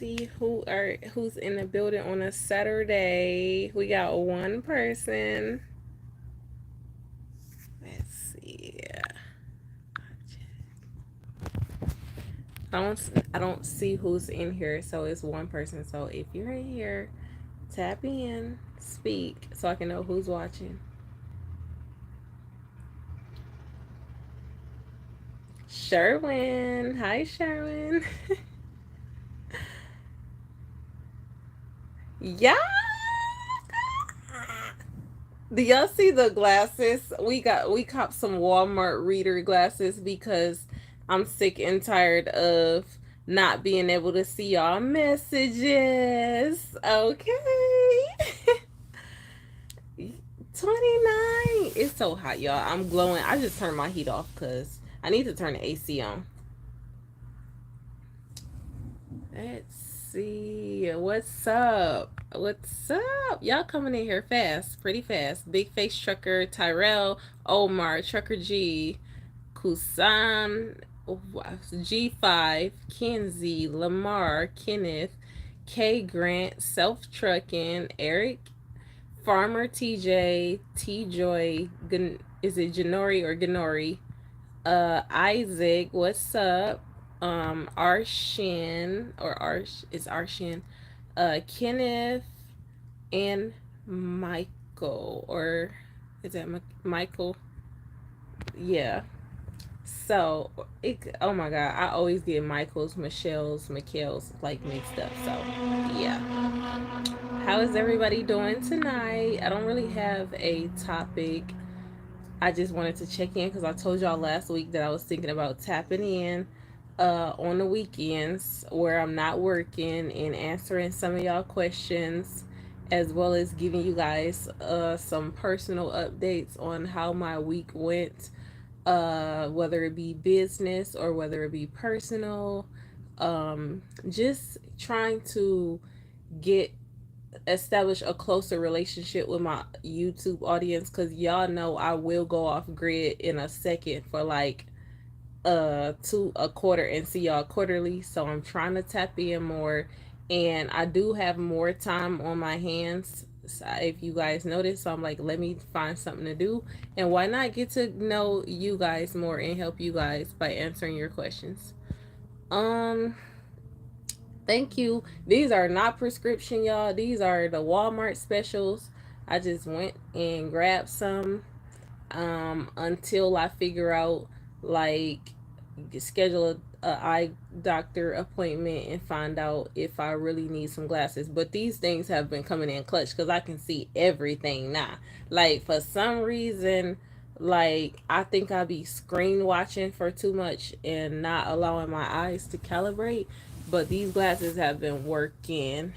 see who's in the building on a Saturday. We got one person. Let's see. I don't see who's in here, so it's one person. So if you're in here, tap in, speak, so I can know who's watching. Sherwin, hi Sherwin. Yeah. Do y'all see the glasses? We copped some Walmart reader glasses because I'm sick and tired of not being able to see y'all messages. Okay. 29. It's so hot, y'all. I'm glowing. I just turned my heat off because I need to turn the AC on. Let's see. What's up? What's up? Y'all coming in here fast, pretty fast. Big Face Trucker, Tyrell, Omar, Trucker G, Kusan, G5, Kenzie, Lamar, Kenneth, K Grant, Self Trucking, Eric, Farmer TJ, T Joy, is it Janori or Ganori? Isaac, what's up? Arshin or Arshin, Kenneth and Michael, or is that Michael? Yeah. So oh my god, I always get Michelle's like mixed up. So yeah. How is everybody doing tonight? I don't really have a topic. I just wanted to check in because I told y'all last week that I was thinking about tapping in on the weekends where I'm not working and answering some of y'all questions, as well as giving you guys some personal updates on how my week went, whether it be business or whether it be personal. Just trying to get establish a closer relationship with my YouTube audience, because y'all know I will go off grid in a second for like to a quarter and see y'all quarterly. So I'm trying to tap in more, and I do have more time on my hands. So if you guys notice, so I'm like, let me find something to do, and why not get to know you guys more and help you guys by answering your questions. Um, Thank you. These are not prescription, y'all. These are the Walmart specials. I just went and grabbed some until I figure out, like, schedule a eye doctor appointment and find out if I really need some glasses. But these things have been coming in clutch because I can see everything now. Like, for some reason, like, I think I be screen watching for too much and not allowing my eyes to calibrate. But these glasses have been working.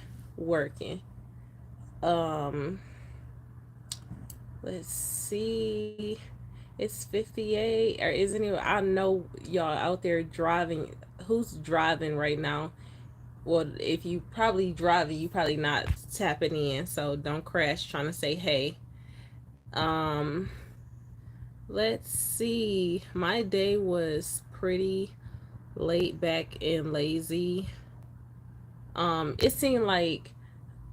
Um, let's see. It's 58, or isn't it? I know y'all out there driving. Who's driving right now? Well, if you probably driving, you probably not tapping in. So don't crash trying to say hey. Um, let's see. My day was pretty laid back and lazy. It seemed like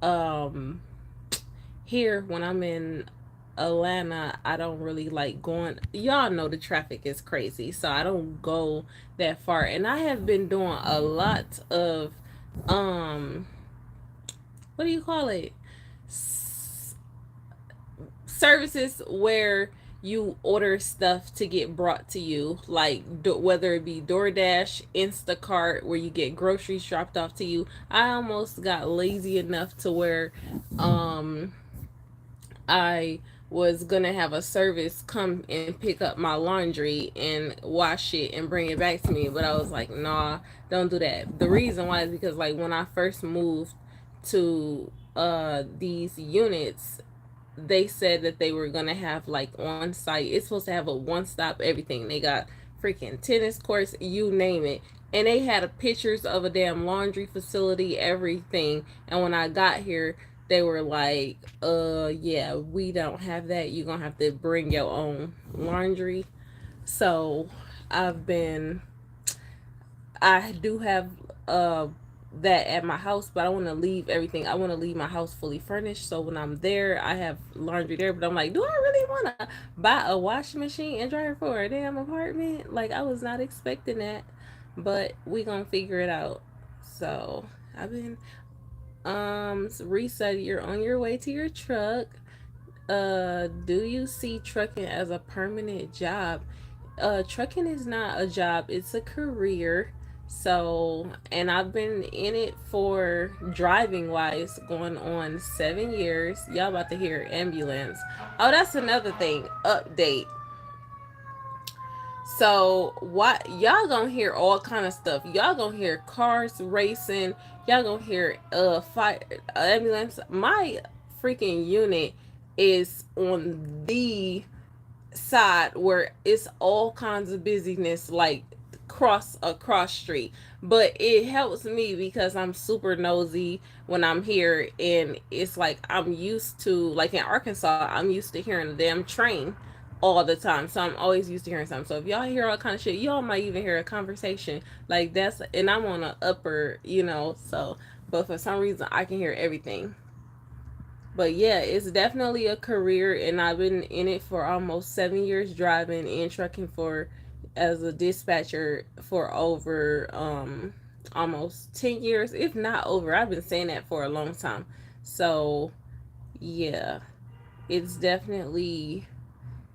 um here when I'm in Atlanta, I don't really like going. Y'all know the traffic is crazy, so I don't go that far. And I have been doing a lot of um what do you call it? Services where you order stuff to get brought to you, like whether it be DoorDash, Instacart, where you get groceries dropped off to you. I almost got lazy enough to where um I was gonna have a service come and pick up my laundry and wash it and bring it back to me, but I was like, nah, don't do that. The reason why is because, like, when I first moved to these units, they said that they were gonna have like on site. It's supposed to have a one stop everything. They got freaking tennis courts, you name it. And they had a pictures of a damn laundry facility, everything. And when I got here, they were like, yeah, we don't have that. You're gonna have to bring your own laundry. So I've been I do have that at my house, but I want to leave everything. I want to leave my house fully furnished. So when I'm there, I have laundry there. But I'm like, do I really want to buy a washing machine and dryer for a damn apartment? Like, I was not expecting that, but we gonna figure it out. So I've been reset. You're on your way to your truck. Do you see trucking as a permanent job? Trucking is not a job, it's a career. So, and I've been in it for driving wise going on 7 years. Y'all about to hear ambulance. Oh, that's another thing. Update. So what y'all gonna hear all kind of stuff. Y'all gonna hear cars racing. Y'all gonna hear fire ambulance. My freaking unit is on the side where it's all kinds of busyness, like cross street. But it helps me because I'm super nosy when I'm here, and it's like I'm used to, like in Arkansas, I'm used to hearing a damn train all the time, so I'm always used to hearing something. So if y'all hear all kind of shit, y'all might even hear a conversation like that's, and I'm on a upper, so, but for some reason I can hear everything. But yeah, it's definitely a career, and I've been in it for almost 7 years driving and trucking for as a dispatcher for over almost 10 years, if not over. I've been saying that for a long time. So yeah, it's definitely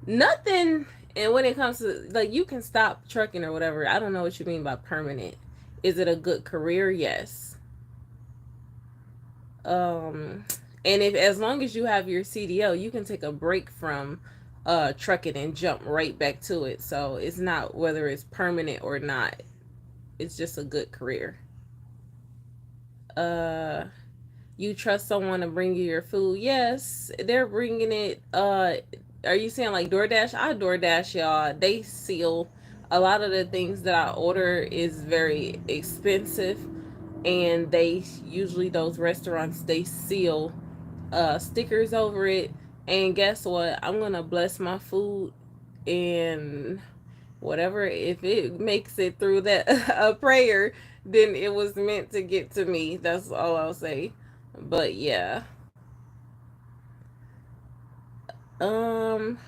nothing. And when it comes to, like, you can stop trucking or whatever. I don't know what you mean by permanent. Is it a good career? Yes. um and if, as long as you have your CDL, you can take a break from trucking and jump right back to it. So it's not whether it's permanent or not, it's just a good career. uh you trust someone to bring you your food? Yes, they're bringing it. Are you saying like DoorDash? I DoorDash, y'all. They seal a lot of the things that I order is very expensive, and they usually, those restaurants, they seal stickers over it. And guess what? I'm gonna bless my food, and whatever, if it makes it through that a prayer, then it was meant to get to me. That's all I'll say. But yeah.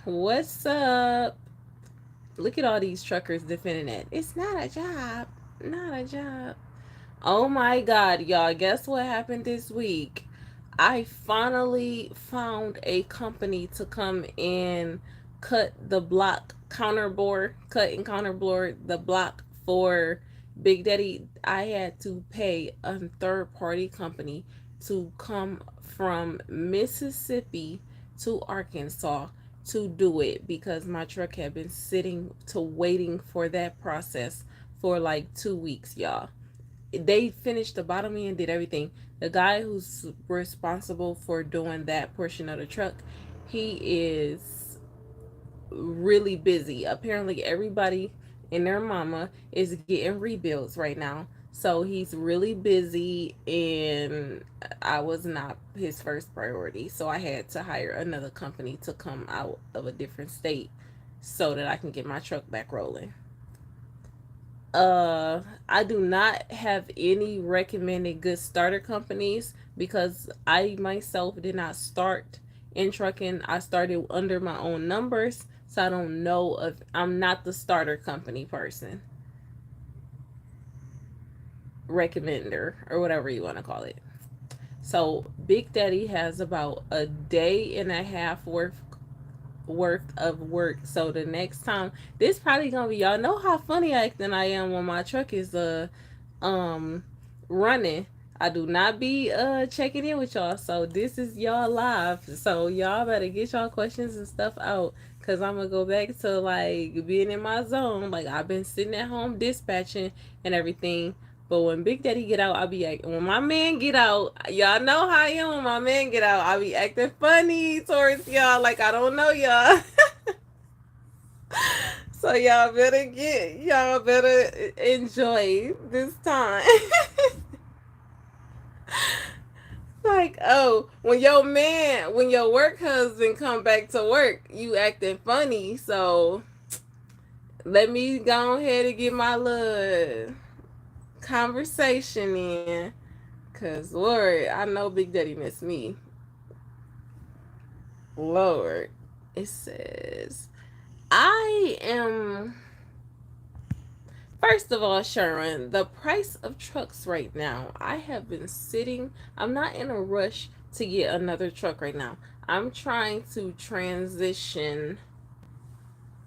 What's up? Look at all these truckers defending it. It's not a job. Not a job. Oh my god, y'all, guess what happened this week? I finally found a company to come and cut the block counterboard, cut and counterboard the block for Big Daddy. I had to pay a third party company to come from Mississippi to Arkansas to do it because my truck had been sitting to waiting for that process for like 2 weeks, y'all. They finished the bottoming and did everything. The guy who's responsible for doing that portion of the truck, he is really busy. Apparently, everybody and their mama is getting rebuilds right now. So he's really busy, and I was not his first priority. So I had to hire another company to come out of a different state so that I can get my truck back rolling. I do not have any recommended good starter companies because I myself did not start in trucking. I started under my own numbers, so I don't know if I'm not the starter company person, recommender, or whatever you want to call it. So Big Daddy has about a day and a half worth of work. So the next time, this probably gonna be, y'all know how funny acting I am when my truck is um running. I do not be checking in with y'all. So this is y'all live. So y'all better get y'all questions and stuff out. Cause I'm gonna go back to like being in my zone. Like I've been sitting at home dispatching and everything. But when Big Daddy get out, I'll be like, when my man get out, y'all know how I am. When my man get out, I'll be acting funny towards y'all, like I don't know y'all. So y'all better enjoy this time. Like, oh, when your work husband come back to work, you acting funny. So let me go ahead and get my little conversation in. Cause Lord, I know Big Daddy missed me. Lord. It says I am first of all, Sharon, the price of trucks right now. I have been sitting, I'm not in a rush to get another truck right now. I'm trying to transition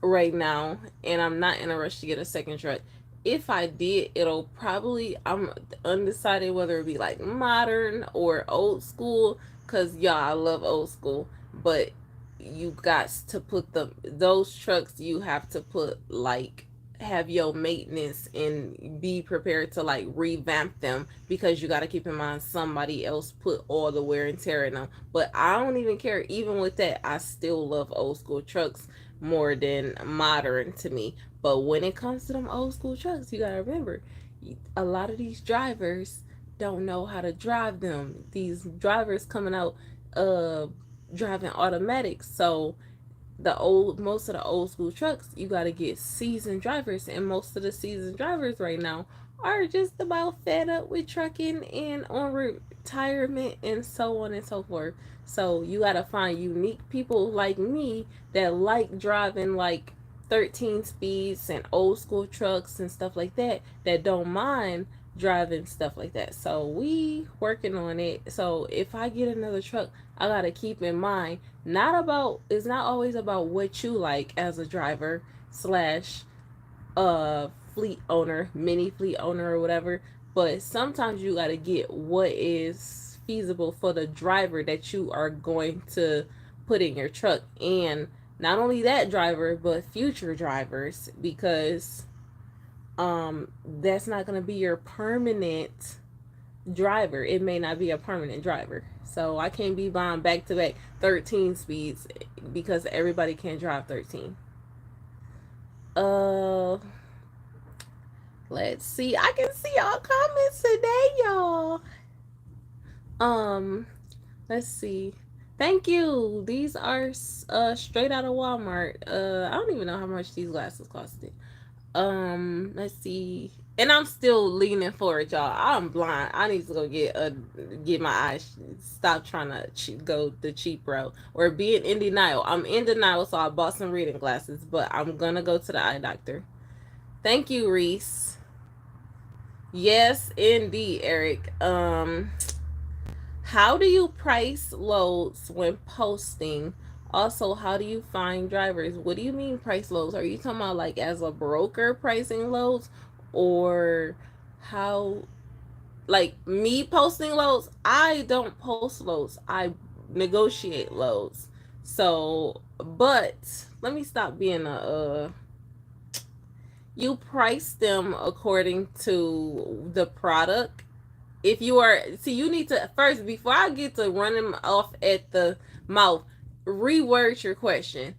right now, and I'm not in a rush to get a second truck. If I did, it'll probably, I'm undecided whether it be like modern or old school, because y'all, I love old school, but you got to put those trucks, you have to put like, have your maintenance and be prepared to like revamp them, because you got to keep in mind somebody else put all the wear and tear in them. But I don't even care. Even with that, I still love old school trucks more than modern to me. But when it comes to them old school trucks, you gotta remember, a lot of these drivers don't know how to drive them. These drivers coming out uh driving automatics. So most of the old school trucks, you got to get seasoned drivers, and most of the seasoned drivers right now are just about fed up with trucking and on retirement and so on and so forth. So you got to find unique people like me that like driving like 13 speeds and old school trucks and stuff like that, that don't mind driving stuff like that. So we working on it. So if I get another truck, I got to keep in mind, it's not always about what you like as a driver slash fleet owner, mini fleet owner or whatever, but sometimes you got to get what is feasible for the driver that you are going to put in your truck, and not only that driver but future drivers, because that's not going to be your permanent driver. It may not be a permanent driver. So I can't be buying back to back 13 speeds because everybody can't drive 13. Uh let's see. I can see y'all comments today, y'all. Um let's see. Thank you. These are straight out of Walmart. I don't even know how much these glasses costed. Let's see. And I'm still leaning forward, y'all. I'm blind. I need to go get my eyes. Stop trying to go the cheap route or be in denial. I'm in denial, so I bought some reading glasses, but I'm gonna go to the eye doctor. Thank you, Reese. Yes, indeed, Eric. How do you price loads when posting? Also, how do you find drivers? What do you mean price loads? Are you talking about like as a broker pricing loads, or how, like me posting loads? I don't post loads. I negotiate loads. So, but let me stop being a you price them according to the product. If you are, see, you need to first, before I get to running off at the mouth, reword your question.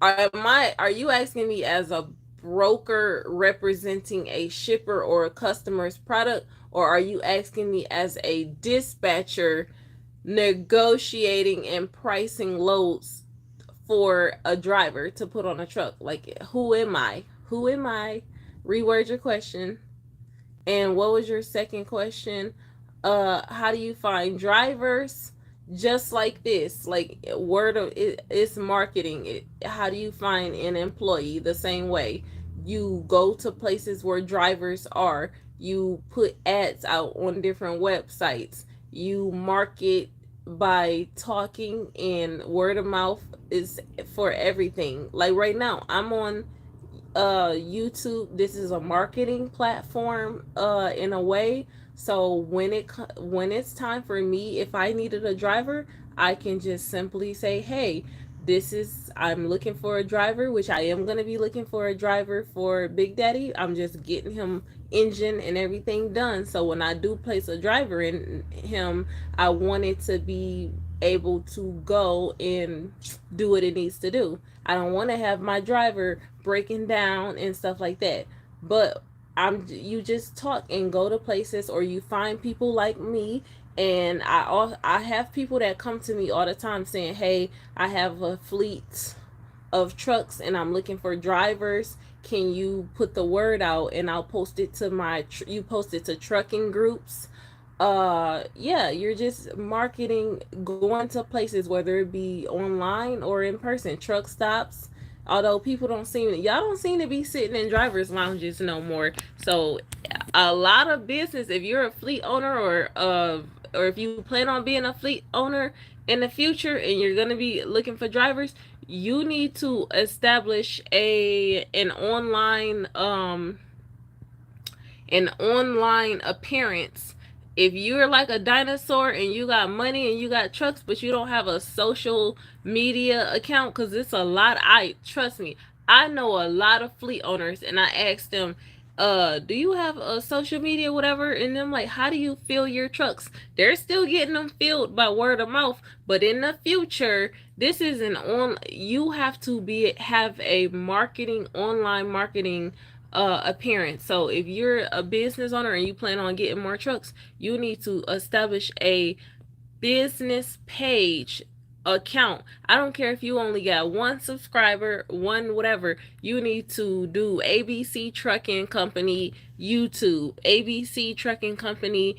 Are you asking me as a broker representing a shipper or a customer's product, or are you asking me as a dispatcher negotiating and pricing loads for a driver to put on a truck? Like, who am I? Who am I? Reword your question. And what was your second question? How do you find drivers? Just like this, like word of it, it's marketing. How do you find an employee? The same way. You go to places where drivers are. You put ads out on different websites. You market by talking, and word of mouth is for everything. Like right now, I'm on YouTube. This is a marketing platform in a way. So when it's time for me, if I needed a driver, I can just simply say, hey, I'm looking for a driver, which I am going to be looking for a driver for Big Daddy. I'm just getting him engine and everything done. So when I do place a driver in him, I want it to be able to go and do what it needs to do. I don't want to have my driver breaking down and stuff like that. But you just talk and go to places, or you find people like me. And I have people that come to me all the time saying, hey, I have a fleet of trucks and I'm looking for drivers. Can you put the word out? And I'll post it to you post it to trucking groups, Yeah, you're just marketing, going to places, whether it be online or in person, truck stops. Although people don't seem, y'all don't seem to be sitting in drivers lounges no more. So a lot of business, if you're a fleet owner, or if you plan on being a fleet owner in the future and you're going to be looking for drivers, you need to establish a an online appearance. If you're like a dinosaur and you got money and you got trucks, but you don't have a social media account, because it's a lot. I trust me, I know a lot of fleet owners, and I asked them, do you have a social media, whatever? And them like, how do you fill your trucks? They're still getting them filled by word of mouth, but in the future, this is an on. You have to be have a marketing online marketing appearance. So if you're a business owner and you plan on getting more trucks, you need to establish a business page account. I don't care if you only got one subscriber, one whatever. You need to do ABC Trucking Company YouTube, ABC Trucking Company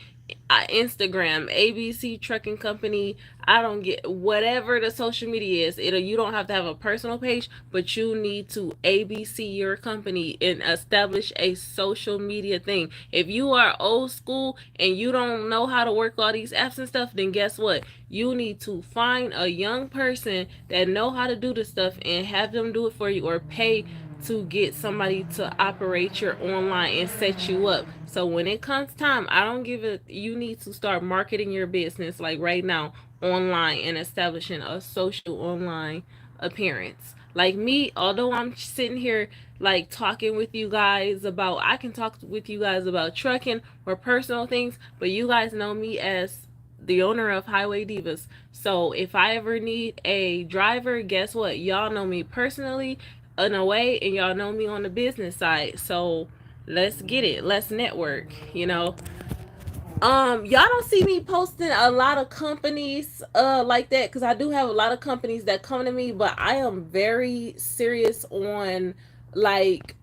Instagram, ABC Trucking Company. I don't get whatever the social media is. You don't have to have a personal page, but you need to ABC your company and establish a social media thing. If you are old school and you don't know how to work all these apps and stuff, then guess what? You need to find a young person that know how to do this stuff and have them do it for you, or pay to get somebody to operate your online and set you up. So when it comes time, I don't give it, you need to start marketing your business like right now online and establishing a social online appearance. Like me, although I'm sitting here like talking with you guys about, I can talk with you guys about trucking or personal things, but you guys know me as the owner of Highway Divas. So if I ever need a driver, guess what? Y'all know me personally in a way, and y'all know me on the business side. So let's get it. Let's network, you know. Y'all don't see me posting a lot of companies like that, because I do have a lot of companies that come to me, but I am very serious on like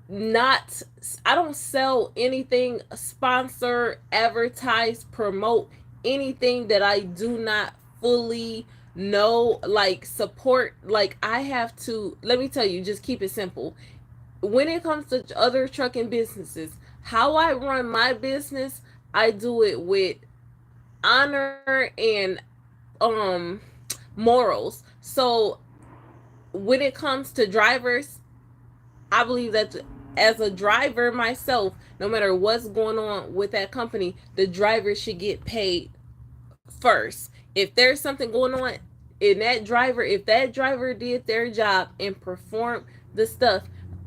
not, I don't sell anything, sponsor, advertise, promote anything that I do not fully know, like support. Like I have to, let me tell you, just keep it simple. When it comes to other trucking businesses, how I run my business, I do it with honor and um morals. So when it comes to drivers, I believe that as a driver myself, no matter what's going on with that company, the driver should get paid first. If there's something going on in that driver, if that driver did their job and performed the stuff,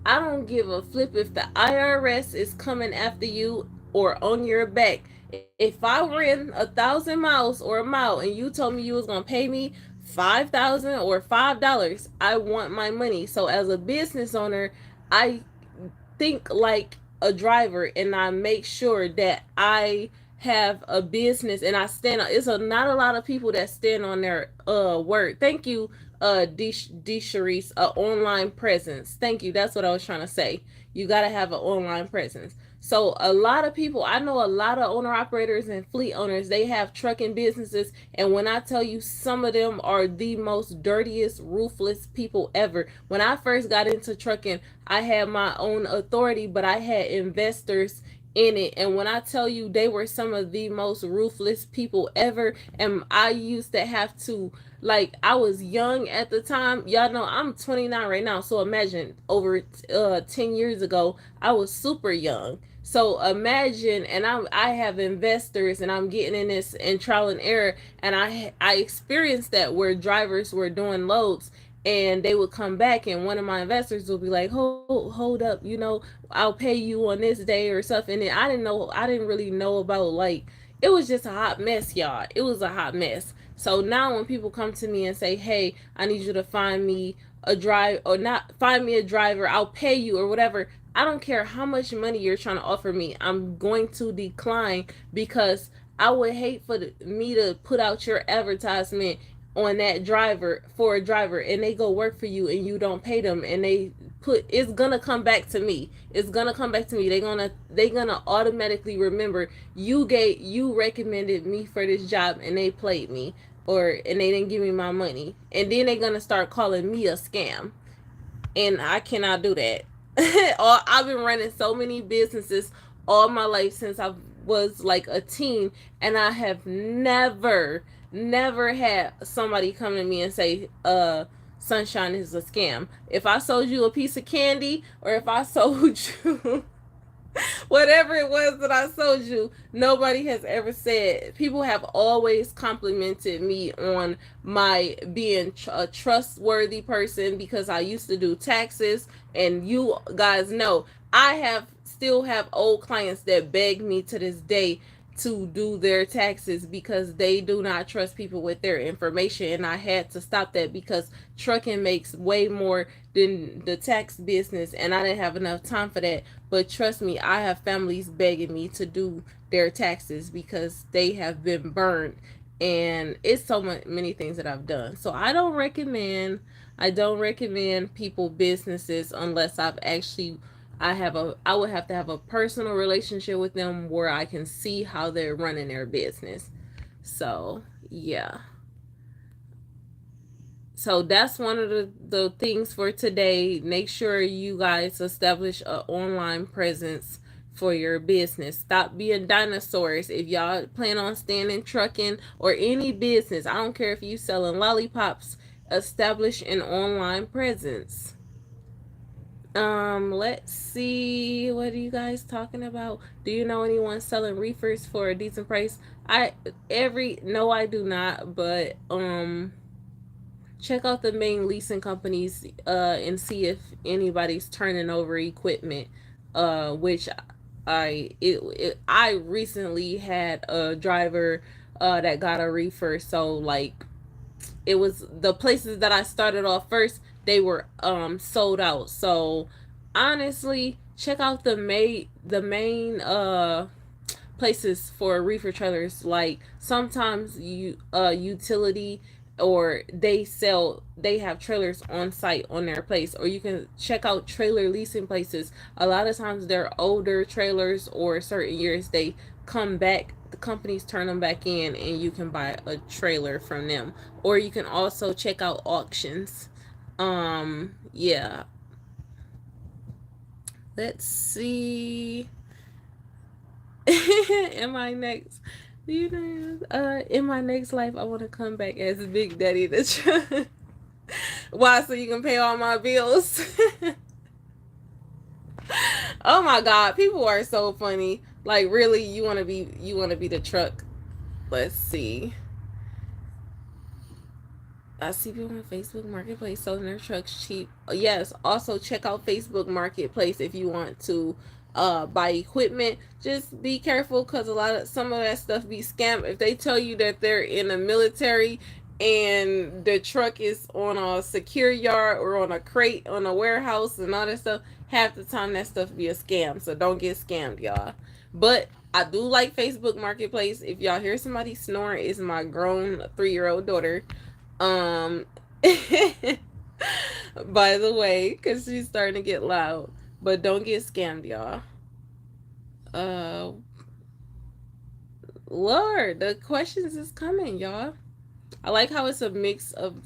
I don't give a flip if the IRS is coming after you or on your back. If I ran 1,000 miles or a mile and you told me you was gonna pay me 5,000 or $5, I want my money. So as a business owner, I think like a driver, and I make sure that I have a business and I stand on, it's not a lot of people that stand on their word. Thank you, D Sharice, online presence. Thank you. That's what I was trying to say. You got to have an online presence. So a lot of people, I know a lot of owner operators and fleet owners, they have trucking businesses, and when I tell you, some of them are the most dirtiest, ruthless people ever. When I first got into trucking, I had my own authority, but I had investors in it, and when I tell you, they were some of the most ruthless people ever. And I used to have to, like, I was young at the time. Y'all know I'm 29 right now, so imagine over 10 years ago I was super young. So imagine, and I have investors, and I'm getting in this in trial and error, and I experienced that where drivers were doing loads, and they would come back, and one of my investors would be like, hold up, I'll pay you on this day or stuff. And then I didn't really know about, like, it was just a hot mess, y'all. It was a hot mess. So now when people come to me and say, hey, I need you to find me a drive, or not find me a driver, I'll pay you or whatever, I don't care how much money you're trying to offer me, I'm going to decline, because I would hate for me to put out your advertisement on that driver for a driver, and they go work for you and you don't pay them, and they put, it's gonna come back to me. It's gonna come back to me. They gonna automatically remember you recommended me for this job and they played me, and they didn't give me my money, and then they're gonna start calling me a scam, and I cannot do that. I've been running so many businesses all my life since I was like a teen, and I have never had somebody come to me and say, Sunshine is a scam. If I sold you a piece of candy, or if I sold you whatever it was that I sold you, nobody has ever said. People have always complimented me on my being a trustworthy person, because I used to do taxes, and you guys know I still have old clients that beg me to this day to do their taxes because they do not trust people with their information, and I had to stop that because trucking makes way more than the tax business, and I didn't have enough time for that. But trust me, I have families begging me to do their taxes because they have been burned, and it's so many things that I've done. So I don't recommend people businesses unless I would have to have a personal relationship with them where I can see how they're running their business. So, yeah. So that's one of the things for today. Make sure you guys establish an online presence for your business. Stop being dinosaurs. If y'all plan on staying in trucking or any business, I don't care if you selling lollipops, establish an online presence. Let's see. What are you guys talking about? Do you know anyone selling reefers for a decent price? No, I do not, but check out the main leasing companies and see if anybody's turning over equipment, which I recently had a driver that got a reefer. So like, it was the places that I started off first, they were sold out. So honestly, check out the main places for reefer trailers. Like sometimes utility, or they have trailers on site on their place, or you can check out trailer leasing places. A lot of times they're older trailers, or certain years they come back, the companies turn them back in, and you can buy a trailer from them. Or you can also check out auctions. Yeah. Let's see. in my next in my next life, I want to come back as Big Daddy the Truck. Why? So you can pay all my bills. Oh my God, people are so funny. Like, really, you want to be the truck? Let's see. I see people on Facebook Marketplace selling their trucks cheap. Yes, also check out Facebook Marketplace if you want to buy equipment. Just be careful, because some of that stuff be scam. If they tell you that they're in the military and the truck is on a secure yard or on a crate on a warehouse and all that stuff, half the time that stuff be a scam. So don't get scammed, y'all. But I do like Facebook Marketplace. If y'all hear somebody snoring, it's my grown 3-year-old daughter. Um, by the way, because she's starting to get loud. But don't get scammed, y'all. Uh, Lord, the questions is coming, y'all. I like how it's a mix of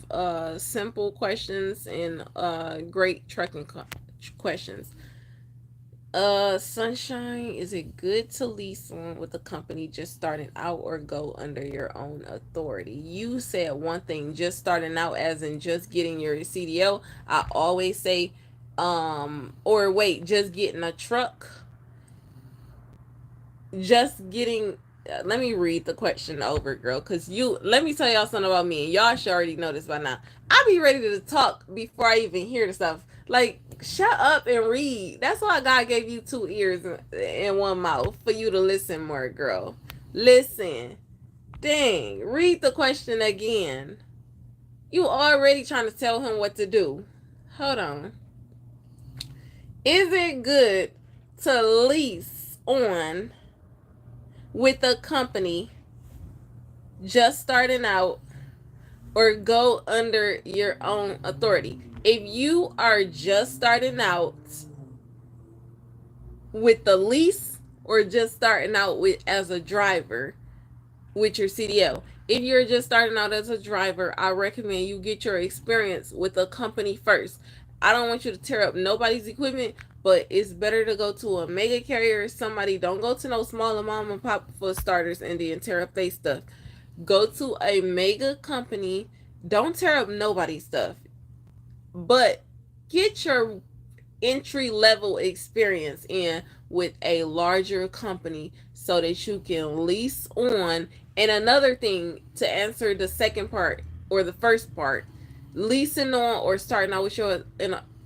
simple questions and great trucking questions. Sunshine, is it good to lease one with a company just starting out, or go under your own authority? You said one thing, just starting out, as in just getting your CDL. I always say, or wait, just getting a truck, just getting. Let me read the question over, girl, because let me tell y'all something about me, and y'all should already know this by now. I be ready to talk before I even hear the stuff. Like, shut up and read. That's why God gave you 2 ears and one mouth, for you to listen more, girl. Listen. Dang. Read the question again. You already trying to tell him what to do. Hold on. Is it good to lease on with a company just starting out, or go under your own authority. If you are just starting out with the lease, or just starting out with as a driver with your CDL. If you're just starting out as a driver, I recommend you get your experience with a company first. I don't want you to tear up nobody's equipment, but it's better to go to a mega carrier. Somebody, don't go to no smaller mom and pop for starters and then tear up their stuff. Go to a mega company. Don't tear up nobody's stuff, but get your entry level experience in with a larger company so that you can lease on. And another thing, to answer the second part or the first part, leasing on or starting out with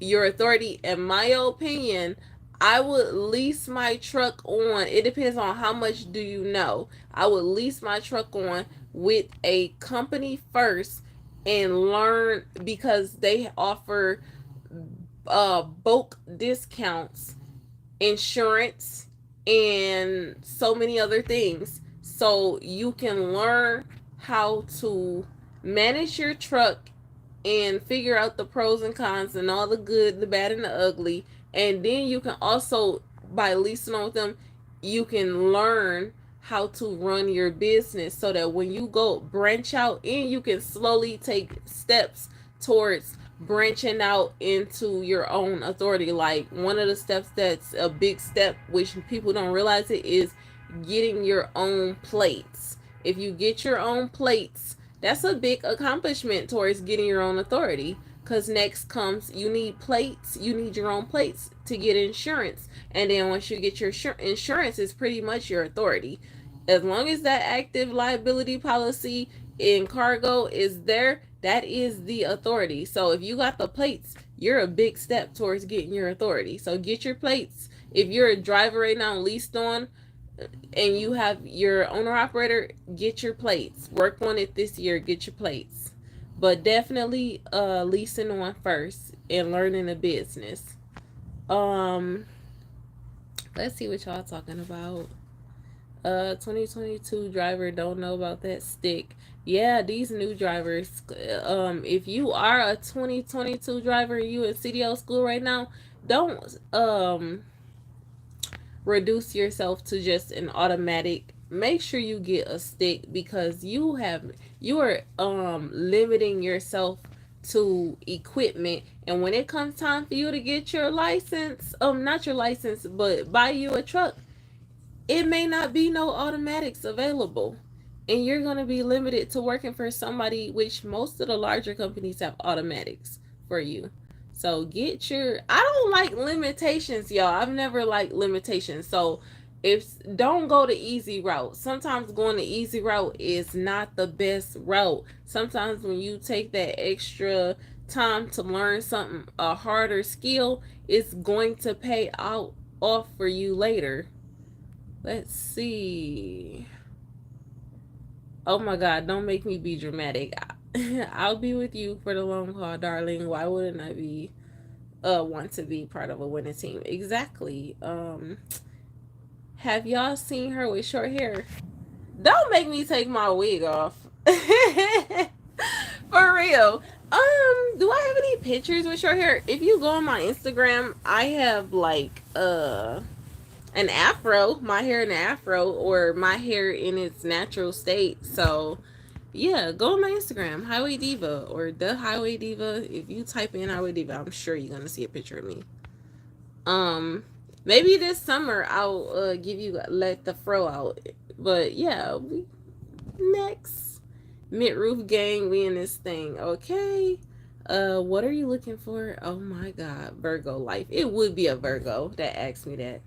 your authority, in my opinion, I would lease my truck on. It depends on how much do you know. I would lease my truck on with a company first and learn, because they offer bulk discounts, insurance, and so many other things. So you can learn how to manage your truck and figure out the pros and cons and all the good, the bad, and the ugly. And then you can also, by leasing on with them, you can learn how to run your business so that when you go branch out, and you can slowly take steps towards branching out into your own authority. Like, one of the steps that's a big step, which people don't realize it, is getting your own plates. If you get your own plates, that's a big accomplishment towards getting your own authority. Because next comes, you need plates. You need your own plates to get insurance. And then once you get your insurance, it's pretty much your authority. As long as that active liability policy in cargo is there, that is the authority. So if you got the plates, you're a big step towards getting your authority. So get your plates. If you're a driver right now leased on, and you have your owner operator, get your plates. Work on it this year, get your plates. But definitely leasing on first and learning the business. Um let's see what y'all talking about. 2022 driver don't know about that stick. Yeah, these new drivers, if you are a 2022 driver and you in CDL school right now, don't reduce yourself to just an automatic. Make sure you get a stick, because you are limiting yourself to equipment. And when it comes time for you to get your license, not your license, but buy you a truck, it may not be no automatics available, and you're going to be limited to working for somebody, which most of the larger companies have automatics for you. So get your, I don't like limitations, y'all. I've never liked limitations. So if, don't go the easy route. Sometimes going the easy route is not the best route. Sometimes when you take that extra time to learn something, a harder skill, it's going to pay out off for you later. Let's see. Oh my God, don't make me be dramatic. I'll be with you for the long haul, darling. Why wouldn't I be want to be part of a winning team? Exactly. Have y'all seen her with short hair? Don't make me take my wig off. For real. Do I have any pictures with short hair? If you go on my Instagram, I have like an afro, my hair in an afro, or my hair in its natural state. So yeah, go on my Instagram, Highway Diva, or the Highway Diva. If you type in Highway Diva, I'm sure you're gonna see a picture of me. Maybe this summer I'll give you, let the fro out. But yeah, we next mid roof gang, we in this thing. Okay. What are you looking for? Oh my God, Virgo life. It would be a Virgo that asked me that.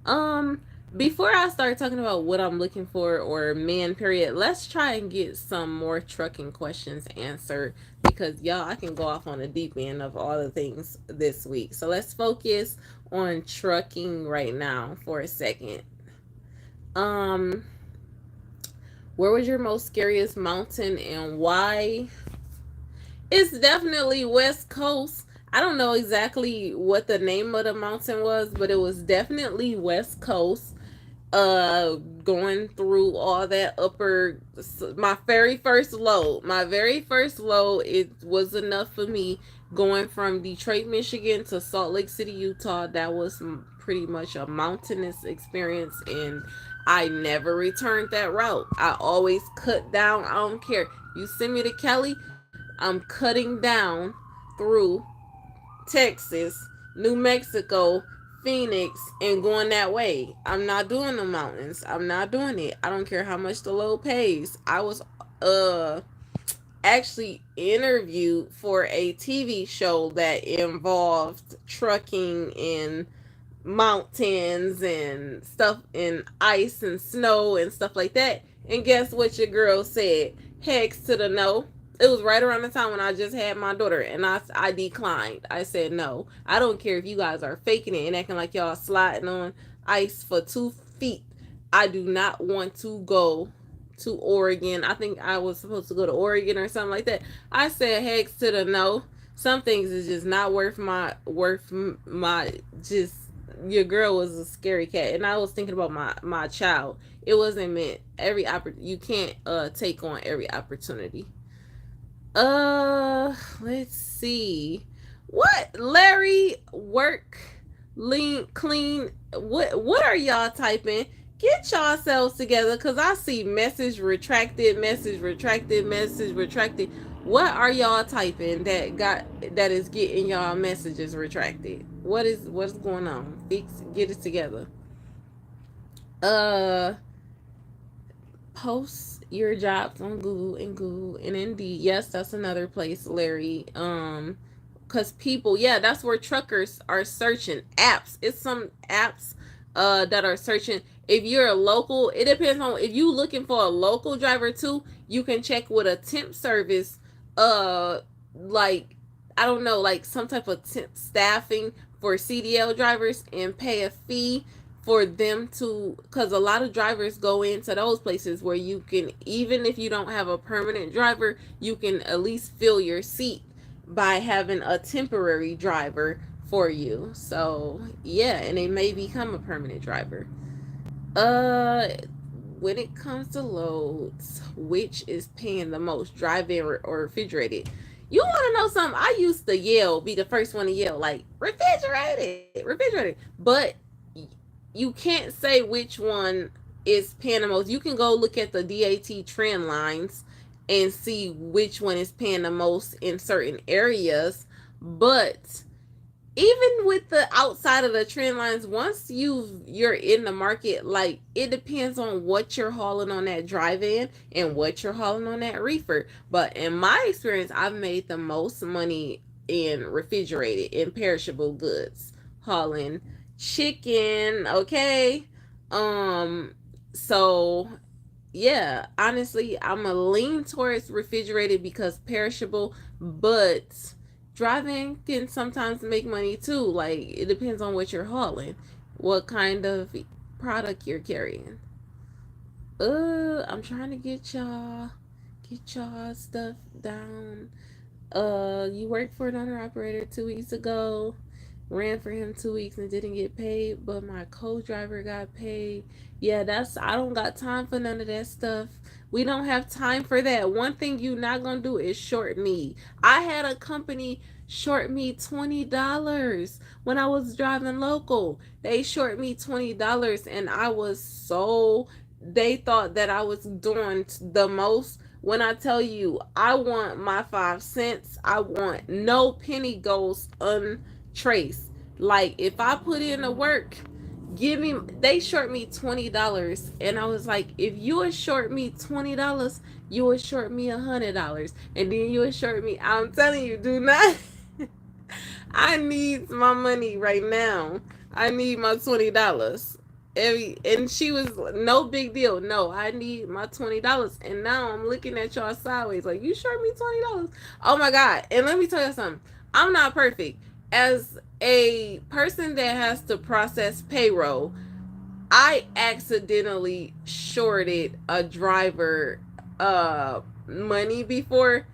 Um, Before I start talking about what I'm looking for, or man, period, let's try and get some more trucking questions answered, because y'all, I can go off on the deep end of all the things this week. So let's focus on trucking right now for a second. Um, where was your most scariest mountain and why? It's definitely West Coast. I don't know exactly what the name of the mountain was, but it was definitely West Coast. Going through all that upper, my very first load, it was enough for me going from Detroit, Michigan to Salt Lake City, Utah. That was pretty much a mountainous experience, and I never returned that route. I always cut down. I don't care, you send me to Kelly, I'm cutting down through Texas, New Mexico, Phoenix, and going that way. I'm not doing the mountains. I'm not doing it. I don't care how much the load pays. I was uh actually interviewed for a TV show that involved trucking in mountains and stuff and ice and snow and stuff like that. And guess what your girl said? Hex to the no. It was right around the time when I just had my daughter, and I declined. I said no. I don't care if you guys are faking it and acting like y'all sliding on ice for 2 feet. I do not want to go to Oregon. I think I was supposed to go to Oregon or something like that. I said hex to the no. Some things is just not worth my just. Your girl was a scary cat, and I was thinking about my child. It wasn't meant you can't take on every opportunity. Let's see. What Larry work lean clean? What are y'all typing? Get yourselves together, cause I see message retracted, message retracted, message retracted. What are y'all typing that is getting y'all messages retracted? What's going on? Get it together. Uh Post your jobs on Google and Indeed. Yes, that's another place, Larry. Because people, yeah, that's where truckers are searching. Apps. It's some apps that are searching. If you're a local, it depends on if you looking for a local driver too, you can check with a temp service, uh like I don't know, like some type of temp staffing for CDL drivers and pay a fee for them to, because a lot of drivers go into those places where you can, even if you don't have a permanent driver, you can at least fill your seat by having a temporary driver for you. So yeah, and they may become a permanent driver. uh when it comes to loads, which is paying the most, drive-in or refrigerated? You want to know something? I used to yell, be the first one to yell, like refrigerated, refrigerated. But you can't say which one is paying the most. You can go look at the DAT trend lines and see which one is paying the most in certain areas. But even with the outside of the trend lines, once you're in the market, like it depends on what you're hauling on that drive-in and what you're hauling on that reefer. But in my experience, I've made the most money in refrigerated and perishable goods, hauling chicken. Okay. So yeah, honestly, I'm a lean towards refrigerated because perishable, but driving can sometimes make money too. Like it depends on what you're hauling, what kind of product you're carrying. I'm trying to get y'all stuff down. You worked for an owner operator 2 weeks ago. Ran for him 2 weeks and didn't get paid, but my co-driver got paid. Yeah, I don't got time for none of that stuff. We don't have time for that. One thing you not gonna do is short me. I had a company short me $20 when I was driving local. They short me $20, and I was so, they thought that I was doing the most. When I tell you, I want my 5 cents. I want no penny goes untraced. Like if I put in the work, give me, they short me $20, and I was like, if you would short me $20, you would short me $100, and then you would short me. I'm telling you, do not. I need my money right now. I need my $20. And she was no big deal. No, I need my $20. And now I'm looking at y'all sideways like, you short me $20. Oh my God. And let me tell you something. I'm not perfect. As a person that has to process payroll, I accidentally shorted a driver money before,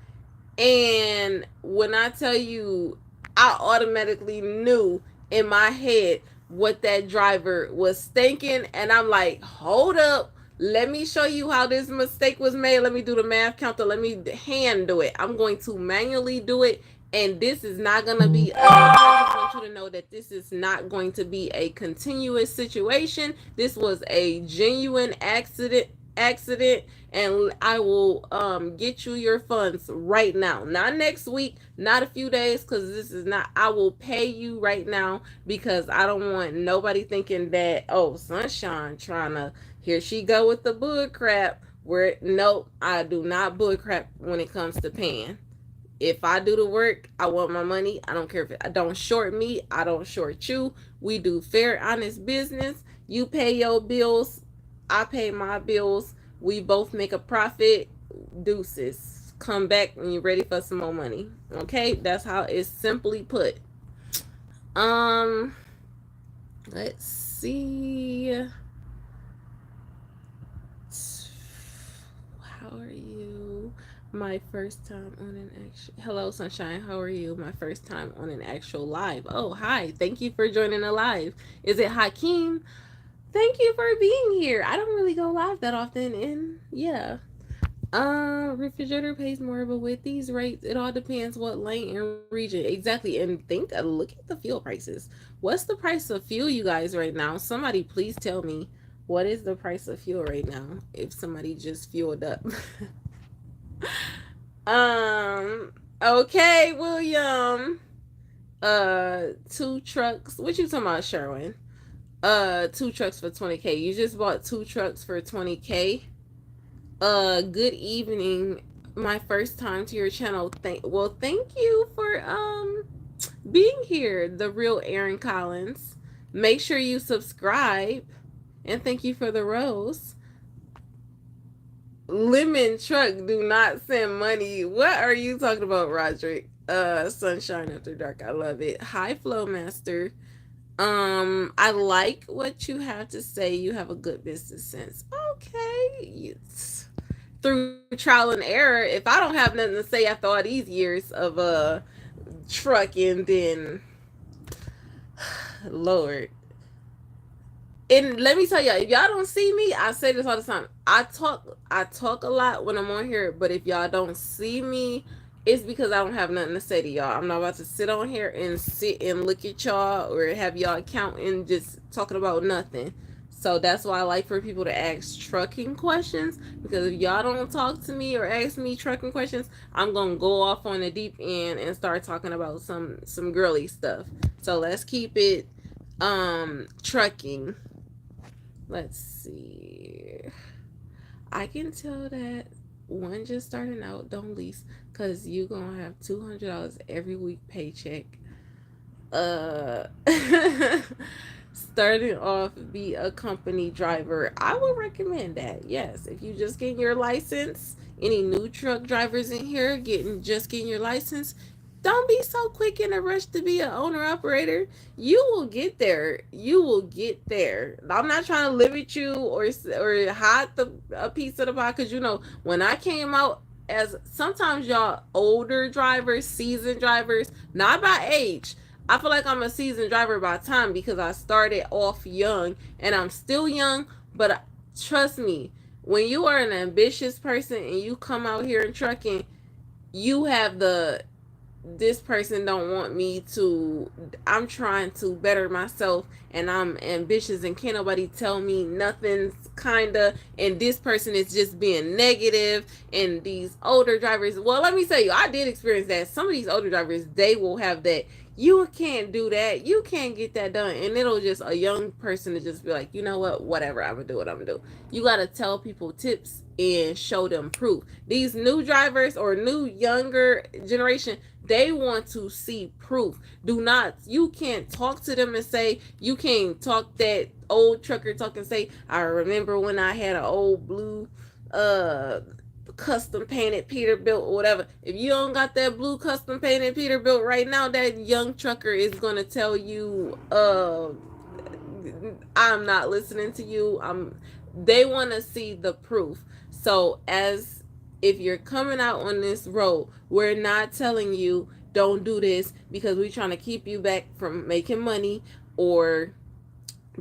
and when I tell you, I automatically knew in my head what that driver was thinking, and I'm like, hold up, let me show you how this mistake was made. Let me do the math counter. Let me hand do it. I'm going to manually do it, and this is not going to be I just want you to know that this is not going to be a continuous situation. This was a genuine accident, and I will get you your funds right now. Not next week, not a few days, because this is not, I will pay you right now, because I don't want nobody thinking that, oh, Sunshine trying to, here she go with the bull crap. Where, nope, I do not bull crap when it comes to paying. If I do the work, I want my money. I don't care if I don't short me, I don't short you. We do fair, honest business. You pay your bills, I pay my bills. We both make a profit. Deuces. Come back when you're ready for some more money. Okay? That's how it's simply put. Um, let's see. How are you? My first time on an actual. Hello, Sunshine. How are you? My first time on an actual live. Oh, hi. Thank you for joining the live. Is it Hakeem? Thank you for being here. I don't really go live that often, and yeah. Refrigerator pays more, but with these rates, it all depends what lane and region. Exactly. And look at the fuel prices. What's the price of fuel, you guys, right now? Somebody please tell me, what is the price of fuel right now? If somebody just fueled up. Okay, William. 2 trucks. What you talking about, Sherwin? 2 trucks for 20K. You just bought 2 trucks for 20K. Good evening. My first time to your channel. Thank you for being here, the real Aaron Collins. Make sure you subscribe, and thank you for the rose. Lemon truck do not send money. What are you talking about, Roderick? Sunshine After Dark. I love it. Hi, Flowmaster. I like what you have to say. You have a good business sense. Okay. Through trial and error. If I don't have nothing to say after all these years of trucking, then Lord. And let me tell y'all, if y'all don't see me, I say this all the time. I talk a lot when I'm on here, but if y'all don't see me, it's because I don't have nothing to say to y'all. I'm not about to sit on here and sit and look at y'all or have y'all counting just talking about nothing. So that's why I like for people to ask trucking questions, because if y'all don't talk to me or ask me trucking questions, I'm gonna go off on the deep end and start talking about some girly stuff. So let's keep it trucking. Let's see. I can tell that one just starting out, don't lease, because you gonna have $200 every week paycheck. Starting off, be a company driver. I would recommend that. Yes, if you just getting your license. Any new truck drivers in here getting your license, don't be so quick in a rush to be an owner operator. You will get there. You will get there. I'm not trying to limit you or hide a piece of the pie, because when I came out, as sometimes y'all older drivers, seasoned drivers, not by age. I feel like I'm a seasoned driver by time, because I started off young and I'm still young, but trust me, when you are an ambitious person and you come out here in trucking, you have this person don't want me to, I'm trying to better myself and I'm ambitious and can't nobody tell me nothing's kinda, and this person is just being negative. And these older drivers, well, let me tell you, I did experience that. Some of these older drivers, they will have that, you can't do that, you can't get that done, and it'll just a young person to just be like, you know what, whatever, I'm gonna do what I'm gonna do. You gotta tell people tips and show them proof. These new drivers or new younger generation, they want to see proof. You can't talk to them and say, you can't talk that old trucker talk and say, I remember when I had an old blue custom painted Peterbilt or whatever. If you don't got that blue custom painted Peterbilt right now, that young trucker is gonna tell you, I'm not listening to you. They want to see the proof. So if you're coming out on this road, we're not telling you don't do this because we're trying to keep you back from making money, or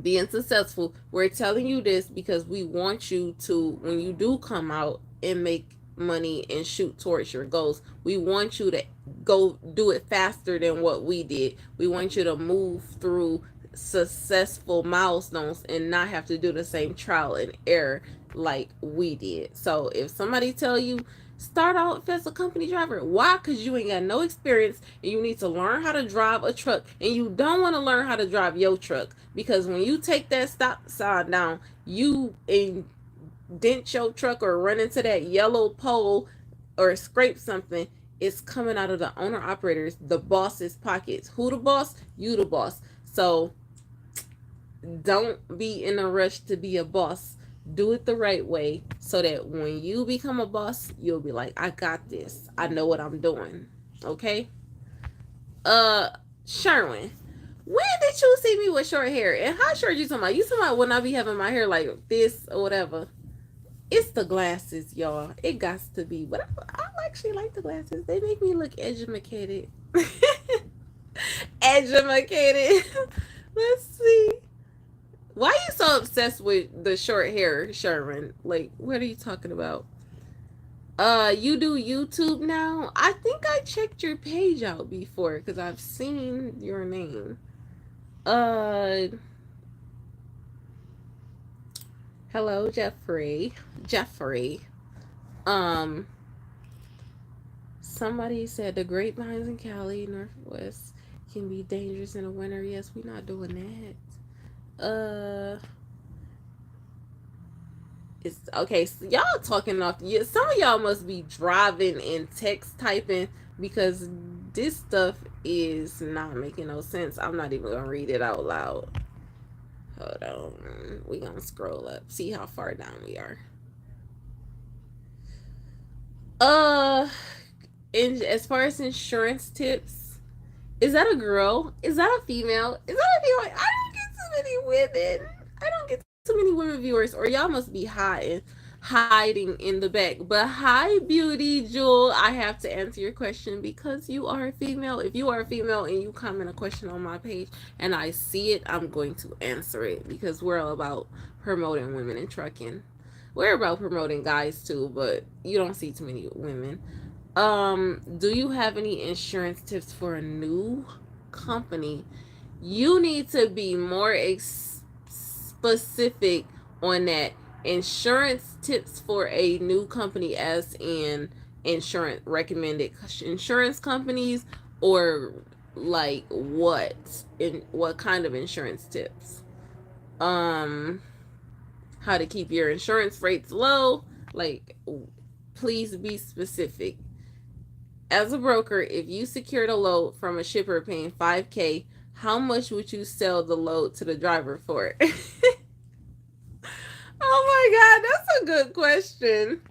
being successful. We're telling you this because we want you to, when you do come out and make money and shoot towards your goals, we want you to go do it faster than what we did. We want you to move through successful milestones and not have to do the same trial and error like we did. So if somebody tell you start out as a company driver, why? Because you ain't got no experience and you need to learn how to drive a truck, and you don't want to learn how to drive your truck, because when you take that stop sign down, you dent your truck or run into that yellow pole or scrape something, it's coming out of the owner operators, the boss's pockets. Who the boss? You the boss. So don't be in a rush to be a boss. Do it the right way so that when you become a boss, you'll be like, I got this. I know what I'm doing. Okay? Uh, Sherwin, when did you see me with short hair? And how short you talking about? You talking about when I be having my hair like this or whatever? It's the glasses, y'all. It got to be. But I actually like the glasses. They make me look educated. Educated. Let's see. Why are you so obsessed with the short hair, Sherman? Like, what are you talking about? You do YouTube now? I think I checked your page out before because I've seen your name. Uh, Hello, Jeffrey. Jeffrey. Um, Somebody said the grapevines in Cali, Northwest, can be dangerous in the winter. Yes, we're not doing that. It's okay. So y'all talking off. Yeah, some of y'all must be driving and text typing because this stuff is not making no sense. I'm not even gonna read it out loud. Hold on. We gonna scroll up. See how far down we are. In as far as insurance tips, is that a girl? Is that a female? Is that a female? I don't get too many women. I don't get too many women viewers, or y'all must be hiding in the back. But hi, Beauty Jewel. I have to answer your question because you are a female. If you are a female and you comment a question on my page and I see it, I'm going to answer it because we're all about promoting women in trucking. We're about promoting guys too, but you don't see too many women. Do you have any insurance tips for a new company? You need to be more specific on that. Insurance tips for a new company, as in insurance recommended insurance companies, or like what kind of insurance tips? How to keep your insurance rates low? Like, please be specific. As a broker, if you secured a load from a shipper paying $5K, how much would you sell the load to the driver for? Oh my God, that's a good question.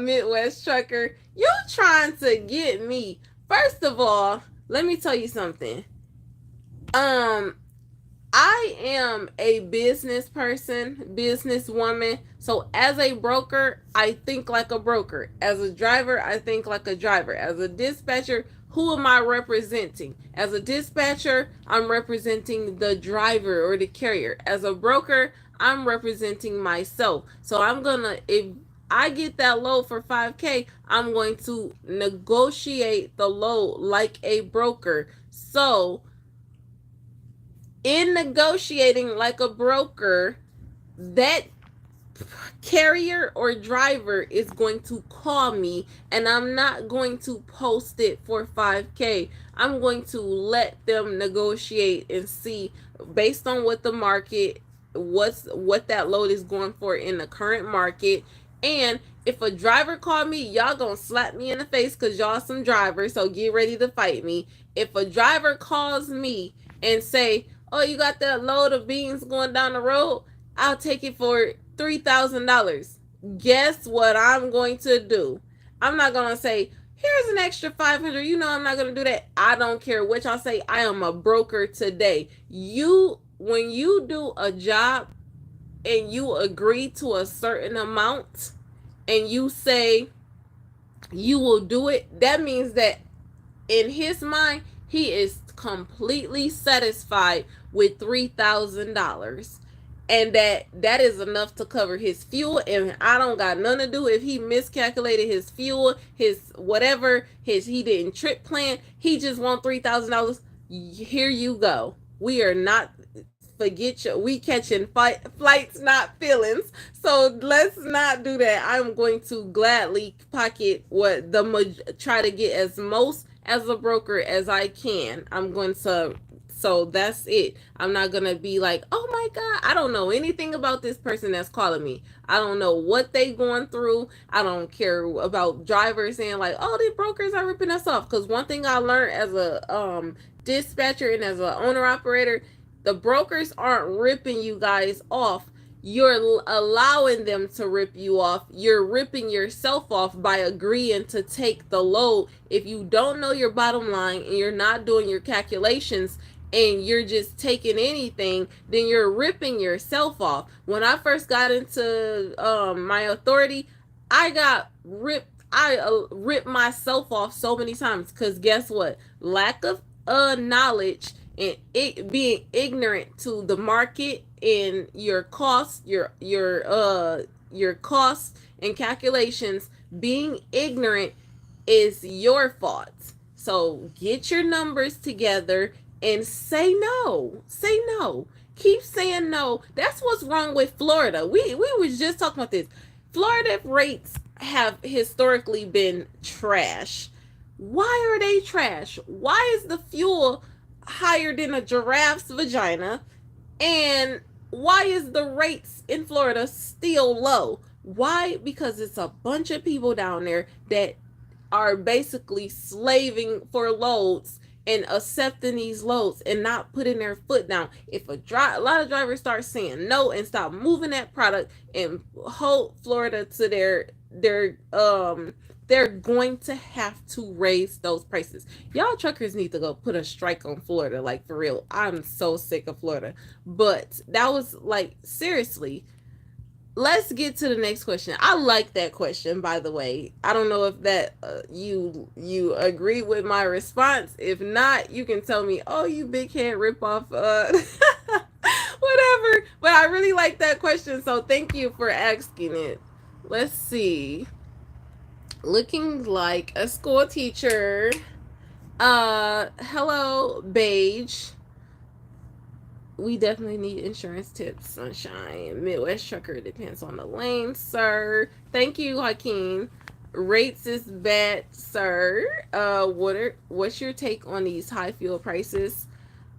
Midwest trucker, you trying to get me. First of all, let me tell you something. I am a business person, businesswoman. So as a broker, I think like a broker. As a driver, I think like a driver. As a dispatcher, who am I representing? As a dispatcher, I'm representing the driver or the carrier. As a broker, I'm representing myself. So if I get that load for 5K, I'm going to negotiate the load like a broker. So in negotiating like a broker, that carrier or driver is going to call me, and I'm not going to post it for 5K. I'm going to let them negotiate and see based on what the market, what that load is going for in the current market. And if a driver call me, y'all gonna slap me in the face because y'all some drivers, so get ready to fight me. If a driver calls me and say, oh, you got that load of beans going down the road, I'll take it for $3,000. Guess what I'm going to do? I'm not going to say, here's an extra 500. You know, I'm not going to do that. I don't care what y'all say. I am a broker today. When you do a job and you agree to a certain amount and you say you will do it, that means that in his mind, he is completely satisfied with $3,000, and that is enough to cover his fuel, and I don't got nothing to do if he miscalculated his fuel, his whatever, his he didn't trip plan, he just want $3,000. Here you go. We are not, forget you, we catching flights, not feelings. So let's not do that. I'm going to gladly pocket what try to get as most as a broker as I can. I'm going to, so that's it. I'm not gonna be like, oh my god, I don't know anything about this person that's calling me. I don't know what they going through. I don't care about drivers saying like, oh, the brokers are ripping us off. Because one thing I learned as a dispatcher and as an owner operator, the brokers aren't ripping you guys off. You're allowing them to rip you off. You're ripping yourself off by agreeing to take the load. If you don't know your bottom line and you're not doing your calculations and you're just taking anything, then you're ripping yourself off. When I first got into my authority, I got ripped. I ripped myself off so many times because guess what? Lack of knowledge and it being ignorant to the market and your costs, your costs and calculations, being ignorant is your fault. So get your numbers together and say no. Say no. Keep saying no. That's what's wrong with Florida. We was just talking about this. Florida rates have historically been trash. Why are they trash? Why is the fuel higher than a giraffe's vagina? And why is the rates in Florida still low? Why? Because it's a bunch of people down there that are basically slaving for loads and accepting these loads and not putting their foot down. If a lot of drivers start saying no and stop moving that product and hold Florida to they're going to have to raise those prices. Y'all truckers need to go put a strike on Florida, like for real. I'm so sick of Florida. But that was like, seriously. Let's get to the next question. I like that question, by the way. I don't know if that you agree with my response. If not, you can tell me, oh, you big head ripoff, whatever. But I really like that question, so thank you for asking it. Let's see. Looking like a school teacher. Hello, Beige. We definitely need insurance tips, Sunshine. Midwest Trucker depends on the lane, sir. Thank you, Joaquin. Rates is bad, sir. What's your take on these high fuel prices?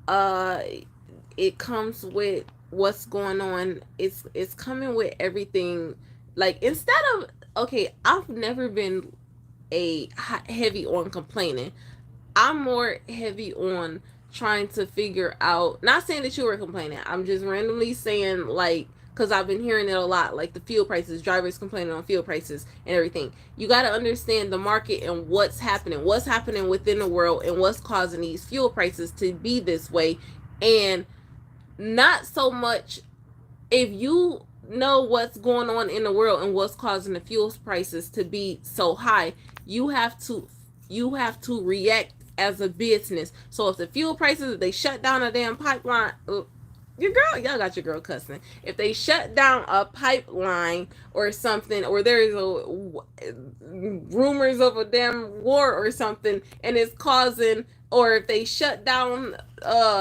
It comes with what's going on. It's coming with everything. Like, instead of, okay, I've never been a heavy on complaining. I'm more heavy on trying to figure out, not saying that you were complaining, I'm just randomly saying, like, because I've been hearing it a lot, like the fuel prices, drivers complaining on fuel prices and everything. You got to understand the market and what's happening within the world and what's causing these fuel prices to be this way. And not so much, if you know what's going on in the world and what's causing the fuel prices to be so high, you have to react as a business. So if the fuel prices, if they shut down a damn pipeline, y'all got your girl cussing. If they shut down a pipeline or something, or there's rumors of a damn war or something, and it's causing, or if they shut down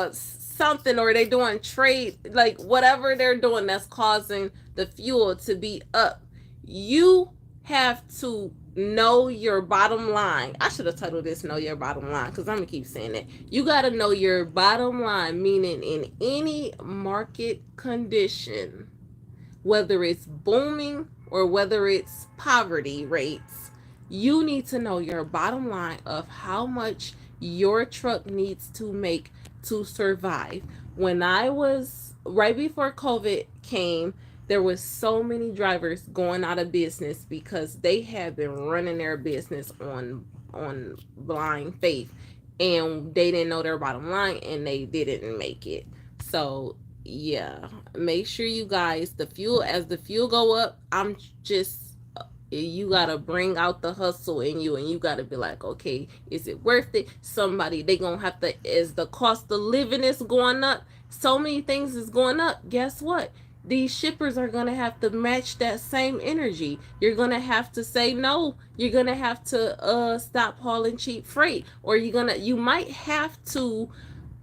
something, or they doing trade, like whatever they're doing that's causing the fuel to be up, you have to know your bottom line. I should have titled this Know Your Bottom Line, because I'm gonna keep saying it. You got to know your bottom line, meaning in any market condition, whether it's booming or whether it's poverty rates, you need to know your bottom line of how much your truck needs to make to survive. When I was, right before COVID came, there was so many drivers going out of business because they had been running their business on blind faith, and they didn't know their bottom line and they didn't make it. So yeah, make sure you guys, as the fuel go up, I'm just You gotta bring out the hustle in you, and you gotta be like, okay, is it worth it? Somebody, they gonna have to, as the cost of living is going up, so many things is going up. Guess what? These shippers are gonna have to match that same energy. You're gonna have to say no. You're gonna have to stop hauling cheap freight, or you might have to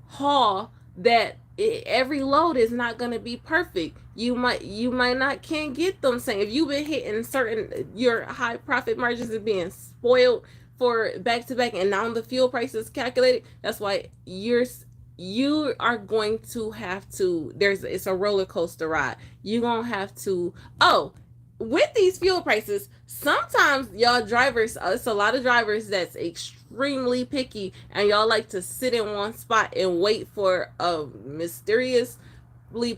haul that. Every load is not going to be perfect. You might not can get them saying, if you've been hitting certain, your high profit margins is being spoiled for back to back, and now the fuel price is calculated. That's why you are going to have to, it's a roller coaster ride. You're going to have to, oh, with these fuel prices, sometimes y'all drivers, it's a lot of drivers that's extremely picky, and y'all like to sit in one spot and wait for a mysteriously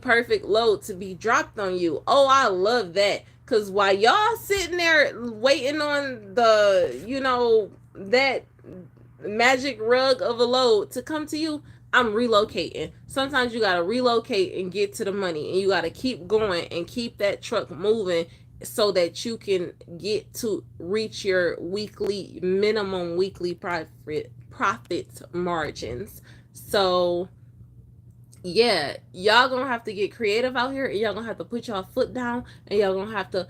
perfect load to be dropped on you. Oh, I love that. Because while y'all sitting there waiting on that magic rug of a load to come to you, I'm relocating. Sometimes you gotta relocate and get to the money, and you gotta keep going and keep that truck moving so that you can get to reach your minimum weekly profit margins. So yeah, y'all gonna have to get creative out here, and y'all gonna have to put y'all foot down, and y'all gonna have to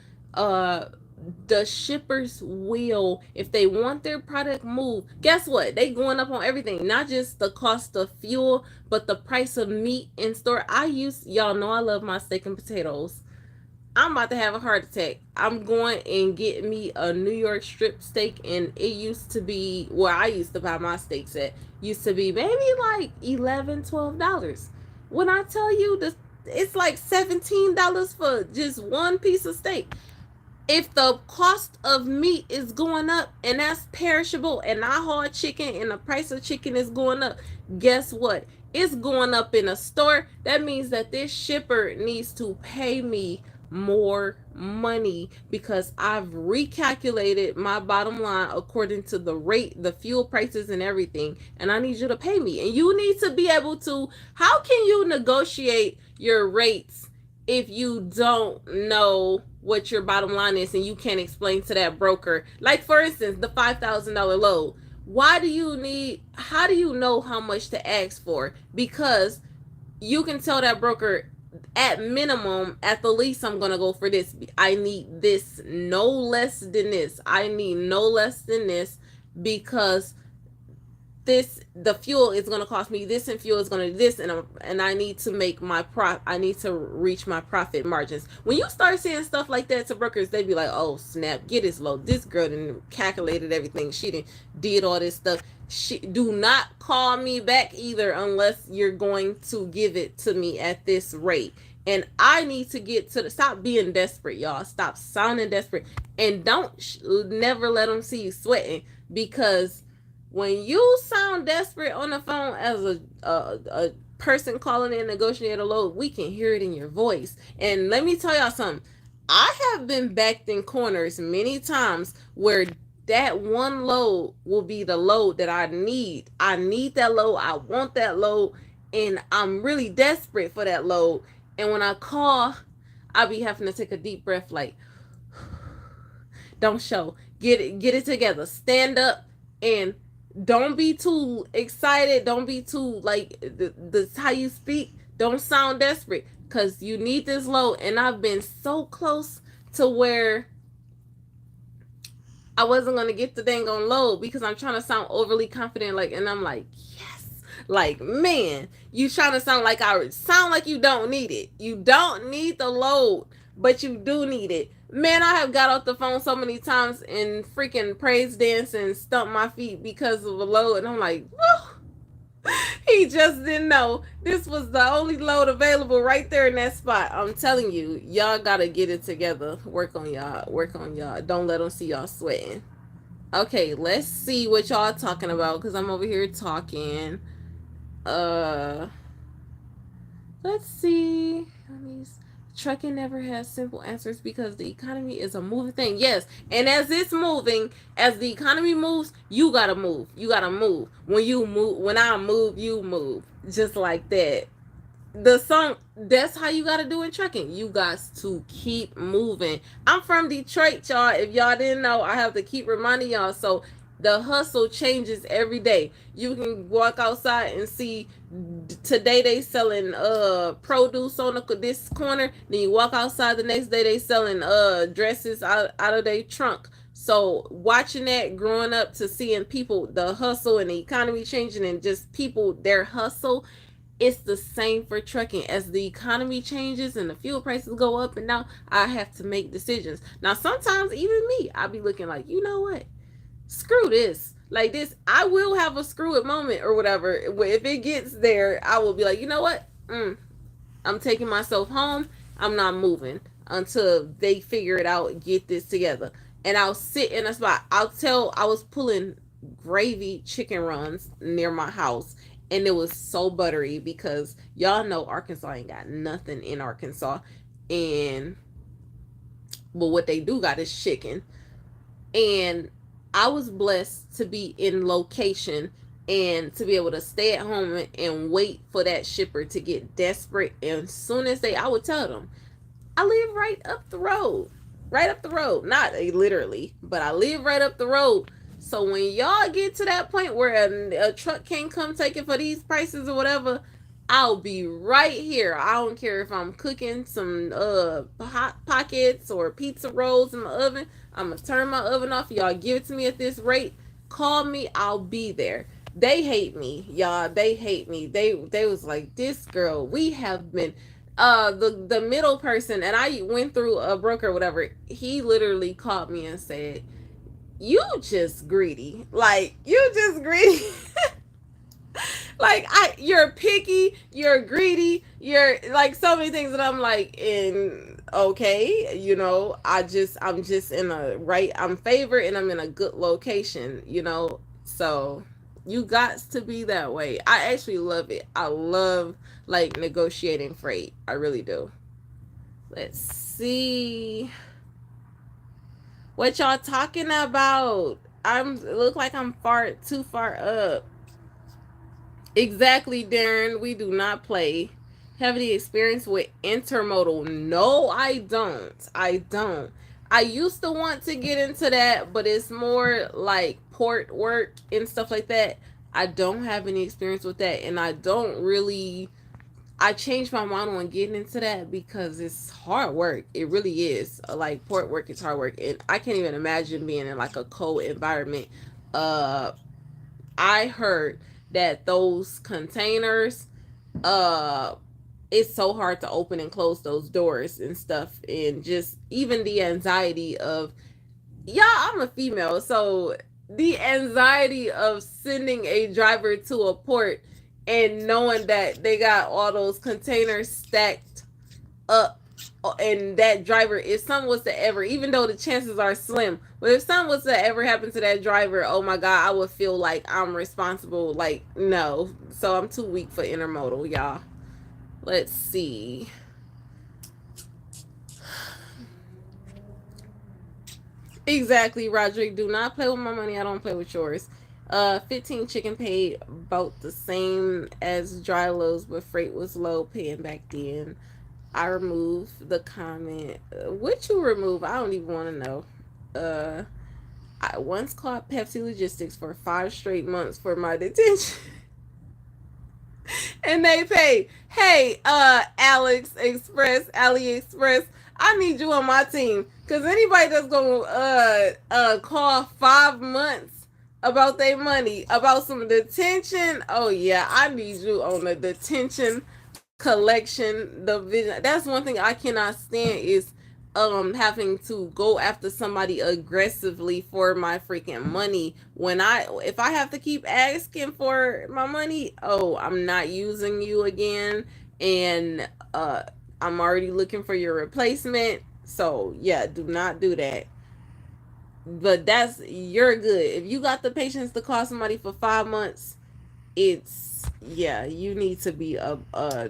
the shippers will, if they want their product moved, guess what, they going up on everything, not just the cost of fuel, but the price of meat in store. Y'all know I love my steak and potatoes. I'm about to have a heart attack. I'm going and get me a New York strip steak, and it used to be where I used to buy my steaks at. Used to be maybe like $11, $12. When I tell you this, it's like $17 for just one piece of steak. If the cost of meat is going up, and that's perishable, and I haul chicken and the price of chicken is going up, guess what? It's going up in a store. That means that this shipper needs to pay me more money, because I've recalculated my bottom line according to the rate, the fuel prices, and everything. And I need you to pay me. And you need to be able to, how can you negotiate your rates if you don't know what your bottom line is, and you can't explain to that broker? Like, for instance, the $5,000 load. How do you know how much to ask for? Because you can tell that broker, at minimum, at the least, I'm going to go for this. I need this, no less than this. I need no less than this, because the fuel is going to cost me this, and fuel is going to do this, and I need to make I need to reach my profit margins. When you start saying stuff like that to brokers, they be like, oh snap, get this low, this girl didn't calculated everything, she did all this stuff. Do not call me back either, unless you're going to give it to me at this rate. And I need to get to stop being desperate, y'all. Stop sounding desperate, and don't never let them see you sweating, because when you sound desperate on the phone as a person calling in negotiate a load, we can hear it in your voice. And let me tell y'all something. I have been backed in corners many times where that one load will be the load that I need. I need that load. I want that load. And I'm really desperate for that load. And when I call, I'll be having to take a deep breath, like, don't show. Get it together. Stand up, and don't be too excited. Don't be too, like, the how you speak. Don't sound desperate, because you need this load. And I've been so close to where I wasn't going to get the dang on load, because I'm trying to sound overly confident. Like, and I'm like, yes. Like, man, you trying to sound like you don't need it. You don't need the load, but you do need it. Man, I have got off the phone so many times and freaking praise dance and stump my feet because of a load. And I'm like, whew, he just didn't know this was the only load available right there in that spot. I'm telling you, y'all got to get it together. Work on y'all. Don't let them see y'all sweating. Okay, let's see what y'all talking about, because I'm over here talking. Let's see. Trucking never has simple answers, because the economy is a moving thing. Yes, and as it's moving, as the economy moves, you gotta move. You gotta move. When I move, you move. Just like that. the song, that's how you gotta do in trucking. You got to keep moving. I'm from Detroit, y'all. If y'all didn't know, I have to keep reminding y'all. So the hustle changes every day. You can walk outside and see today they selling produce on this corner. Then you walk outside the next day they selling dresses out of their trunk. So watching that, growing up to seeing people, the hustle and the economy changing, and just people their hustle, it's the same for trucking. As the economy changes and the fuel prices go up and down, I have to make decisions. Now, sometimes even me, I'll be looking like, you know what? Screw this. Like this, I will have a screw it moment or whatever. If it gets there, I will be like, you know what? I'm taking myself home. I'm not moving until they figure it out, get this together. And I'll sit in a spot. I was pulling gravy chicken runs near my house, and it was so buttery because y'all know Arkansas ain't got nothing in Arkansas. And but what they do got is chicken. And I was blessed to be in location and to be able to stay at home and wait for that shipper to get desperate. And as soon as I would tell them, I live right up the road. Right up the road. Not literally, but I live right up the road. So when y'all get to that point where a truck can't come take it for these prices or whatever, I'll be right here. I don't care if I'm cooking some hot pockets or pizza rolls in the oven. I'm gonna turn my oven off. Y'all give it to me at this rate. Call me. I'll be there. They hate me, y'all. They hate me. They was like, this girl. We have been the middle person, and I went through a broker, whatever. He literally called me and said, "You just greedy. Like you just greedy." Like you're picky, you're greedy, you're like so many things that I'm like, in okay, I'm just in a right, I'm favored and I'm in a good location. So you got to be that way. I actually love it. I love like negotiating freight. I really do. Let's see what y'all talking about. I'm look like I'm far too far up. Exactly, Darren. We do not play. Have any experience with intermodal? No, I don't. I don't. I used to want to get into that, but it's more like port work and stuff like that. I don't have any experience with that, and I don't really. I changed my mind on getting into that because it's hard work. It really is. Like port work is hard work, and I can't even imagine being in like a cold environment. Uh, I heard that those containers, uh, it's so hard to open and close those doors and stuff, and just even the anxiety of, yeah, I'm a female, so the anxiety of sending a driver to a port and knowing that they got all those containers stacked up, and that driver, if something was to ever, even though the chances are slim, but if something was to ever happen to that driver, oh my god, I would feel like I'm responsible. Like, no. So I'm too weak for intermodal, y'all. Let's see. Exactly, Roderick. Do not play with my money. I don't play with yours. 15 chicken paid about the same as dry lows, but freight was low paying back then. I removed the comment. What you remove? I don't even want to know. Uh, I once caught Pepsi Logistics for 5 straight months for my detention. And they paid. Hey, Alex Express, AliExpress, I need you on my team. Cause anybody that's gonna call 5 months about their money, about some detention, oh yeah, I need you on the detention collection division. That's one thing I cannot stand is having to go after somebody aggressively for my freaking money. When if I have to keep asking for my money, oh, I'm not using you again, and I'm already looking for your replacement. So yeah, do not do that. But you're good if you got the patience to call somebody for 5 months. It's, yeah, you need to be a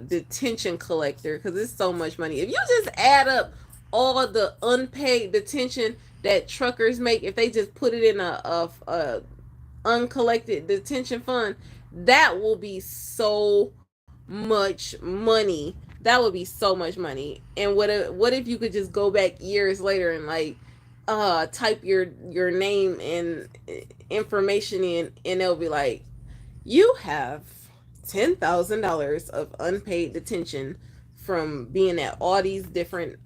detention collector because it's so much money. If you just add up all the unpaid detention that truckers make, if they just put it in a uncollected detention fund, that will be so much money. That would be so much money. And what if you could just go back years later and like type your name and information in, and it'll be like, you have $10,000 of unpaid detention from being at all these different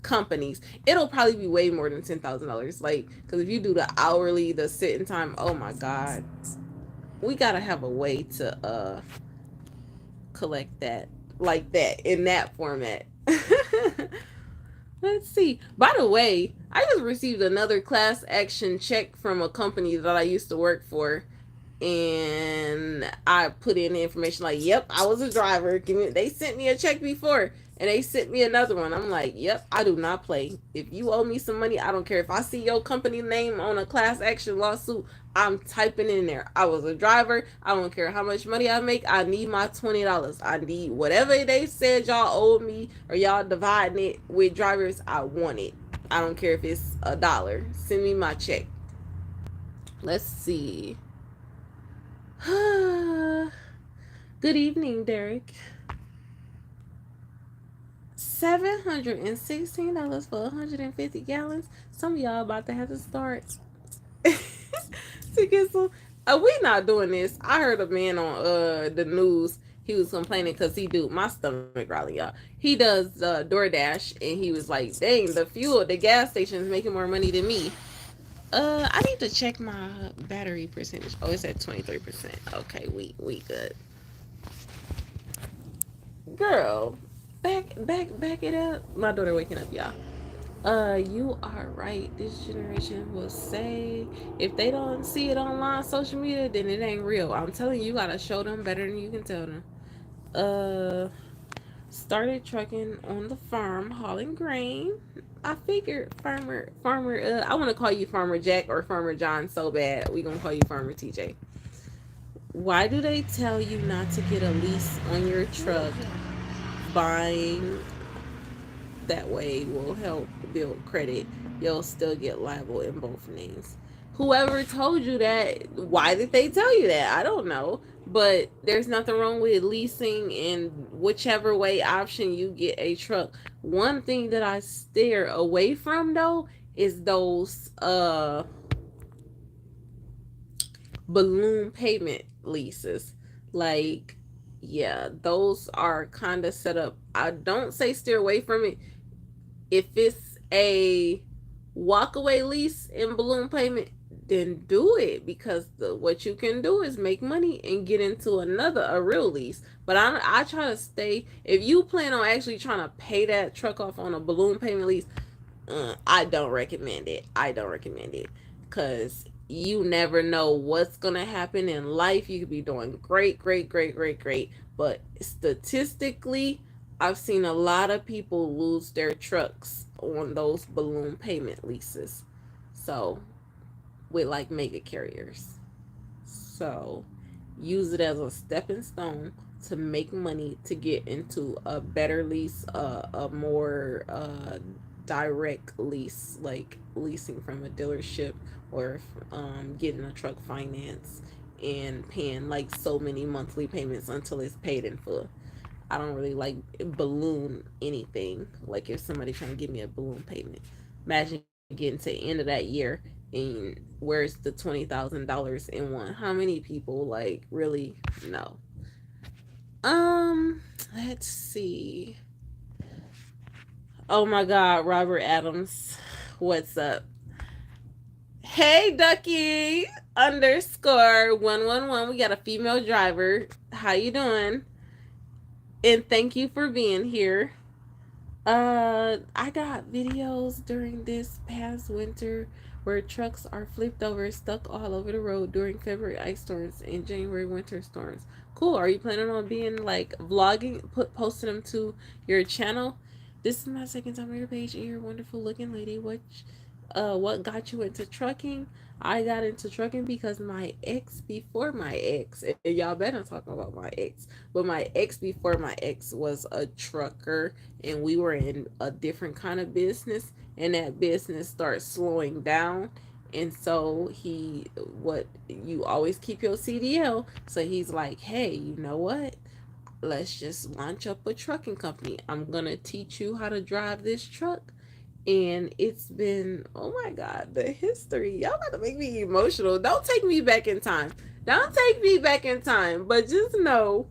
companies. It'll probably be way more than $10,000. Like, because if you do the hourly, the sitting time, oh my god, we gotta have a way to collect that like that in that format. Let's see. By the way, I just received another class action check from a company that I used to work for, and I put in the information like, "Yep, I was a driver. Give me." They sent me a check before, and they sent me another one. I'm like, "Yep, I do not play. If you owe me some money, I don't care if I see your company name on a class action lawsuit. I'm typing in there. I was a driver. I don't care how much money I make. I need my $20. I need whatever they said y'all owe me, or y'all dividing it with drivers. I want it. I don't care if it's $1. Send me my check." Let's see. Good evening, Derek. $716 for 150 gallons. Some of y'all about to have to start to get some. We not doing this. I heard a man on the news. He was complaining because he do my stomach growling, y'all. He does DoorDash, and he was like, "Dang, the gas station is making more money than me." I need to check my battery percentage. Oh, it's at 23%. Okay, we good. Girl, back it up. My daughter waking up, y'all. You are right. This generation will say if they don't see it online, social media, then it ain't real. I'm telling you, you gotta show them better than you can tell them. Uh, Started trucking on the farm, hauling grain. I figured farmer. I want to call you Farmer Jack or Farmer John so bad. We gonna call you Farmer TJ. Why do they tell you not to get a lease on your truck? Buying that way will help build credit. You'll still get liable in both names. Whoever told you that, why did they tell you that? I don't know. But there's nothing wrong with leasing in whichever way option you get a truck. One thing that I steer away from though is those balloon payment leases. Like, yeah, those are kind of set up. I don't say steer away from it. If it's a walkaway lease and balloon payment, then do it, because what you can do is make money and get into a real lease. But I try to stay. If you plan on actually trying to pay that truck off on a balloon payment lease, I don't recommend it. I don't recommend it, because you never know what's gonna happen in life. You could be doing great, great, great, great, great, but statistically, I've seen a lot of people lose their trucks on those balloon payment leases. So, with like mega carriers. So, use it as a stepping stone to make money to get into a better lease, a more direct lease, like leasing from a dealership, or getting a truck finance and paying like so many monthly payments until it's paid in full. I don't really like balloon anything. Like if somebody trying to give me a balloon payment, imagine getting to the end of that year and where's the $20,000 in one? How many people like really? No. Let's see. Oh my God, Robert Adams, what's up? Hey, Ducky underscore 111. We got a female driver. How you doing? And thank you for being here. I got videos during this past winter where trucks are flipped over, stuck all over the road during February ice storms and January winter storms. Cool. Are you planning on being like vlogging, posting them to your channel? This is my second time on your page, and you're a wonderful looking lady. What got you into trucking? I got into trucking because my ex before my ex, and y'all better talk about my ex, but my ex before my ex was a trucker, and we were in a different kind of business, and that business started slowing down, And so what you always keep your CDL. So he's like, hey, you know what? Let's just launch up a trucking company. I'm gonna teach you how to drive this truck. And it's been, oh my God, the history. Y'all about to make me emotional. Don't take me back in time. Don't take me back in time. But just know,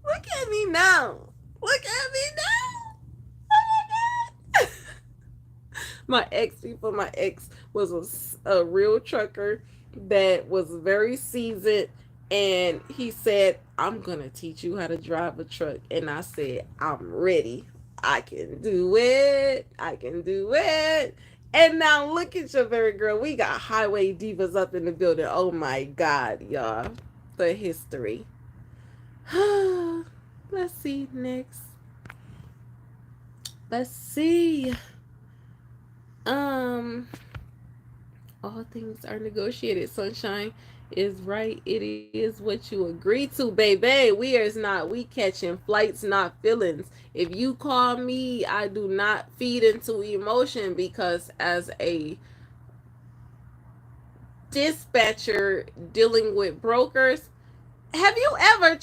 look at me now. Look at me now. Oh my God. My ex was a real trucker that was very seasoned, and he said, I'm gonna teach you how to drive a truck. And I said, I'm ready. I can do it. I can do it. And now look at your very girl. We got highway divas up in the building. Oh my God, y'all. The history. Let's see next. Let's see. Um, all things are negotiated. Sunshine is right. It is what you agree to, baby. We catching flights, not feelings. If you call me, I do not feed into emotion, because as a dispatcher dealing with brokers, have you ever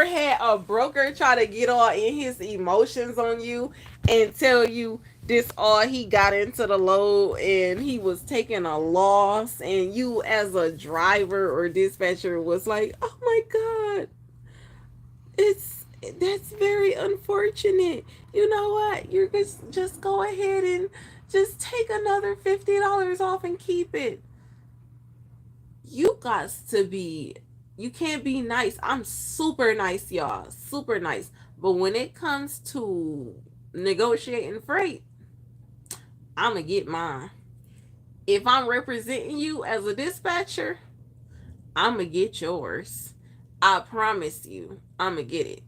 had a broker try to get all in his emotions on you and tell you this all he got into the load and he was taking a loss, and you as a driver or dispatcher was like, oh my God, it's that's very unfortunate. You know what? You're just go ahead and just take another $50 off and keep it. You got to be, you can't be nice. I'm super nice, y'all, super nice. But when it comes to negotiating freight, I'm gonna get mine. If I'm representing you as a dispatcher, I'm gonna get yours. I promise you, I'm gonna get it.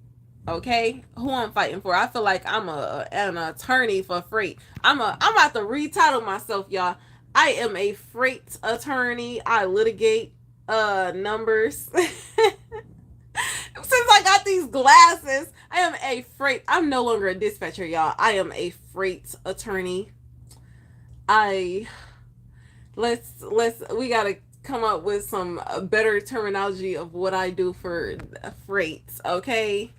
Okay, who I'm fighting for? I feel like I'm an attorney for freight. I'm about to retitle myself, y'all. I am a freight attorney. I litigate numbers. Since I got these glasses, I am a freight. I'm no longer a dispatcher, y'all. I am a freight attorney. I let's we gotta come up with some better terminology of what I do for freights. Okay,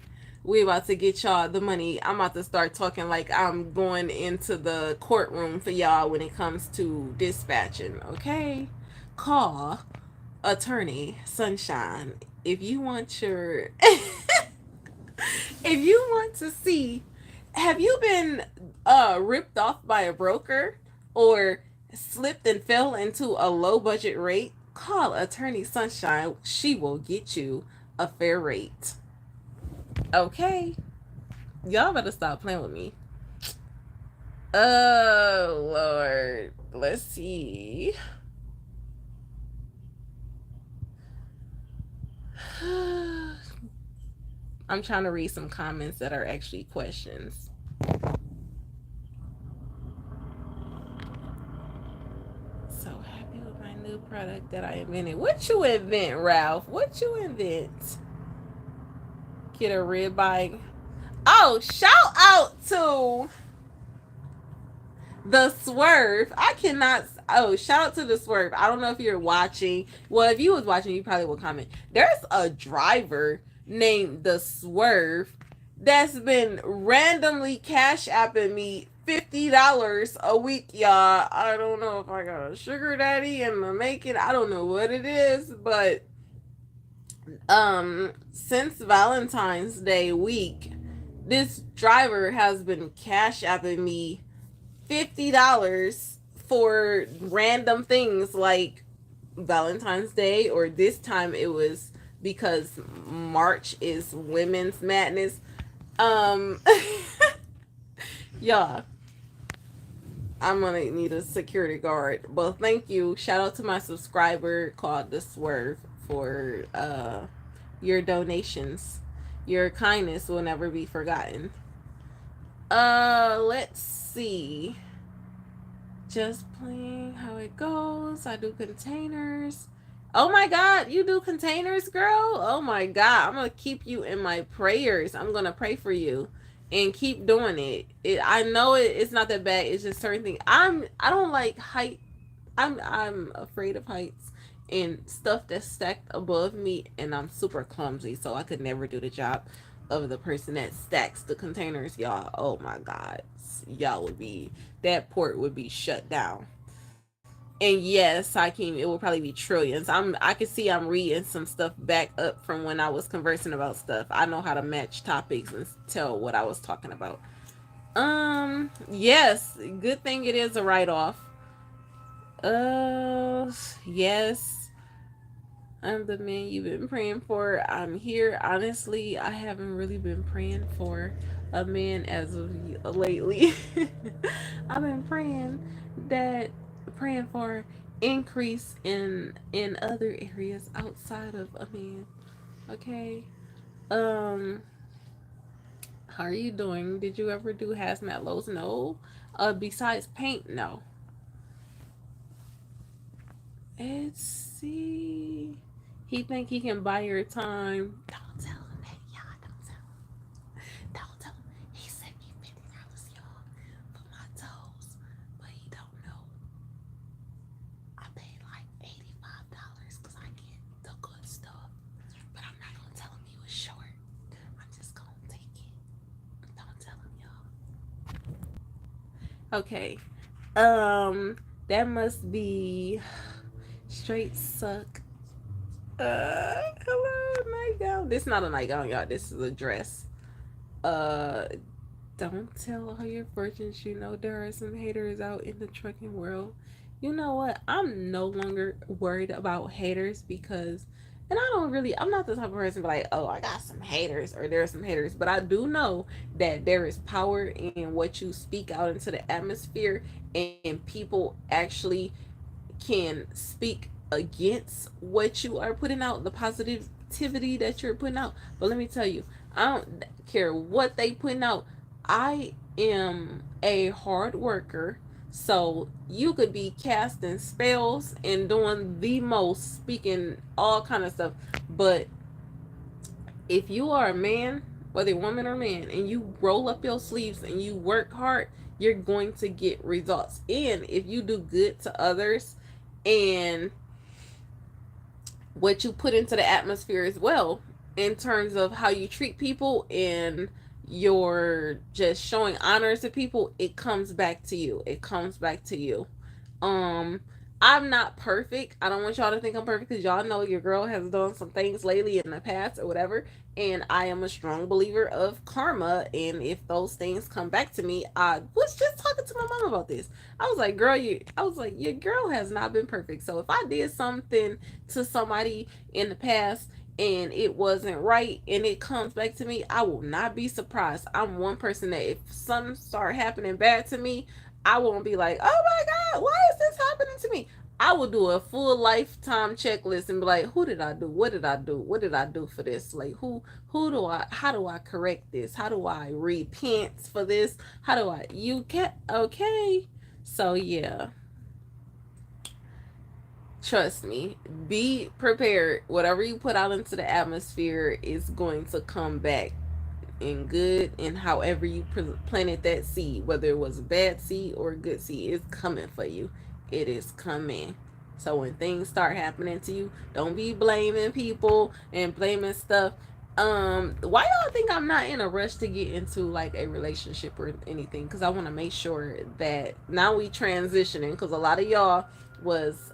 we about to get y'all the money. I'm about to start talking like I'm going into the courtroom for y'all when it comes to dispatching. Okay, call attorney Sunshine if you want your if you want to see, have you been ripped off by a broker or slipped and fell into a low budget rate? Call attorney Sunshine. She will get you a fair rate. Okay, y'all better stop playing with me. Oh Lord, let's see. I'm trying to read some comments that are actually questions. So happy with my new product that I invented. What you invent, Ralph? What you invent? Get a ribeye. Oh, shout out to the Swerve. I cannot. Oh, shout out to the Swerve. I don't know if you're watching. Well, if you was watching, you probably would comment. There's a driver named the Swerve that's been randomly cash apping me $50 a week, y'all. I don't know if I got a sugar daddy and I'm making. I don't know what it is, but since Valentine's Day week, this driver has been cash apping me $50 for random things like Valentine's Day, or this time it was because March is Women's Madness. Um yeah, I'm gonna need a security guard. Well, thank you. Shout out to my subscriber called The Swerve for your donations. Your kindness will never be forgotten. Let's see. Just playing how it goes. I do containers. Oh my God, you do containers, girl? Oh my God, I'm gonna keep you in my prayers. I'm gonna pray for you and keep doing it. I know it's not that bad. It's just certain things. I don't like height. I'm afraid of heights and stuff that's stacked above me, and I'm super clumsy, so I could never do the job of the person that stacks the containers, y'all. Oh my god. Y'all would be that port would be shut down. And yes, Hakeem, it will probably be trillions. I can see I'm reading some stuff back up from when I was conversing about stuff. I know how to match topics and tell what I was talking about. Yes, good thing it is a write off. Yes, I'm the man you've been praying for. I'm here. Honestly, I haven't really been praying for a man as of lately. I've been that praying for increase in other areas outside of a man. Okay. Um, how are you doing? Did you ever do hazmat loads? No. Besides paint, no. Let's see. He think he can buy your time. Don't tell him that, y'all. Don't tell him. Don't tell him. He sent me $50, y'all, for my toes, but he don't know. I paid like $85 because I get the good stuff, but I'm not gonna tell him he was short. I'm just gonna take it. Don't tell him, y'all. Okay. That must be straight suck. Hello, nightgown. This is not a nightgown, y'all. This is a dress. Uh, don't tell all your fortunes. You know there are some haters out in the trucking world. You know what? I'm no longer worried about haters because, and I don't really. I'm not the type of person to be like, oh, I got some haters or there are some haters. But I do know that there is power in what you speak out into the atmosphere, and people actually can speak against what you are putting out, the positivity that you're putting out. But let me tell you, I don't care what they putting out. I am a hard worker. So you could be casting spells and doing the most, speaking all kind of stuff. But if you are a man, whether woman or man, and you roll up your sleeves and you work hard, you're going to get results. And if you do good to others and what you put into the atmosphere as well, in terms of how you treat people and you're just showing honor to people, it comes back to you. It comes back to you. Um, I'm not perfect. I don't want y'all to think I'm perfect because y'all know your girl has done some things lately in the past or whatever. And I am a strong believer of karma. And if those things come back to me, I was just talking to my mom about this. I was like, girl, I was like, your girl has not been perfect. So if I did something to somebody in the past and it wasn't right and it comes back to me, I will not be surprised. I'm one person that if something start happening bad to me, I won't be like, oh my God, why is this happening to me? I will do a full lifetime checklist and be like, who did I do? What did I do? What did I do for this? Like who do I how do I correct this? How do I repent for this? How do I you can okay. So yeah. Trust me. Be prepared. Whatever you put out into the atmosphere is going to come back and good, and however you planted that seed, whether it was a bad seed or a good seed, it's coming for you. It is coming. So when things start happening to you, don't be blaming people and blaming stuff. Why y'all think I'm not in a rush to get into like a relationship or anything? Because I want to make sure that now we transitioning, because a lot of y'all was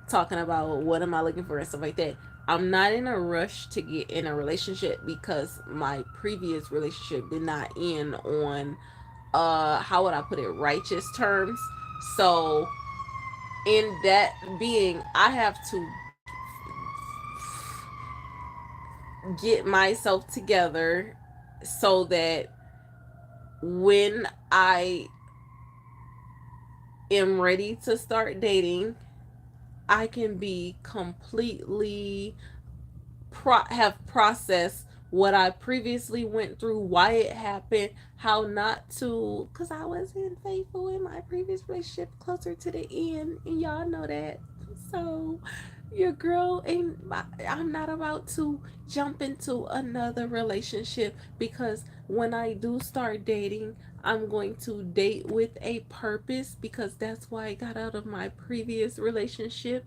talking about what am I looking for and stuff like that. I'm not in a rush to get in a relationship because my previous relationship did not end on how would I put it, righteous terms. So in that being, I have to get myself together so that when I am ready to start dating, I can be completely have processed what I previously went through, why it happened, how not to, because I wasn't faithful in my previous relationship closer to the end, and y'all know that. So Your girl ain't. I'm not about to jump into another relationship, because when I do start dating, I'm going to date with a purpose, because that's why I got out of my previous relationship,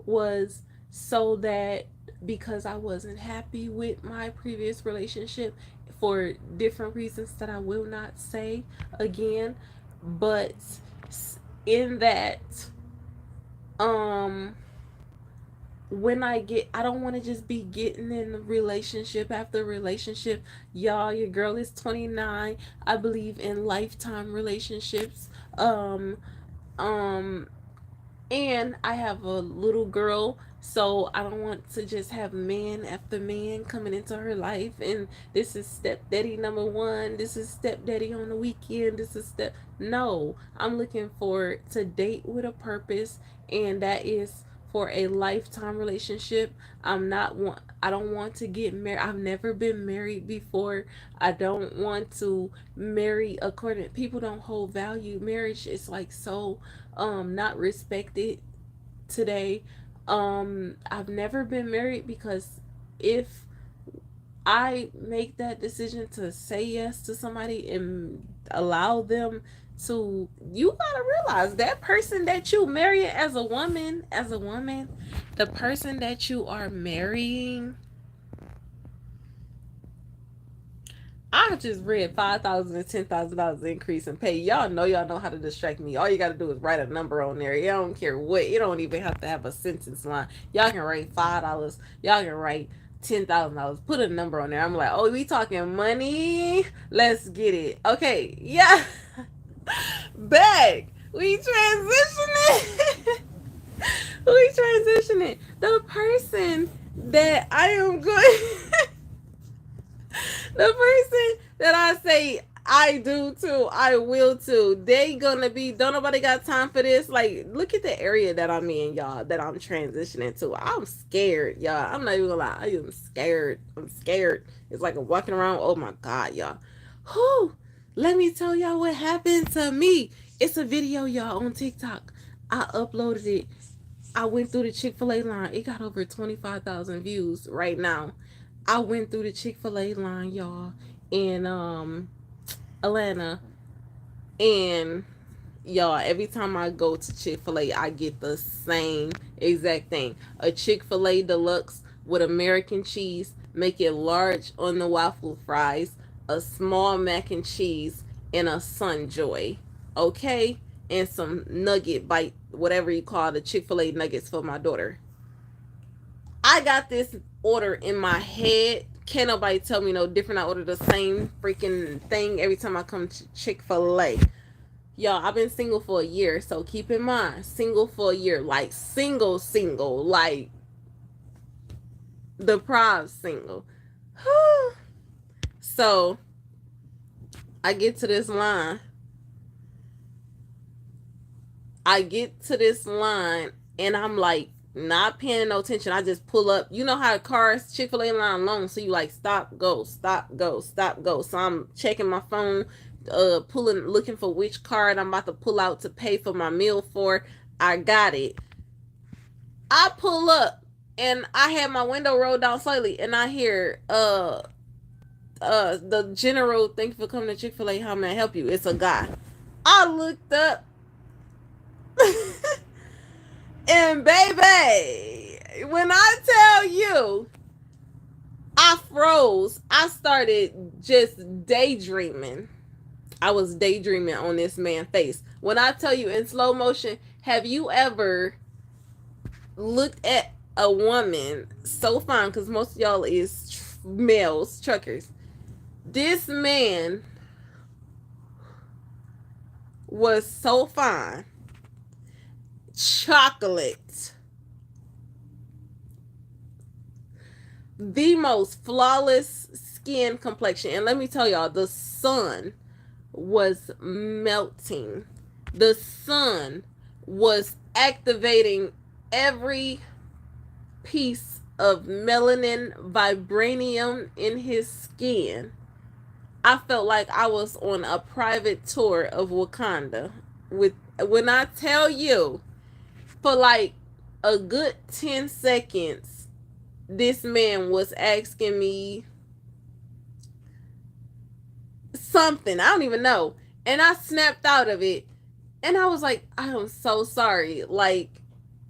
was so that, because I wasn't happy with my previous relationship for different reasons that I will not say again, but in that, um when I don't want to just be getting in relationship after relationship. Y'all, your girl is 29. I believe in lifetime relationships. Um and I have a little girl, so I don't want to just have man after man coming into her life. And this is stepdaddy number one. This is stepdaddy on the weekend. This is step. No, I'm looking for to date with a purpose, and that is for a lifetime relationship. I don't want to get married. I've never been married before. I don't want to marry according. People don't hold value. Marriage is like so not respected today. I've never been married, because if I make that decision to say yes to somebody and allow them to, you gotta realize that person that you marry as a woman, the person that you are marrying. I just read $5,000 and $10,000 increase in pay. Y'all know how to distract me. All you gotta do is write a number on there. You don't care what. You don't even have to have a sentence line. Y'all can write $5. Y'all can write $10,000. Put a number on there. I'm like, oh, we talking money? Let's get it. Okay, yeah. Back. We transitioning. We transitioning. The person that I am good. The person that I say I do too, I will too, they gonna be, don't nobody got time for this. Like, look at the area that I'm in, y'all, that I'm transitioning to. I'm scared, y'all. I'm not even gonna lie. I am scared. I'm scared. It's like I'm walking around. Oh my God, y'all. Whew. Let me tell y'all what happened to me. It's a video, y'all, on TikTok. I uploaded it. I went through the Chick-fil-A line. It got over 25,000 views right now. I went through the Chick-fil-A line, y'all, in Atlanta, and y'all, every time I go to Chick-fil-A, I get the same exact thing. A Chick-fil-A deluxe with American cheese, make it large on the waffle fries, a small mac and cheese, and a Sunjoy. Okay? And some nugget bite, whatever you call the Chick-fil-A nuggets for my daughter. I got this order in my head. Can't nobody tell me no different. I order the same freaking thing every time I come to Chick-fil-A. Y'all, I've been single for a year, so keep in mind, single for a year, like single, like the prize single. So I get to this line. And I'm like, not paying no attention. I just pull up. You know how cars, Chick-fil-A line long, so you like stop, go, stop, go, stop, go. So I'm checking my phone, looking for which card I'm about to pull out to pay for my meal for. I got it. I pull up and I had my window rolled down slightly, and I hear the general, thank you for coming to Chick-fil-A, how may I help you? It's a guy. I looked up. And baby, when I tell you, I froze. I started just daydreaming. I was daydreaming on this man's face. When I tell you in slow motion, have you ever looked at a woman so fine? Because most of y'all is males, truckers. This man was so fine. Chocolate. The most flawless skin complexion. And let me tell y'all, the sun was melting. The sun was activating every piece of melanin vibranium in his skin. I felt like I was on a private tour of Wakanda. With when I tell you, for like a good 10 seconds, this man was asking me something. I don't even know. And I snapped out of it. And I was like, I am so sorry. Like,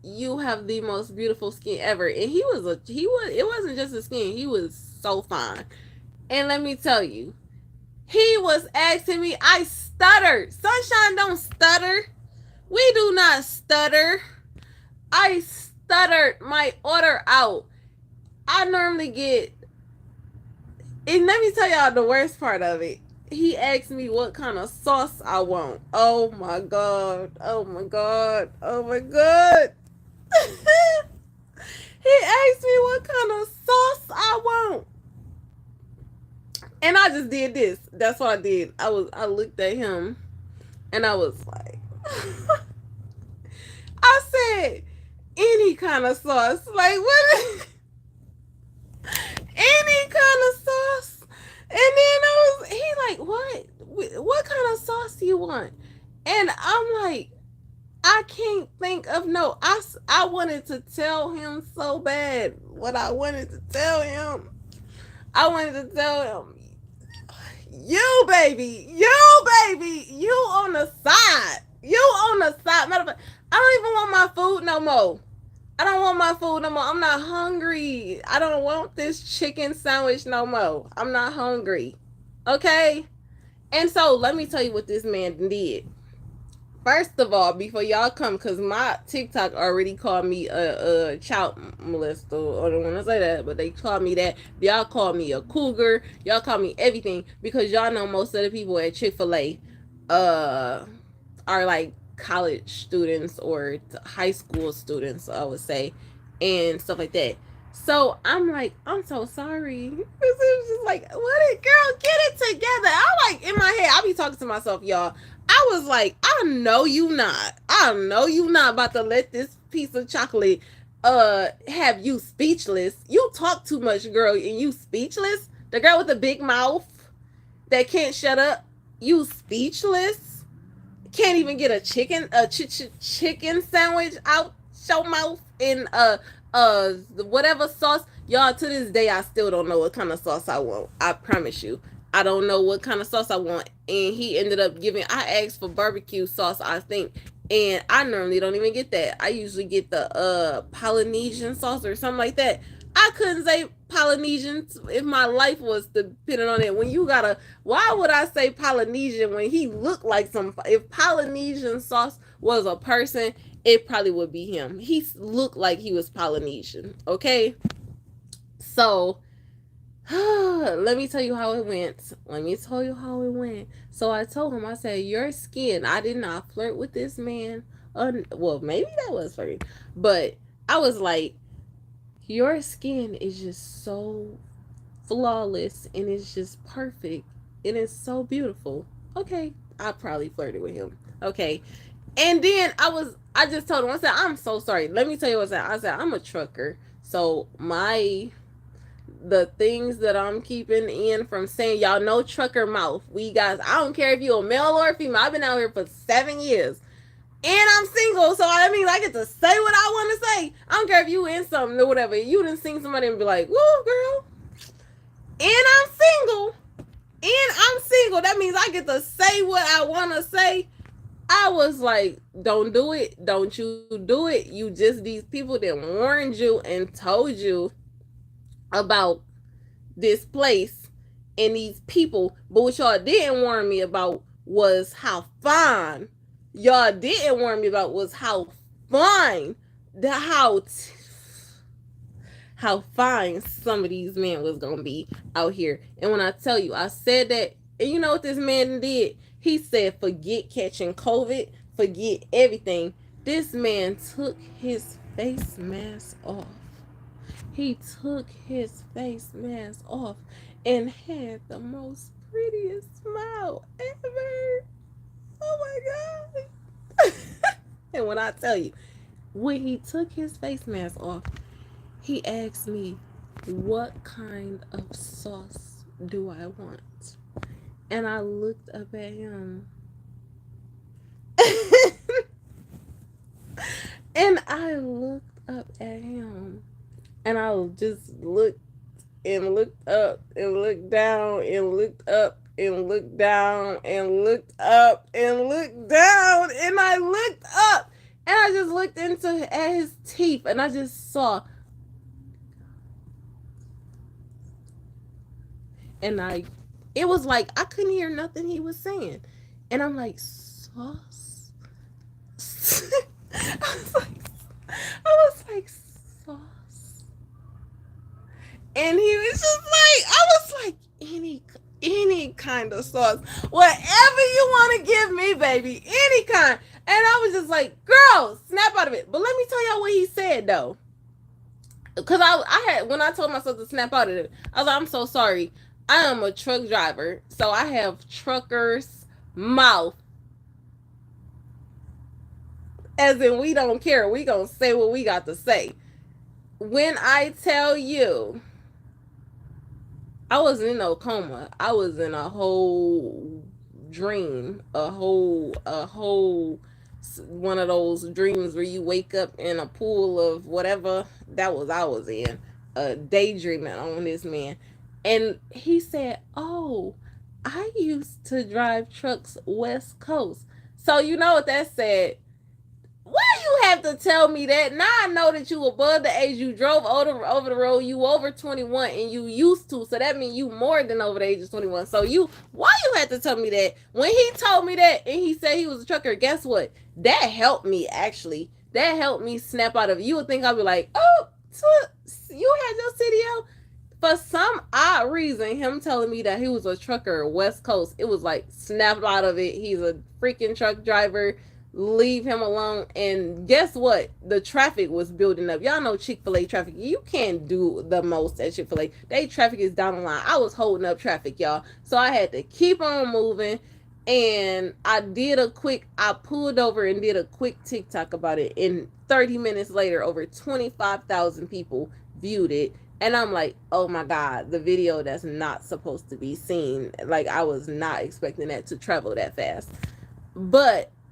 you have the most beautiful skin ever. And it wasn't just his skin. He was so fine. And let me tell you, he was asking me, I stuttered. Sunshine don't stutter. We do not stutter. I stuttered my order out. I normally get, and let me tell y'all the worst part of it. He asked me what kind of sauce I want. Oh my god. Oh my god. Oh my god. He asked me what kind of sauce I want. And I just did this. That's what I did. I looked at him and I was like I said any kind of sauce. Like what any kind of sauce. And then he like, what kind of sauce do you want? And I'm like, I can't think of no. I wanted to tell him so bad what I wanted to tell him. I wanted to tell him, you baby, you on the side. You on the side. Matter of fact, I don't even want my food no more. I don't want my food no more. I'm not hungry. I don't want this chicken sandwich no more. I'm not hungry. Okay? And so let me tell you what this man did. First of all, before y'all come, because my TikTok already called me a child molester. I don't want to say that, but they called me that. Y'all call me a cougar. Y'all call me everything because y'all know most of the people at Chick-fil-A are like college students or high school students, I would say, and stuff like that. So I'm like, I'm so sorry. It was just like, what? Girl, get it together. I like in my head, I be talking to myself, y'all. I was like, I know you not. I know you not about to let this piece of chocolate have you speechless. You talk too much, girl, and you speechless. The girl with the big mouth that can't shut up. You speechless. Can't even get a chicken sandwich out your mouth in whatever sauce. Y'all, to this day I still don't know what kind of sauce I want. I promise you. I don't know what kind of sauce I want. And he ended up giving, I asked for barbecue sauce, I think. And I normally don't even get that. I usually get the Polynesian sauce or something like that. I couldn't say Polynesian if my life was dependent on it. When you gotta, why would I say Polynesian when he looked like some? If Polynesian sauce was a person, it probably would be him. He looked like he was Polynesian. Okay, so let me tell you how it went. So I told him, I said, your skin. I did not flirt with this man. Well, maybe that was flirting, but I was like, your skin is just so flawless and it's just perfect and it's so beautiful. Okay, I probably flirted with him. Okay, and then I just told him, I said, I'm so sorry. Let me tell you what I said. I'm a trucker, so the things that I'm keeping in from saying, y'all know trucker mouth. We guys, I don't care if you're a male or a female. I've been out here for 7 years. And I'm single, so that means I get to say what I want to say. I don't care if you in something or whatever. You done seen somebody and be like, whoa, girl. And I'm single. That means I get to say what I want to say. I was like, don't do it. Don't you do it. You just, these people that warned you and told you about this place and these people. But what y'all didn't warn me about was how fine. Y'all didn't warn me about was how fine, how fine some of these men was gonna be out here. And when I tell you, I said that, and you know what this man did? He said, forget catching COVID, forget everything. This man took his face mask off. He took his face mask off and had the most prettiest smile ever. Oh my God. And when I tell you, when he took his face mask off, he asked me, what kind of sauce do I want? And I looked up at him. And I looked up at him. And I just looked and looked up and looked down and looked up and looked down and looked up and looked down and I looked up and I just looked into at his teeth and I just saw and it was like I couldn't hear nothing he was saying. And I'm like, sauce? I was like, sauce. And he was just like, I was like, any kind of sauce. Whatever you want to give me, baby. Any kind. And I was just like, girl, snap out of it. But let me tell y'all what he said though. Because I had, when I told myself to snap out of it, I was like, I'm so sorry. I am a truck driver. So I have trucker's mouth. As in, we don't care. We gonna say what we got to say. When I tell you, I wasn't in no coma. I was in a whole dream, a whole one of those dreams where you wake up in a pool of whatever. That was I was in, daydreaming on this man. And he said, "Oh, I used to drive trucks West Coast." So you know what that said? Why you have to tell me that? Now I know that you above the age. You drove over the road. You over 21 and you used to. So that means you more than over the age of 21. So why you had to tell me that? When he told me that and he said he was a trucker, guess what? That helped me actually. That helped me snap out of it. You would think I'd be like, oh, so you had your CDL? For some odd reason, him telling me that he was a trucker West Coast, it was like snap out of it. He's a freaking truck driver. Leave him alone. And guess what? The traffic was building up. Y'all know Chick-fil-A traffic. You can't do the most at Chick-fil-A. They traffic is down the line. I was holding up traffic, y'all. So I had to keep on moving. And I pulled over and did a quick TikTok about it. And 30 minutes later, over 25,000 people viewed it. And I'm like, oh my God, the video that's not supposed to be seen. Like, I was not expecting that to travel that fast.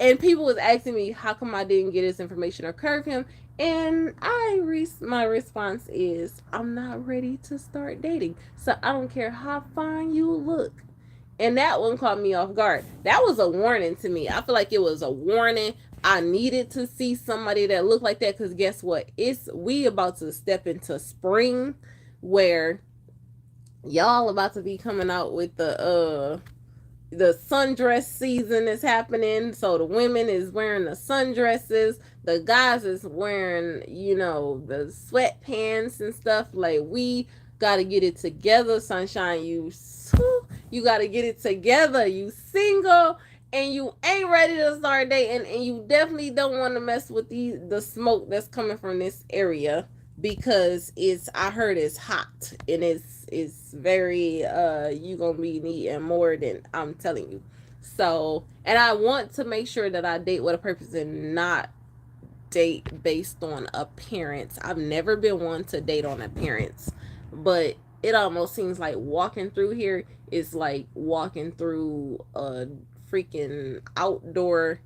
And people was asking me how come I didn't get his information or curve him, and my response is I'm not ready to start dating, so I don't care how fine you look. And that one caught me off guard. That was a warning to me. I feel like it was a warning. I needed to see somebody that looked like that, because guess what? We about to step into spring, where y'all about to be coming out with the sundress season is happening. So the women is wearing the sundresses, the guys is wearing, the sweatpants and stuff. Like, we gotta get it together, sunshine. You gotta get it together. You single and you ain't ready to start dating, and you definitely don't want to mess with the smoke that's coming from this area, because I heard it's hot, and it's very you gonna be needing more than I'm telling you. So, and I want to make sure that I date with a purpose and not date based on appearance. I've never been one to date on appearance, but it almost seems like walking through here is like walking through a freaking outdoor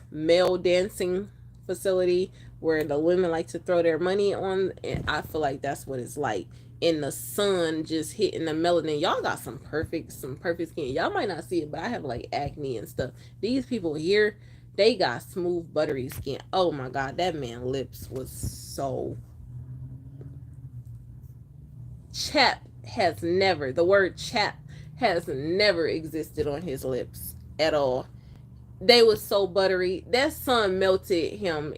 male dancing facility where the women like to throw their money on, and I feel like that's what it's like. In the sun just hitting the melanin. Y'all got some perfect skin. Y'all might not see it, but I have like acne and stuff. These people here, they got smooth, buttery skin. Oh my God, that man lips was so... the word chap has never existed on his lips at all. They was so buttery. That sun melted him.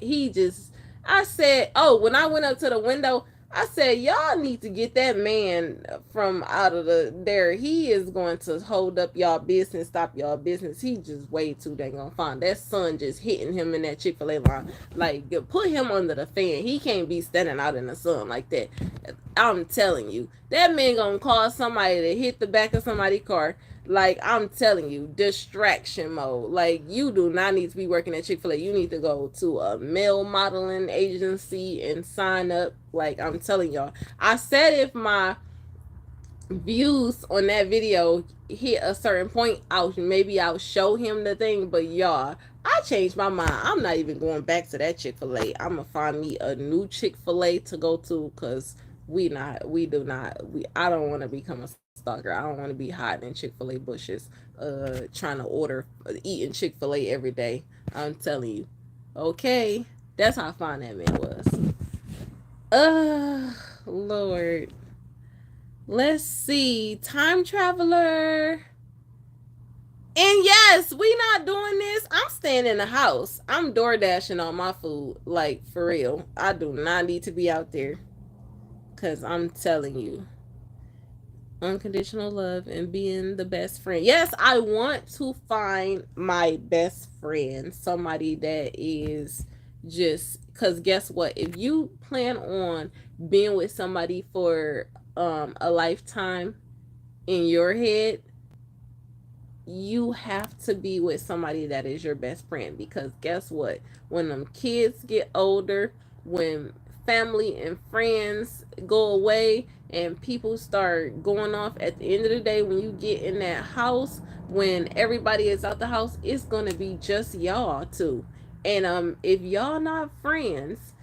I said, oh, when I went up to the window, I said, y'all need to get that man from out of there. He is going to hold up y'all business, stop y'all business. He just way too dang on fine. That sun just hitting him in that Chick-fil-A line. Like, put him under the fan. He can't be standing out in the sun like that. I'm telling you, that man gonna call somebody to hit the back of somebody's car. Like, I'm telling you, distraction mode. Like, you do not need to be working at Chick-fil-A. You need to go to a male modeling agency and sign up. Like, I'm telling y'all. I said if my views on that video hit a certain point, I'll show him the thing. But y'all, I changed my mind. I'm not even going back to that Chick-fil-A. I'm gonna find me a new Chick-fil-A to go to, because we do not, I don't want to become a stalker. I don't want to be hiding in Chick-fil-A bushes, trying to order, eating Chick-fil-A every day. I'm telling you. Okay, that's how fine that man was. Lord. Let's see. Time traveler. And yes, we not doing this. I'm staying in the house. I'm door dashing on my food. Like, for real. I do not need to be out there. Because I'm telling you, unconditional love and being the best friend. Yes, I want to find my best friend. Somebody that is just, because guess what? If you plan on being with somebody for a lifetime in your head, you have to be with somebody that is your best friend, because guess what, when them kids get older, when family and friends go away and people start going off, at the end of the day, when you get in that house, when everybody is out the house, it's gonna be just y'all two. And if y'all not friends,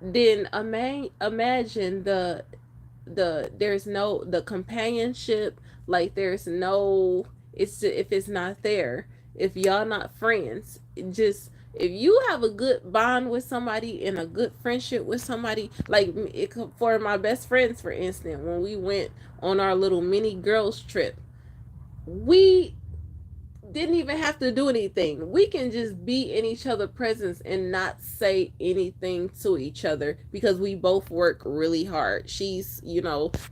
then imagine there's no the companionship, like there's no, it's if it's not there, if y'all not friends, just if you have a good bond with somebody and a good friendship with somebody, like for my best friends, for instance, when we went on our little mini girls trip, we didn't even have to do anything. We can just be in each other's presence and not say anything to each other, because we both work really hard. She's,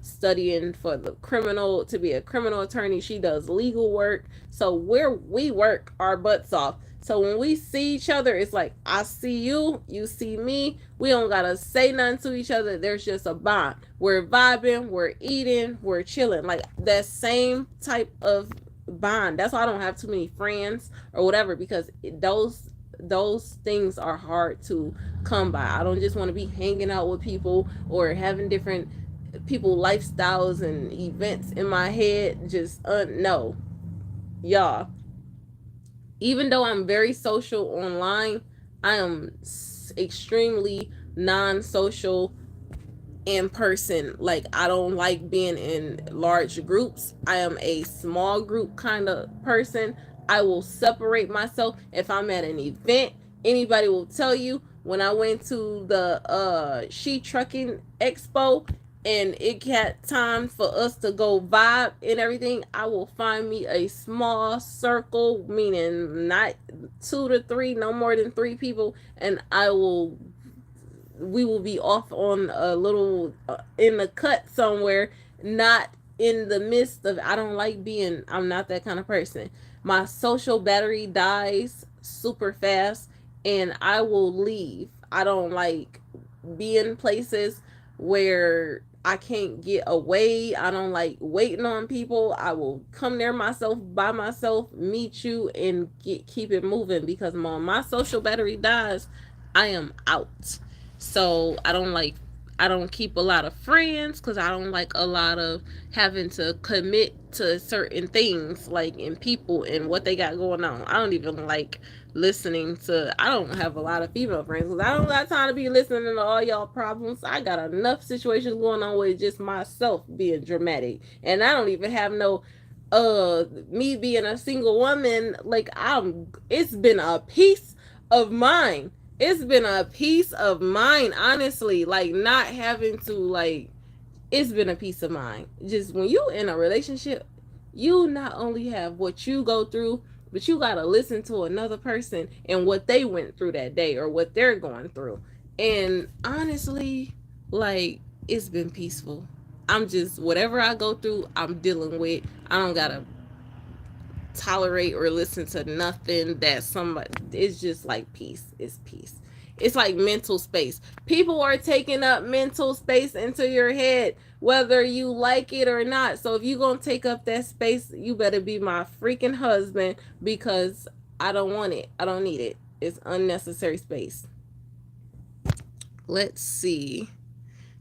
studying for the criminal to be a criminal attorney. She does legal work. So we work our butts off. So when we see each other, it's like, I see you, you see me. We don't gotta say nothing to each other. There's just a bond. We're vibing, we're eating, we're chilling. Like that same type of bond. That's why I don't have too many friends or whatever, because those things are hard to come by. I don't just want to be hanging out with people or having different people lifestyles and events in my head. Just no, y'all. Even though I'm very social online, I am extremely non-social in person. Like, I don't like being in large groups. I am a small group kind of person. I will separate myself if I'm at an event. Anybody will tell you, when I went to the she trucking expo and it had time for us to go vibe and everything, I will find me a small circle, meaning not 2 to 3, no more than 3 people, and we will be off on a little in the cut somewhere, not in the midst of. I don't like being. I'm not that kind of person. My social battery dies super fast, and I will leave. I don't like being places where I can't get away. I don't like waiting on people. I will come there myself, by myself, meet you, and keep it moving, because when my social battery dies, I am out. So I don't keep a lot of friends, because I don't like a lot of having to commit to certain things, like in people and what they got going on. I don't even like listening to. I don't have a lot of female friends, because I don't got time to be listening to all y'all problems. I got enough situations going on with just myself being dramatic, and I don't even have no me being a single woman. Like, it's been a piece of mine. It's been a piece of mine, honestly. Like, not having to, like, it's been a peace of mind. Just when you in a relationship, you not only have what you go through, but you gotta listen to another person and what they went through that day or what they're going through. And honestly, like, it's been peaceful. I'm just, whatever I go through, I'm dealing with. I don't gotta tolerate or listen to nothing that somebody. It's just like peace. It's peace. It's like mental space. People are taking up mental space into your head, whether you like it or not. So if you gonna take up that space, you better be my freaking husband, because I don't want it. I don't need it. It's unnecessary space. Let's see.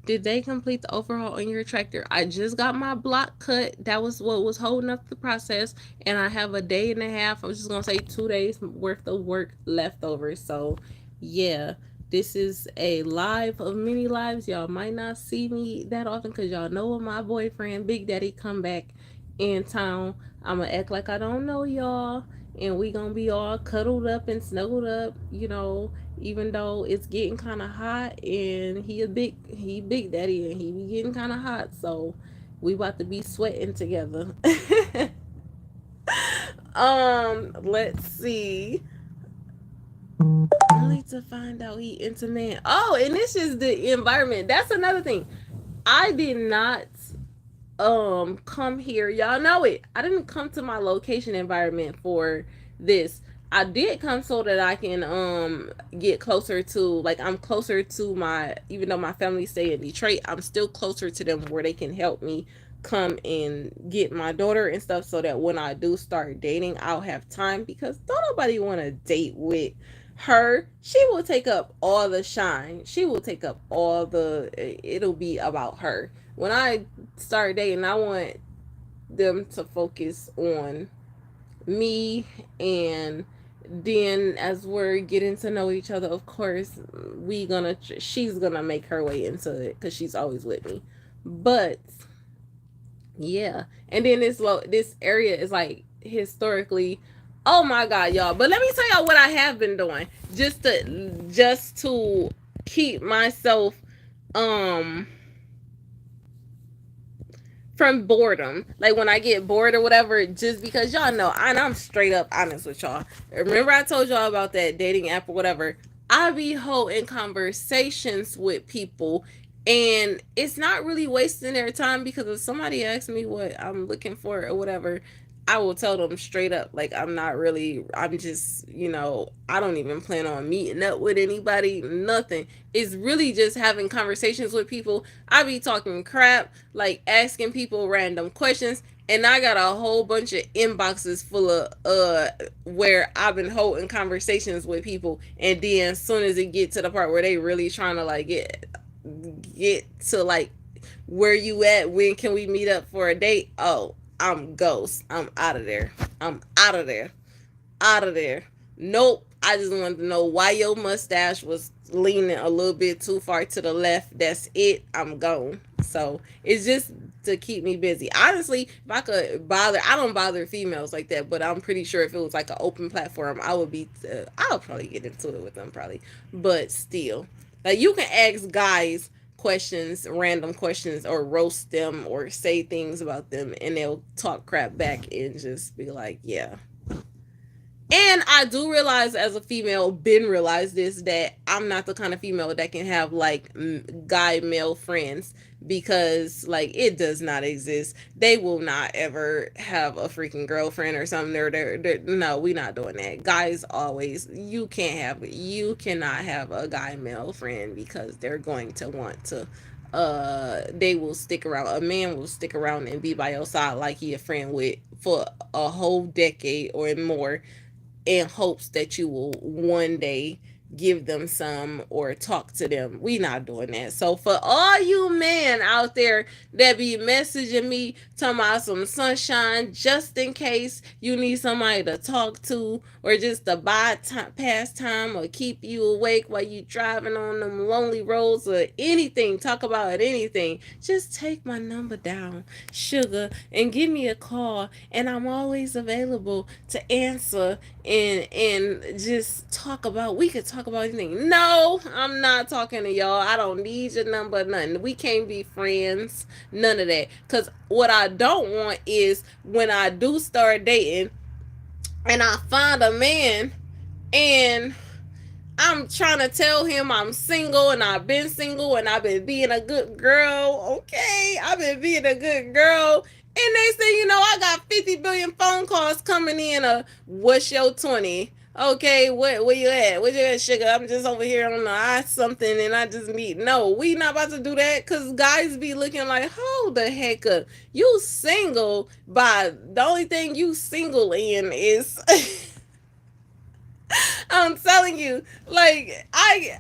Did they complete the overhaul on your tractor? I just got my block cut. That was what was holding up the process. And I have a day and a half. I was just going to say 2 days worth of work left over. So, yeah, this is a live of many lives. Y'all might not see me that often because y'all know when my boyfriend, Big Daddy, come back in town. I'm going to act like I don't know y'all. And we going to be all cuddled up and snuggled up, even though it's getting kind of hot and he big daddy and he be getting kind of hot, so we about to be sweating together. Let's see. Only to find out he into man. Oh, and this is the environment. That's another thing. I did not come here. Y'all know it. I didn't come to my location environment for this. I did come so that I can get closer to, like, I'm closer to my, even though my family stay in Detroit, I'm still closer to them where they can help me come and get my daughter and stuff, so that when I do start dating, I'll have time, because don't nobody want to date with her. She will take up all the shine. She will take up all the, it'll be about her. When I start dating, I want them to focus on me, and then as we're getting to know each other, of course, she's gonna make her way into it because she's always with me. But yeah, and then this area is like historically, oh my god, y'all. But let me tell y'all what I have been doing just to keep myself um from boredom. Like when I get bored or whatever, just because y'all know, and I'm straight up honest with y'all. Remember I told y'all about that dating app or whatever? I be holding conversations with people, and it's not really wasting their time, because if somebody asks me what I'm looking for or whatever, I will tell them straight up, like, I'm just, I don't even plan on meeting up with anybody, nothing. It's really just having conversations with people. I be talking crap, like asking people random questions, and I got a whole bunch of inboxes full of where I've been holding conversations with people, and then as soon as it get to the part where they really trying to like get to like, where you at, when can we meet up for a date, oh, I'm ghost. I'm out of there. I'm out of there. Out of there. Nope. I just wanted to know why your mustache was leaning a little bit too far to the left. That's it. I'm gone. So it's just to keep me busy. Honestly, if I could bother, I don't bother females like that, but I'm pretty sure if it was like an open platform, I would be, I would probably get into it with them probably. But still, like, you can ask guys questions, random questions, or roast them or say things about them, and they'll talk crap back and just be like, yeah. And I do realize, as a female, been realize this, that I'm not the kind of female that can have like guy male friends, because like it does not exist. They will not ever have a freaking girlfriend or something. No, we not doing that. Guys always, you cannot have a guy male friend, because they're going to want to they will stick around. A man will stick around and be by your side like he a friend with for a whole decade or more, in hopes that you will one day give them some or talk to them. We not doing that. So for all you men out there that be messaging me talking about some sunshine, just in case you need somebody to talk to, or just to buy pass time, or keep you awake while you driving on them lonely roads, or anything, talk about anything, just take my number down, sugar, and give me a call, and I'm always available to answer, and just talk about, we could talk about anything. No, I'm not talking to y'all. I don't need your number, nothing. We can't be friends, none of that. Because what I don't want is, when I do start dating and I find a man, and I'm trying to tell him I'm single, and I've been single, and I've been being a good girl. Okay, I've been being a good girl. And they say, I got 50 billion phone calls coming in. What's your 20? Okay, where you at? Where you at, sugar? I'm just over here on the I something, and I just meet. No, we not about to do that, because guys be looking like, hold the heck up. You single, by the only thing you single in is I'm telling you, like, I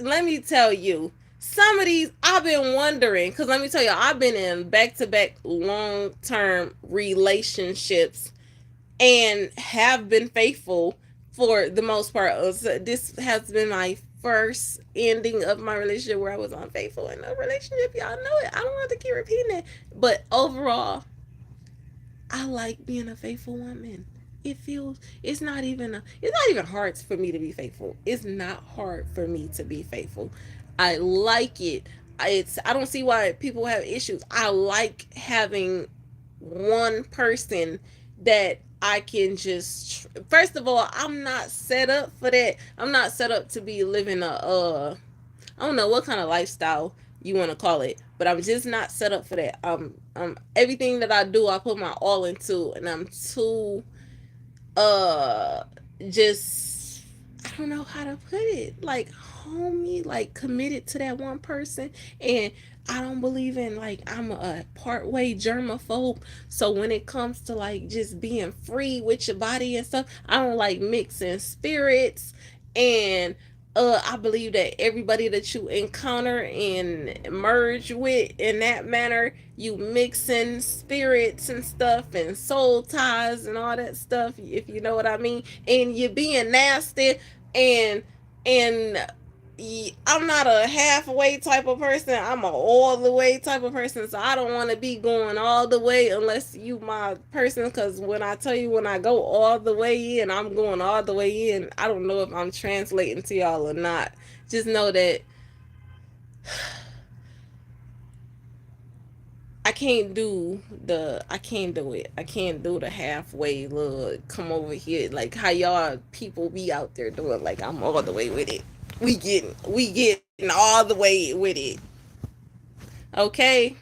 let me tell you, some of these I've been wondering, because let me tell you, I've been in back to back long term relationships and have been faithful for the most part. So this has been my first ending of my relationship where I was unfaithful in a relationship. Y'all know it. I don't have to keep repeating it. But overall, I like being a faithful woman. It feels it's not even hard for me to be faithful. It's not hard for me to be faithful. I like it. I don't see why people have issues. I like having one person that I can just first of all, I'm not set up for that. I'm not set up to be living I don't know what kind of lifestyle you want to call it, but I'm just not set up for that. Everything that I do, I put my all into, and I'm too uh just I don't know how to put it, like homie, like committed to that one person. And I don't believe in, like, I'm a part way germaphobe. So when it comes to like just being free with your body and stuff, I don't like mixing spirits. And I believe that everybody that you encounter and merge with in that manner, you mixing spirits and stuff and soul ties and all that stuff, if you know what I mean. And you're being nasty, and and I'm not a halfway type of person. I'm a all the way type of person. So I don't want to be going all the way unless you my person. Because when I tell you, when I go all the way in, I'm going all the way in. I don't know if I'm translating to y'all or not. Just know that I can't do it. I can't do the halfway look. Come over here, like how y'all people be out there doing. Like, I'm all the way with it. We getting all the way with it. Okay.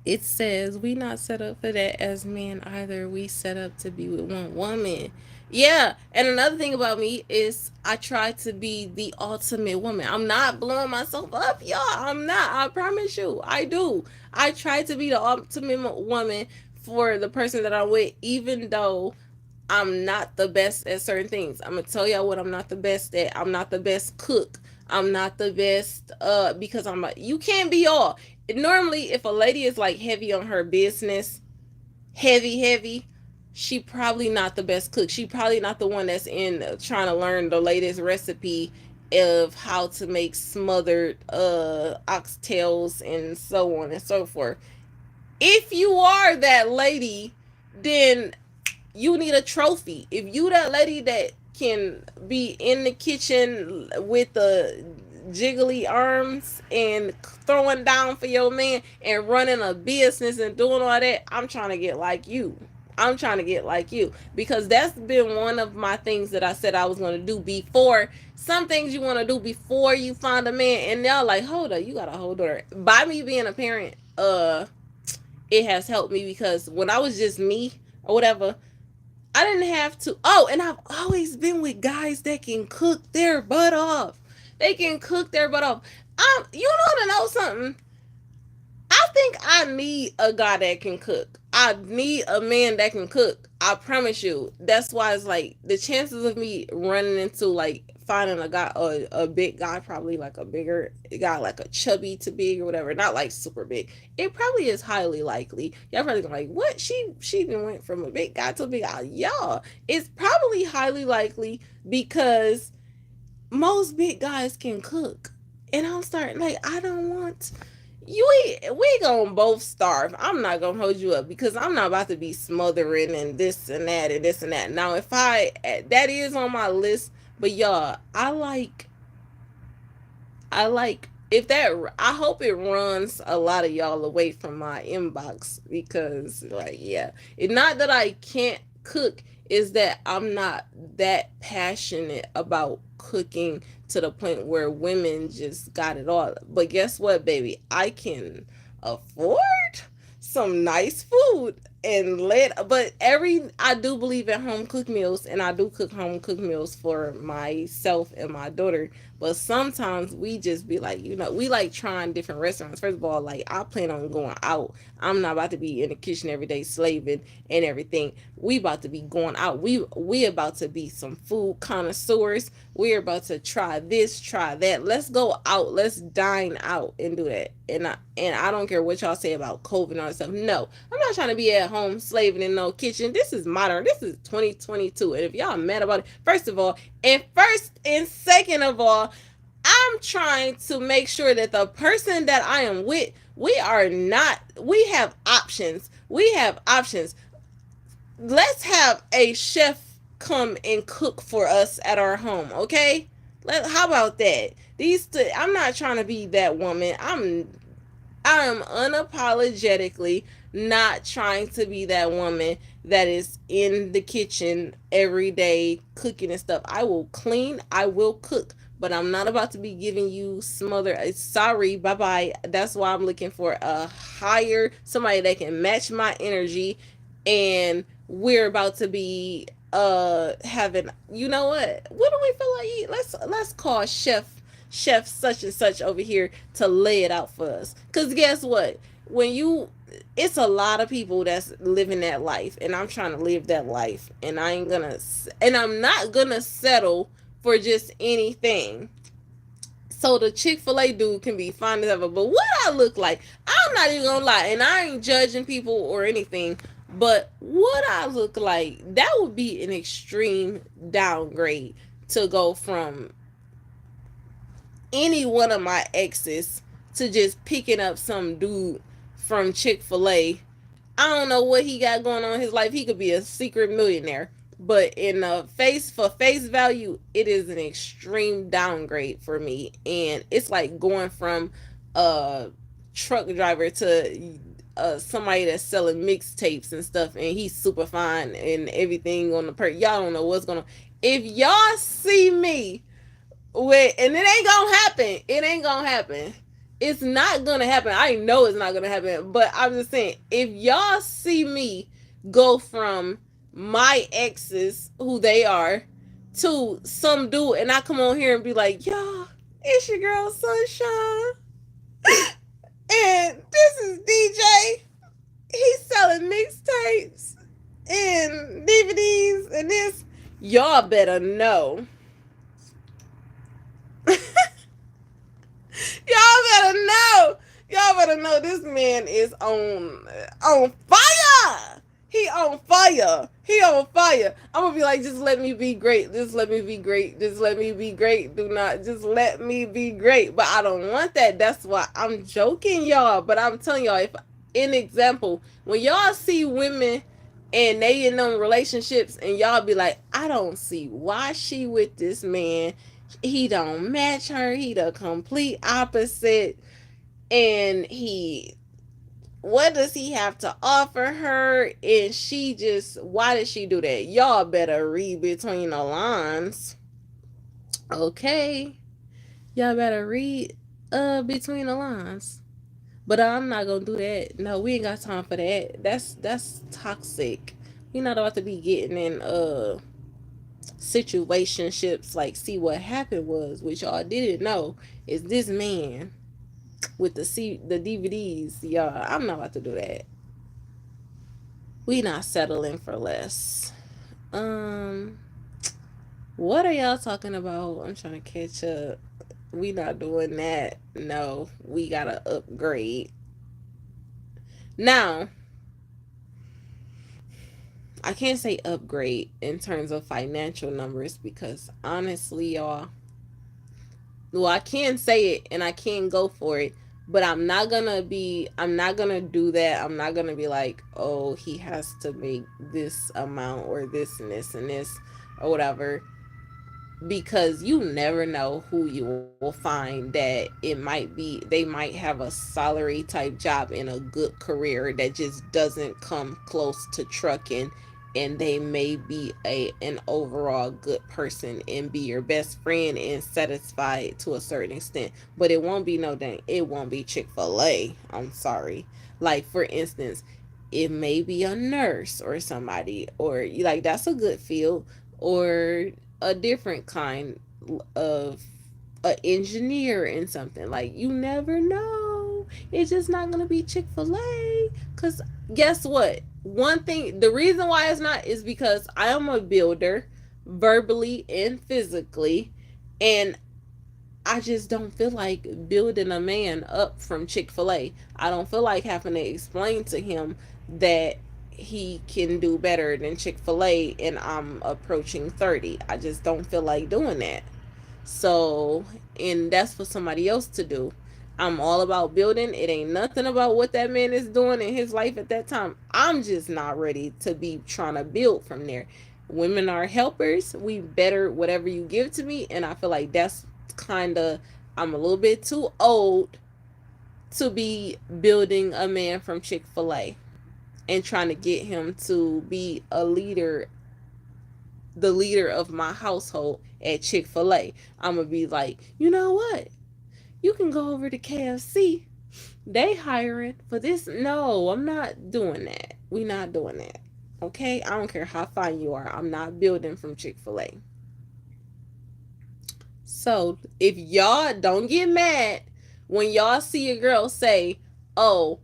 It says we not set up for that as men either. We set up to be with one woman. Yeah, and another thing about me is I try to be the ultimate woman. I'm not blowing myself up, y'all. I'm not. I promise you, I do. I try to be the ultimate woman for the person that I'm with, even though I'm not the best at certain things. I'm gonna tell y'all what I'm not the best at. I'm not the best cook. I'm not the best because you can't be all. Normally, if a lady is like heavy on her business, heavy, she probably not the best cook. She probably not the one that's in trying to learn the latest recipe of how to make smothered oxtails and so on and so forth. If you are that lady, then you need a trophy. If you that lady that can be in the kitchen with the jiggly arms and throwing down for your man and running a business and doing all that, I'm trying to get like you. I'm trying to get like you, because that's been one of my things that I said I was going to do before. Some things you want to do before you find a man, and y'all like, hold up, you got to hold her. By me being a parent, it has helped me, because when I was just me or whatever, I didn't have to. Oh, and I've always been with guys that can cook their butt off. They can cook their butt off. You want to know something? I think I need a guy that can cook. I need a man that can cook. I promise you. That's why it's like the chances of me running into, like, finding a guy, a big guy, probably like a bigger guy, like a chubby to big or whatever, not like super big. It probably is highly likely. Y'all probably gonna like, what? She even went from a big guy to a big guy. Y'all, it's probably highly likely because most big guys can cook. And I'm starting, like, I don't want we gonna both starve. I'm not gonna hold you up because I'm not about to be smothering and this and that and this and that. Now, if that is on my list, but y'all, I like if that. I hope it runs a lot of y'all away from my inbox, because, like, yeah, it's not that I can't cook, is that I'm not that passionate about cooking to the point where women just got it all. But guess what, baby? I can afford some nice food. and but I do believe in home cooked meals, and I do cook home cooked meals for myself and my daughter. But sometimes we just be like, we like trying different restaurants. First of all, like, I plan on going out. I'm not about to be in the kitchen every day slaving and everything. We about to be going out. We about to be some food connoisseurs. We're about to try this, try that. Let's go out. Let's dine out and do that. And I don't care what y'all say about COVID and all that stuff. No, I'm not trying to be at home slaving in no kitchen. This is modern. This is 2022. And if y'all mad about it, first and second of all, I'm trying to make sure that the person that I am with, we have options. We have options. Let's have a chef come and cook for us at our home, okay? How about that? I'm not trying to be that woman. I am unapologetically not trying to be that woman that is in the kitchen every day cooking and stuff. I will clean, I will cook, but I'm not about to be giving you smother. Sorry, bye bye. That's why I'm looking for a higher somebody that can match my energy, and we're about to be having, what do we feel like eat? Let's call chef such and such over here to lay it out for us. Because guess what? When you, it's a lot of people that's living that life, and I'm trying to live that life, and I'm not gonna settle for just anything. So the Chick-fil-A dude can be fine as ever, but what I look like, I'm not even gonna lie, and I ain't judging people or anything, but what I look like, that would be an extreme downgrade to go from any one of my exes to just picking up some dude from Chick-fil-A. I don't know what he got going on in his life. He could be a secret millionaire. But for face value, it is an extreme downgrade for me. And it's like going from a truck driver to somebody that's selling mixtapes and stuff, and he's super fine and everything on the y'all don't know what's going on. If y'all see me and it ain't gonna happen. It ain't gonna happen. It's not gonna happen. I know it's not gonna happen. But I'm just saying, if y'all see me go from my exes, who they are, to some dude, and I come on here and be like, y'all, it's your girl Sunshine, and this is DJ. He's selling mixtapes and DVDs and this. Y'all better know. Y'all better know this man is on fire. He on fire. He on fire. I'm gonna be like, just let me be great. Just let me be great. Just let me be great. Do not just let me be great. But I don't want that. That's why I'm joking, y'all. But I'm telling y'all, if an example, when y'all see women and they in them relationships and y'all be like, I don't see why she with this man. He don't match her. He the complete opposite. And what does he have to offer her? And why did she do that? Y'all better read between the lines. Okay. Y'all better read between the lines. But I'm not gonna do that. No, we ain't got time for that. That's toxic. We not about to be getting in situationships. Like, see, what happened was, which y'all didn't know, is this man with the DVDs. Y'all, I'm not about to do that. We not settling for less. What are y'all talking about? I'm trying to catch up. We not doing that. No, we gotta upgrade. Now, I can't say upgrade in terms of financial numbers, because honestly, y'all, well, I can say it and I can go for it, but I'm not gonna do that. I'm not gonna be like, oh, he has to make this amount or this and this and this or whatever, because you never know who you will find that they might have a salary type job in a good career that just doesn't come close to trucking, and they may be an overall good person and be your best friend and satisfied to a certain extent, but it won't be Chick-fil-A. I'm sorry. Like, for instance, It may be a nurse or somebody, or like that's a good field, or a different kind of a engineer in something. Like you never know. It's just not gonna be Chick-fil-A. Cause guess what? One thing, the reason why it's not is because I am a builder, verbally and physically, and I just don't feel like building a man up from Chick-fil-A. I don't feel like having to explain to him that he can do better than Chick-fil-A and I'm approaching 30. I just don't feel like doing that. So, and that's for somebody else to do. I'm all about building. It ain't nothing about what that man is doing in his life at that time. I'm just not ready to be trying to build from there. Women are helpers. We better whatever you give to me. And I feel like that's kind of, I'm a little bit too old to be building a man from Chick-fil-A and trying to get him to be a leader, the leader of my household at Chick-fil-A. I'm going to be like, you know what? You can go over to KFC. They hiring for this. No, I'm not doing that. We not doing that. Okay? I don't care how fine you are. I'm not building from Chick-fil-A. So, if y'all don't get mad when y'all see a girl say, "Oh,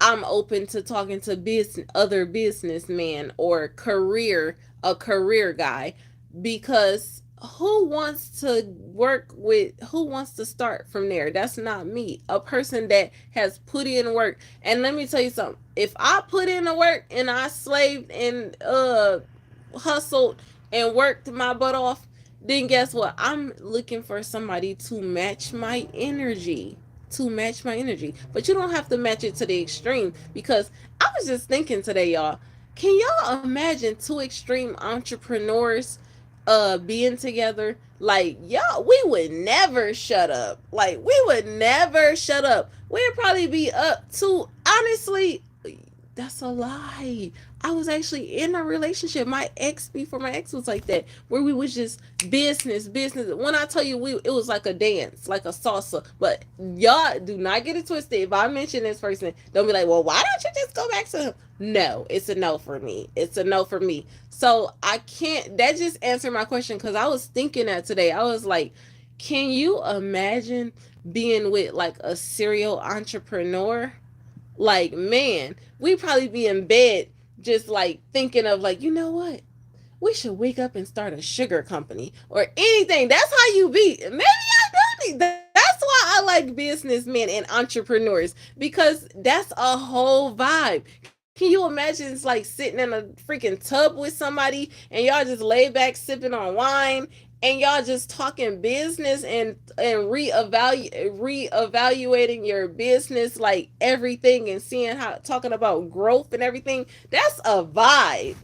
I'm open to talking to business other businessmen or a career guy," because who wants to work with, who wants to start from there? That's not me. A person that has put in work. And let me tell you something. If I put in the work and I slaved and hustled and worked my butt off, then guess what? I'm looking for somebody to match my energy. To match my energy. But you don't have to match it to the extreme, because I was just thinking today, y'all. Can y'all imagine two extreme entrepreneurs being together? Like, y'all, we would never shut up. Like, we would never shut up. We'd probably be up to, honestly, that's a lie. I was actually in a relationship. My ex, before my ex, was like that, where we was just business, business. When I tell you, it was like a dance, like a salsa. But y'all do not get it twisted. If I mention this person, don't be like, well, why don't you just go back to him? No, it's a no for me. It's a no for me. So I can't. That just answered my question, because I was thinking that today. I was like, can you imagine being with like a serial entrepreneur? Like, man, we probably be in bed just like thinking of, like, you know what? We should wake up and start a sugar company or anything. That's how you be. Maybe I do. That's why I like businessmen and entrepreneurs, because that's a whole vibe. Can you imagine it's like sitting in a freaking tub with somebody and y'all just lay back sipping on wine and y'all just talking business and reevaluating your business, like everything, and seeing how, talking about growth and everything. That's a vibe.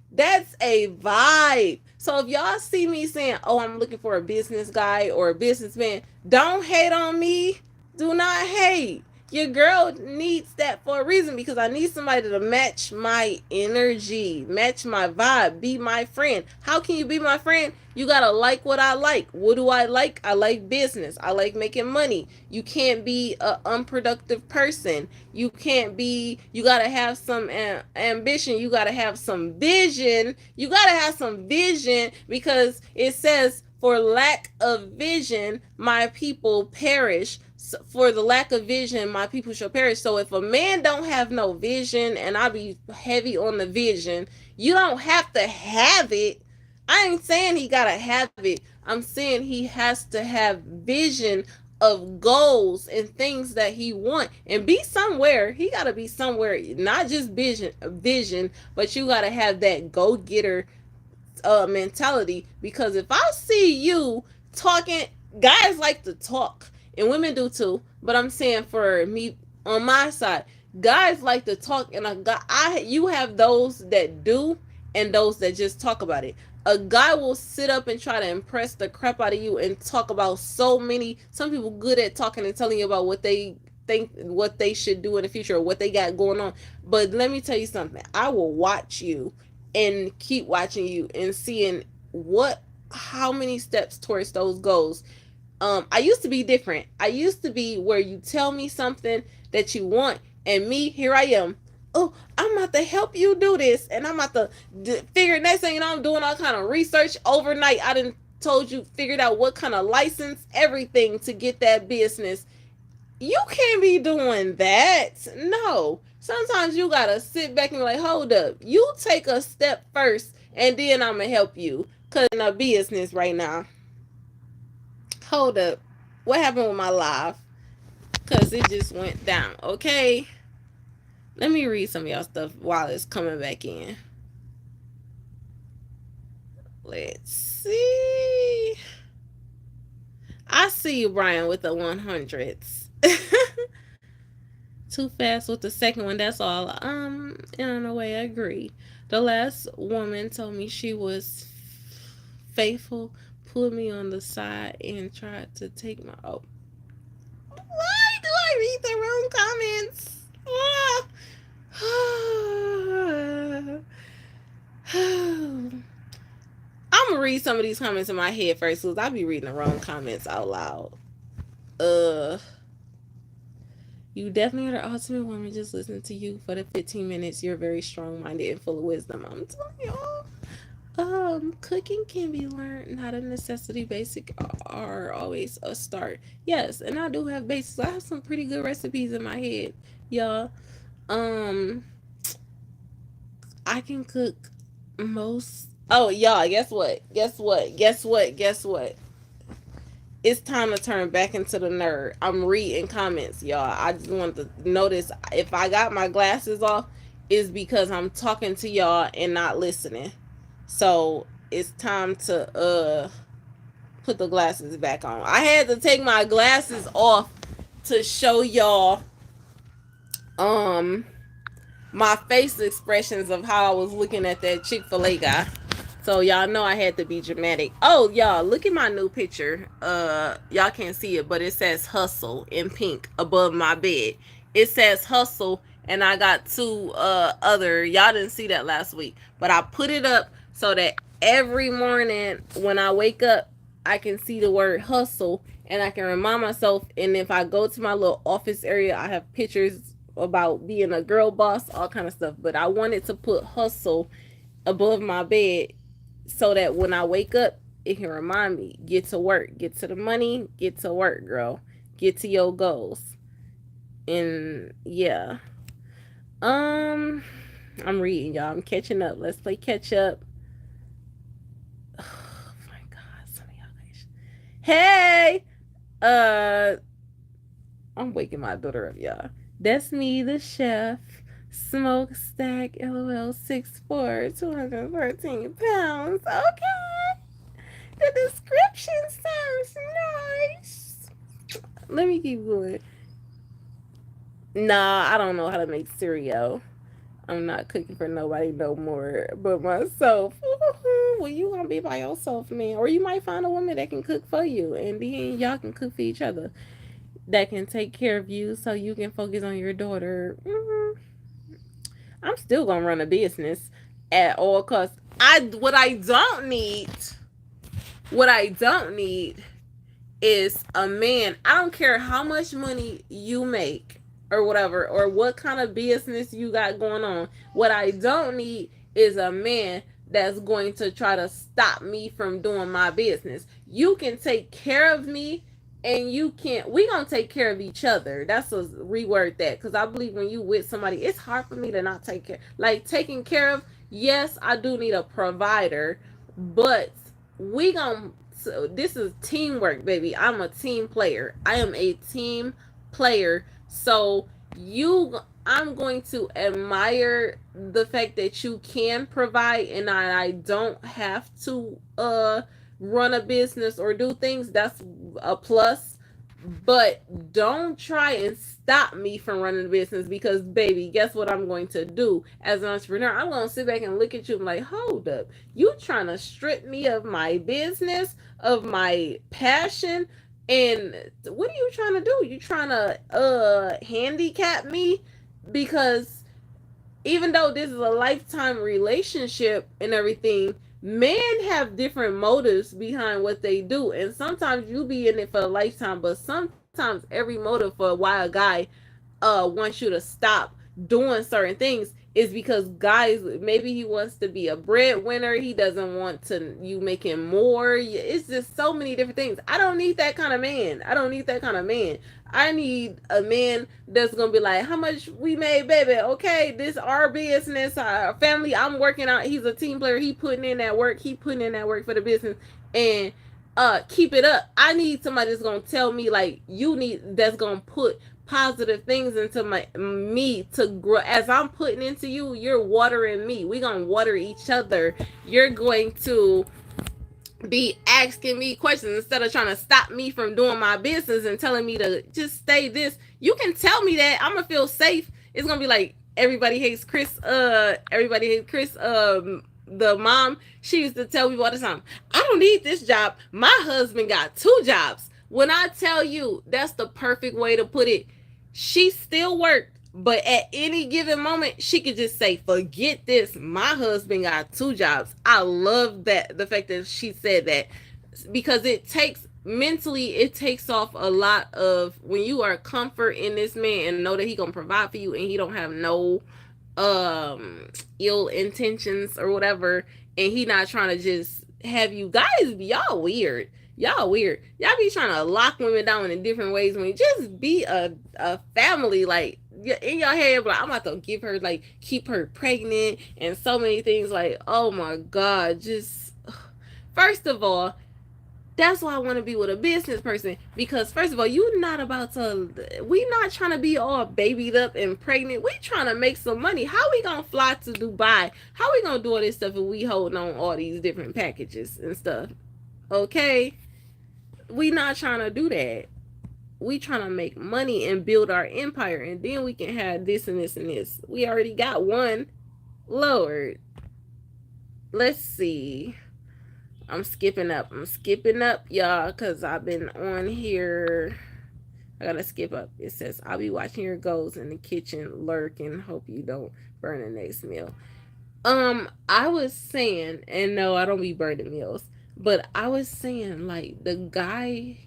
That's a vibe. So if y'all see me saying, "Oh, I'm looking for a business guy or a businessman," don't hate on me. Do not hate. Your girl needs that for a reason, because I need somebody to match my energy, match my vibe, be my friend. How can you be my friend? You gotta like what I like. What do I like? I like business. I like making money. You can't be an unproductive person. You can't be, you gotta have some ambition. You gotta have some vision. You gotta have some vision, because it says, for lack of vision, my people perish. So for the lack of vision, my people shall perish. So if a man don't have no vision, and I be heavy on the vision, you don't have to have it. I ain't saying he gotta have it. I'm saying he has to have vision of goals and things that he want, and be somewhere. He gotta be somewhere, not just vision, but you gotta have that go getter mentality. Because if I see you talking, guys like to talk, and women do too. But I'm saying, for me on my side, guys like to talk, and you have those that do and those that just talk about it. A guy will sit up and try to impress the crap out of you and talk about so many. Some people good at talking and telling you about what they think, what they should do in the future, or what they got going on. But let me tell you something. I will watch you and keep watching you and seeing how many steps towards those goals. I used to be different. I used to be where you tell me something that you want, And me, here I am. Oh, I'm about to help you do this, and I'm about to figure. Next thing you know, I'm doing all kind of research overnight. I didn't told you figured out what kind of license, everything to get that business. You can't be doing that. No. Sometimes you gotta sit back and be like, hold up. You take a step first, and then I'm gonna help you. Cause in a business right now. Hold up. What happened with my live? Cause it just went down. Okay. Let me read some of y'all stuff while it's coming back in. Let's see. I see you, Brian, with the 100s. Too fast with the second one. That's all. In a way, I agree. The last woman told me she was faithful, pulled me on the side, and tried to take my. Oh, why do I read the wrong comments? I'm gonna read some of these comments in my head first, because I'll be reading the wrong comments out loud. Uh. You definitely are the ultimate woman. Just listen to you for the 15 minutes. You're very strong minded and full of wisdom. I'm telling y'all. Cooking can be learned, not a necessity. Basic are always a start. Yes, and I do have basics. I have some pretty good recipes in my head, y'all. Um, I can cook most. Oh, y'all, guess what? Guess what? Guess what? Guess what? It's time to turn back into the nerd. I'm reading comments, y'all. I just want to notice if I got my glasses off, is because I'm talking to y'all and not listening. So it's time to put the glasses back on. I had to take my glasses off to show y'all um my face expressions of how I was looking at that Chick-fil-A guy. So y'all know I had to be dramatic. Oh, y'all, look at my new picture. Y'all can't see it, but it says hustle in pink above my bed. It says hustle, and I got two other. Y'all didn't see that last week, but I put it up so that every morning when I wake up, I can see the word hustle, and I can remind myself. And if I go to my little office area, I have pictures about being a girl boss, all kind of stuff. But I wanted to put hustle above my bed so that when I wake up, it can remind me, get to work, get to the money, get to work, girl, get to your goals. And yeah, I'm reading, y'all. I'm catching up. Let's play catch up. Oh my god, some of y'all guys. Hey, uh, I'm waking my daughter up, y'all. That's me, the chef. Smokestack, LOL, 6'4", 213 pounds. Okay. The description sounds nice. Let me keep going. Nah, I don't know how to make cereal. I'm not cooking for nobody no more but myself. Well, you gonna be by yourself, man. Or you might find a woman that can cook for you, and then y'all can cook for each other. That can take care of you so you can focus on your daughter. I'm still gonna run a business at all costs. What I don't need is a man. I don't care how much money you make or whatever, or what kind of business you got going on. What I don't need is a man that's going to try to stop me from doing my business. You can take care of me, and you can't. We gonna take care of each other. That's a reword that, because I believe when you with somebody, it's hard for me to not take care. Like taking care of. Yes, I do need a provider, but we gonna. So this is teamwork, baby. I'm a team player. I am a team player. So I'm going to admire the fact that you can provide, and I don't have to run a business or do things. That's a plus. But don't try and stop me from running a business, because baby, guess what I'm going to do as an entrepreneur? I'm going to sit back and look at you and like, hold up, you trying to strip me of my business, of my passion, and what are you trying to do? You trying to handicap me? Because even though this is a lifetime relationship and everything, men have different motives behind what they do. And sometimes you be in it for a lifetime, but sometimes every motive for why a guy wants you to stop doing certain things is because guys, maybe he wants to be a breadwinner, he doesn't want to you making more. It's just so many different things. I don't need that kind of man. I don't need that kind of man. I need a man that's gonna be like, how much we made, baby? Okay, this our business, our family. I'm working out. He's a team player. He putting in that work. He putting in that work for the business, and keep it up. I need somebody that's gonna tell me like you need, that's gonna put positive things into me to grow. As I'm putting into you, you're watering me. We gonna water each other. You're going to be asking me questions instead of trying to stop me from doing my business and telling me to just stay this. You can tell me that. I'm gonna feel safe. It's gonna be like everybody hates Chris. Everybody hates Chris. The mom, she used to tell me all the time, I don't need this job. My husband got two jobs. When I tell you, that's the perfect way to put it. She still worked, but at any given moment, she could just say, forget this. My husband got two jobs. I love that, the fact that she said that, because it takes, mentally, it takes off a lot of, when you are comfort in this man and know that he gonna provide for you and he don't have no ill intentions or whatever, and he not trying to just have you guys be, y'all weird. Y'all weird. Y'all be trying to lock women down in different ways when you just be a family. Like in your head, like I'm about to give her, like keep her pregnant and so many things. Like, oh my god, just first of all, that's why I want to be with a business person, because first of all, you not about to, we not trying to be all babied up and pregnant. We trying to make some money. How we gonna fly to Dubai? How we gonna do all this stuff if we holding on all these different packages and stuff? Okay, we not trying to do that. We trying to make money and build our empire, and then we can have this and this and this. We already got one. Lord, let's see. I'm skipping up. Y'all, because I've been on here. I gotta skip up. It says, I'll be watching your goals in the kitchen, lurking. Hope you don't burn the next meal. I was saying, and no, I don't be burning meals, but I was saying, like, the guy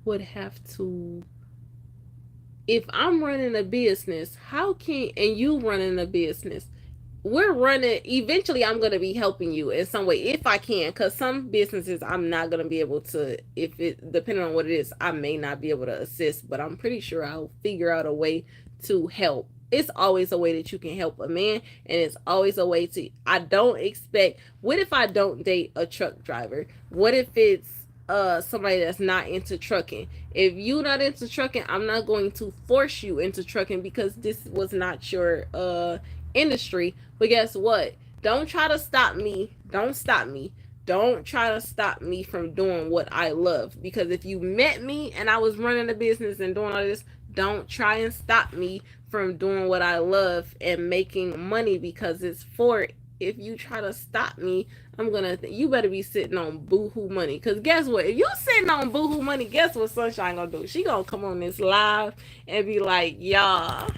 would have to, if I'm running a business, how can, and you running a business, we're running, eventually I'm going to be helping you in some way if I can, because some businesses I'm not going to be able to, if it, depending on what it is, I may not be able to assist, but I'm pretty sure I'll figure out a way to help. It's always a way that you can help a man, and it's always a way to, I don't expect, what if I don't date a truck driver? What if it's somebody that's not into trucking? If you not into trucking, I'm not going to force you into trucking because this was not your industry. But guess what? Don't try to stop me. Don't stop me. Don't try to stop me from doing what I love. Because if you met me and I was running a business and doing all this, don't try and stop me from doing what I love and making money, because it's for, if you try to stop me, I'm gonna you better be sitting on boohoo money. Cause guess what? If you sitting on boohoo money, guess what Sunshine gonna do? She gonna come on this live and be like, y'all,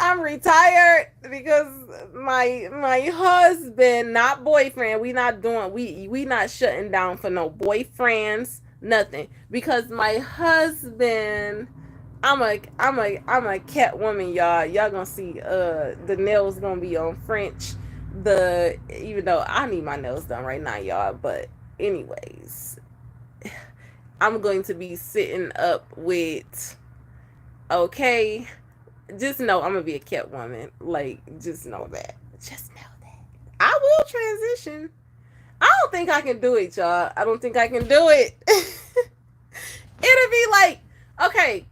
I'm retired because my husband, not boyfriend, we not doing, we not shutting down for no boyfriends, nothing. Because my husband, I'm a cat woman, y'all. Y'all gonna see the nails gonna be on French. The, even though I need my nails done right now, y'all, but anyways, I'm going to be sitting up with, okay, just know I'm gonna be a cat woman. Like, just know that. Just know that. I will transition. I don't think I can do it, y'all. I don't think I can do it. It'll be like, okay,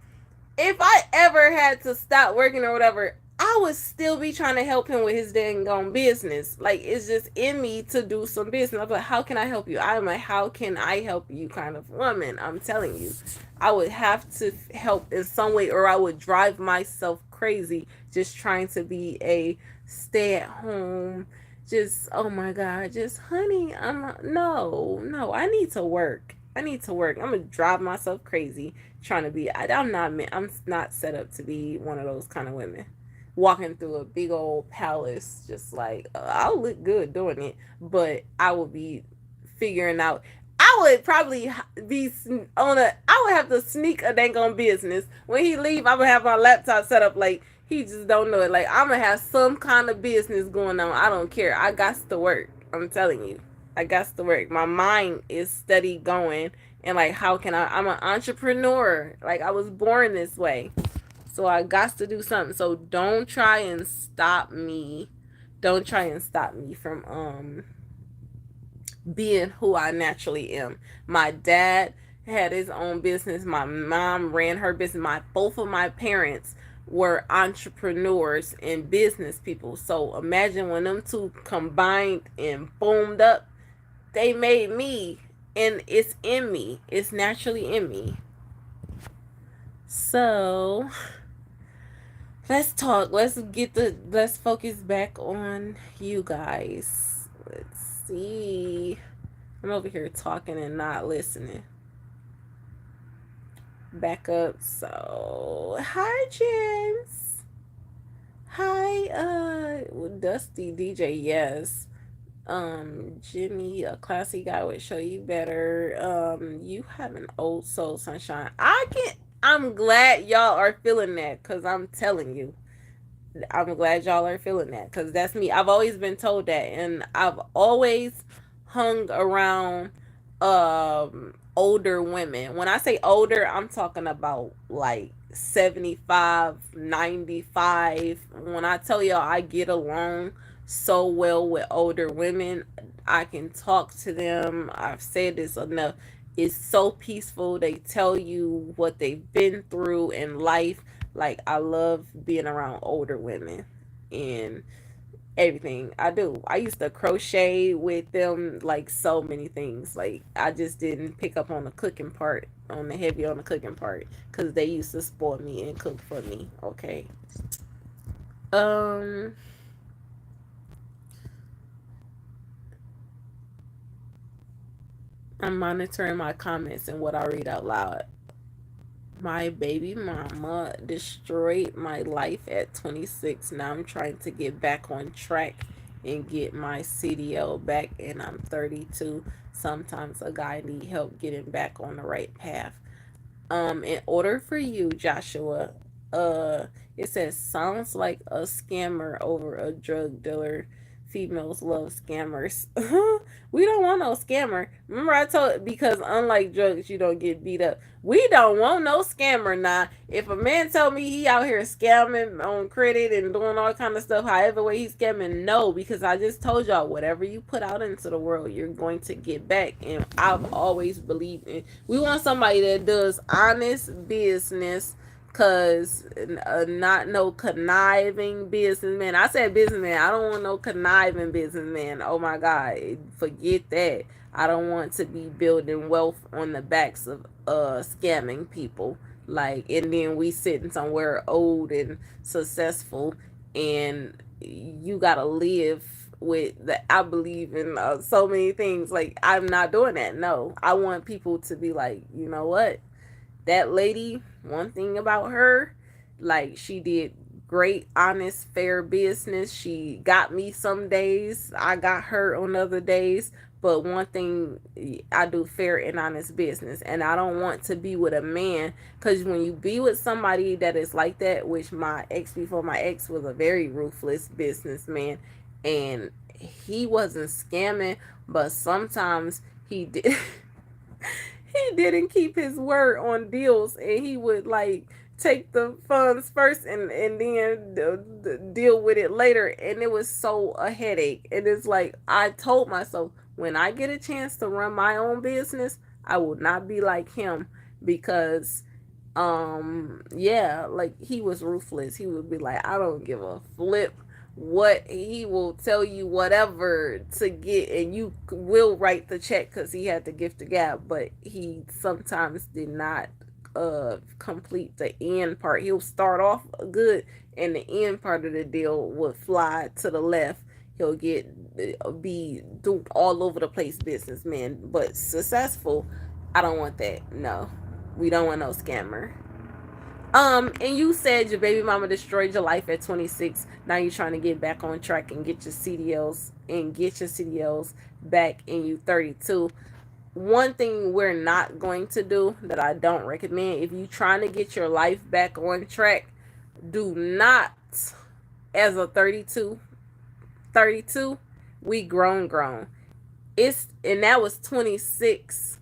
if I ever had to stop working or whatever, I would still be trying to help him with his dang on business. Like, it's just in me to do some business. I'm like, how can I help you? I'm like, how can I help you kind of woman. I'm telling you. I would have to help in some way, or I would drive myself crazy just trying to be a stay at home. Just, oh my God, just honey, no, I need to work. I'm gonna drive myself crazy trying to be. I'm not set up to be one of those kind of women walking through a big old palace. Just like, I'll look good doing it, but I will be figuring out. I would probably be on a. I would have to sneak a dang on business. When he leave, I would have my laptop set up like he just don't know it. Like I'm gonna have some kind of business going on. I don't care. I got to work. I'm telling you, I got to work. My mind is steady going, and like how can I? I'm an entrepreneur. Like I was born this way, so I got to do something. So don't try and stop me. Don't try and stop me from being who I naturally am. My dad had his own business. My mom ran her business. Both of my parents were entrepreneurs and business people. So imagine when them two combined and boomed up, they made me, and it's in me. It's naturally in me. So let's talk. Let's focus back on you guys. Let's see. I'm over here talking and not listening. Back up. So, hi, Jens. Hi, Dusty DJ. Yes. Jimmy, a classy guy would show you better. You have an old soul, sunshine. I'm glad y'all are feeling that because I'm telling you. I'm glad y'all are feeling that because that's me. I've always been told that, and I've always hung around older women. When I say older, I'm talking about like 75, 95. When I tell y'all I get along so well with older women, I can talk to them. I've said this enough. It's so peaceful. They tell you what they've been through in life. Like I love being around older women and everything I do. I used to crochet with them, like so many things. Like I just didn't pick up on the cooking part, on the heavy on the cooking part, because they used to spoil me and cook for me. Okay. Um, I'm monitoring my comments and what I read out loud. My baby mama destroyed my life at 26. Now I'm trying to get back on track and get my CDL back, and I'm 32. Sometimes a guy need help getting back on the right path. In order for you, Joshua, uh it says sounds like a scammer over a drug dealer. Females love scammers. We don't want no scammer. Remember I told, because unlike drugs you don't get beat up. We don't want no scammer. Now if a man tell me he out here scamming on credit and doing all kind of stuff, however way he's scamming, no, because I just told y'all whatever you put out into the world you're going to get back. And I've always believed in, we want somebody that does honest business, cause not no conniving businessman. I said businessman. I don't want no conniving businessman. Oh my God, forget that. I don't want to be building wealth on the backs of scamming people. Like, and then we sitting somewhere old and successful, and you gotta live with that. I believe in so many things. Like, I'm not doing that. No, I want people to be like, you know what, that lady, one thing about her, like she did great, honest, fair business. She got me some days, I got her on other days. But one thing, I do fair and honest business, and I don't want to be with a man, because when you be with somebody that is like that, which my ex before my ex was a very ruthless businessman, and he wasn't scamming, but sometimes he did. He didn't keep his word on deals, and he would like take the funds first and then deal with it later, and it was so a headache. And it's like I told myself, when I get a chance to run my own business, I will not be like him, because yeah, like he was ruthless. He would be like, I don't give a flip what, he will tell you whatever to get, and you will write the check because he had the gift of gab. But he sometimes did not complete the end part. He'll start off good, and the end part of the deal would fly to the left. He'll get be do all over the place businessman, but successful. I don't want that. No, we don't want no scammer. And you said your baby mama destroyed your life at 26. Now you're trying to get back on track and get your CDLs back, and you 32. one thing we're not going to do that I don't recommend, if you're trying to get your life back on track, do not, as a 32, we grown. And that was 26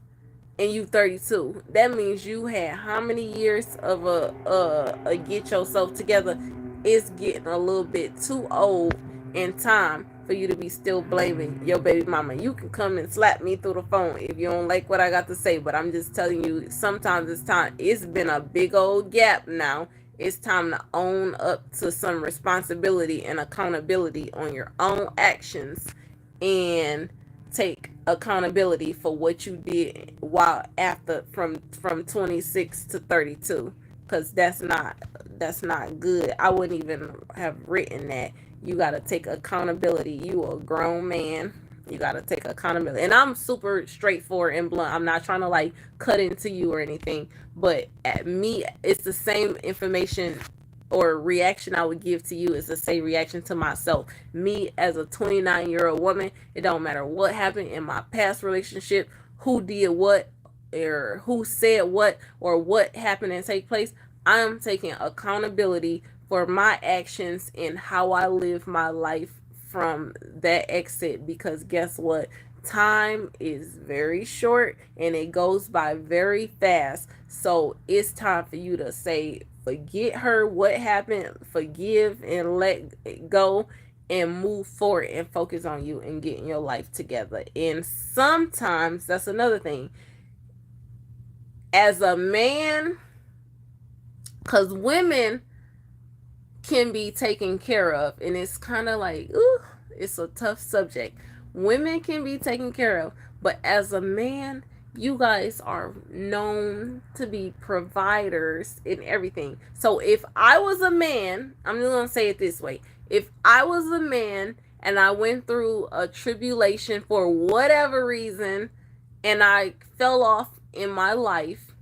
and you 32. That means you had how many years of a get yourself together? It's getting a little bit too old in time for you to be still blaming your baby mama. You can come and slap me through the phone if you don't like what I got to say, but I'm just telling you, sometimes it's time. It's been a big old gap now. It's time to own up to some responsibility and accountability on your own actions, and take accountability for what you did while after from 26 to 32, because that's not good. I wouldn't even have written that. You got to take accountability. You a grown man. You got to take accountability. And I'm super straightforward and blunt. I'm not trying to like cut into you or anything, but at me, it's the same information or reaction I would give to you is the same reaction to myself. Me as a 29-year-old woman, it don't matter what happened in my past relationship, who did what, or who said what, or what happened and take place. I'm taking accountability for my actions and how I live my life from that exit, because guess what? Time is very short and it goes by very fast. So it's time for you to say, forget her, what happened, forgive and let it go, and move forward and focus on you and getting your life together. And sometimes that's another thing. As a man, because women can be taken care of, and it's kind of like, ooh, it's a tough subject. Women can be taken care of, but as a man, you guys are known to be providers in everything. So if I was a man, I'm just gonna say it this way: if I was a man and I went through a tribulation for whatever reason and I fell off in my life,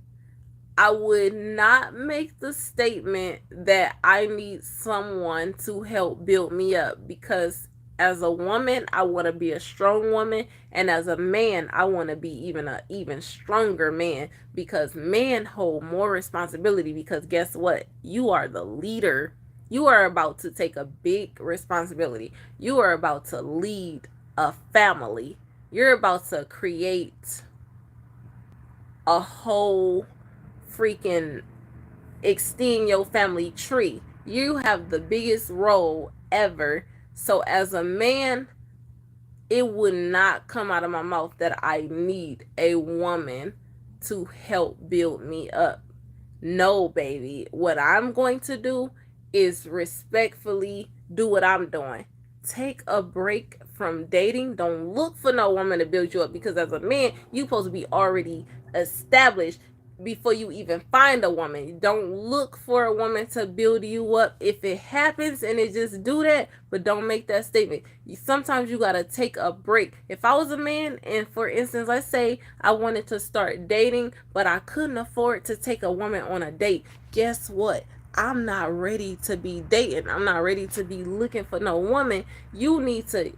I would not make the statement that I need someone to help build me up, because as a woman, I want to be a strong woman, and as a man, I want to be even stronger man, because men hold more responsibility, because guess what? You are the leader. You are about to take a big responsibility. You are about to lead a family. You're about to create a whole freaking extend your family tree. You have the biggest role ever. So as a man, it would not come out of my mouth that I need a woman to help build me up. No, baby. What I'm going to do is respectfully do what I'm doing. Take a break from dating. Don't look for no woman to build you up, because as a man, you're supposed to be already established before you even find a woman. Don't look for a woman to build you up. If it happens and it just do that, but don't make that statement. Sometimes you gotta take a break. If I was a man and, for instance, let's say I wanted to start dating, but I couldn't afford to take a woman on a date, guess what? I'm not ready to be dating. I'm not ready to be looking for no woman. You need to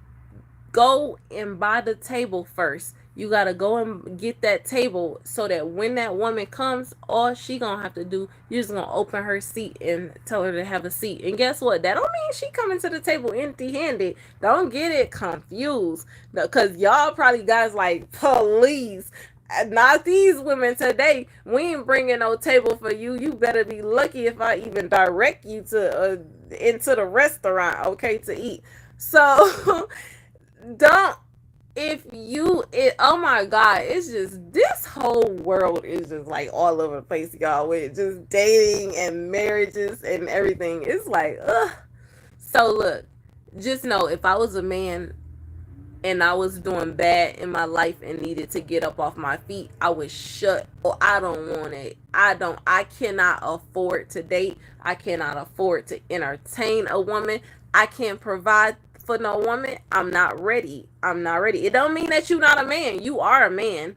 go and buy the table first. You gotta go and get that table, so that when that woman comes, all she gonna have to do, you're just gonna open her seat and tell her to have a seat. And guess what? That don't mean she coming to the table empty handed. Don't get it confused, because y'all probably guys like, please, not these women today. We ain't bringing no table for you. You better be lucky if I even direct you to into the restaurant, okay, to eat. So don't, if you it oh my god, it's just, this whole world is just like all over the place, y'all, with just dating and marriages and everything. It's like, ugh. So look, just know, if I was a man and I was doing bad in my life and needed to get up off my feet, I would shut. Or I don't want it. I cannot afford to date. I cannot afford to entertain a woman. I can't provide for no woman. I'm not ready. I'm not ready. It don't mean that you're not a man. You are a man.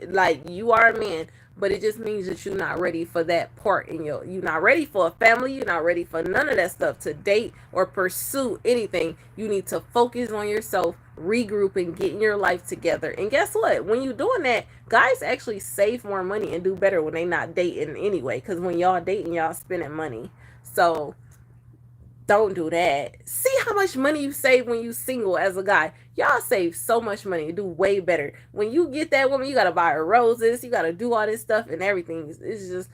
Like, you are a man. But it just means that you're not ready for that part in you're not ready for a family. You're not ready for none of that stuff, to date or pursue anything. You need to focus on yourself, regrouping, getting your life together. And guess what? When you're doing that, guys actually save more money and do better when they not dating anyway. Because when y'all dating, y'all spending money. So don't do that. See how much money you save when you single as a guy. Y'all save so much money. Do way better. When you get that woman, you gotta buy her roses. You gotta do all this stuff and everything. It's just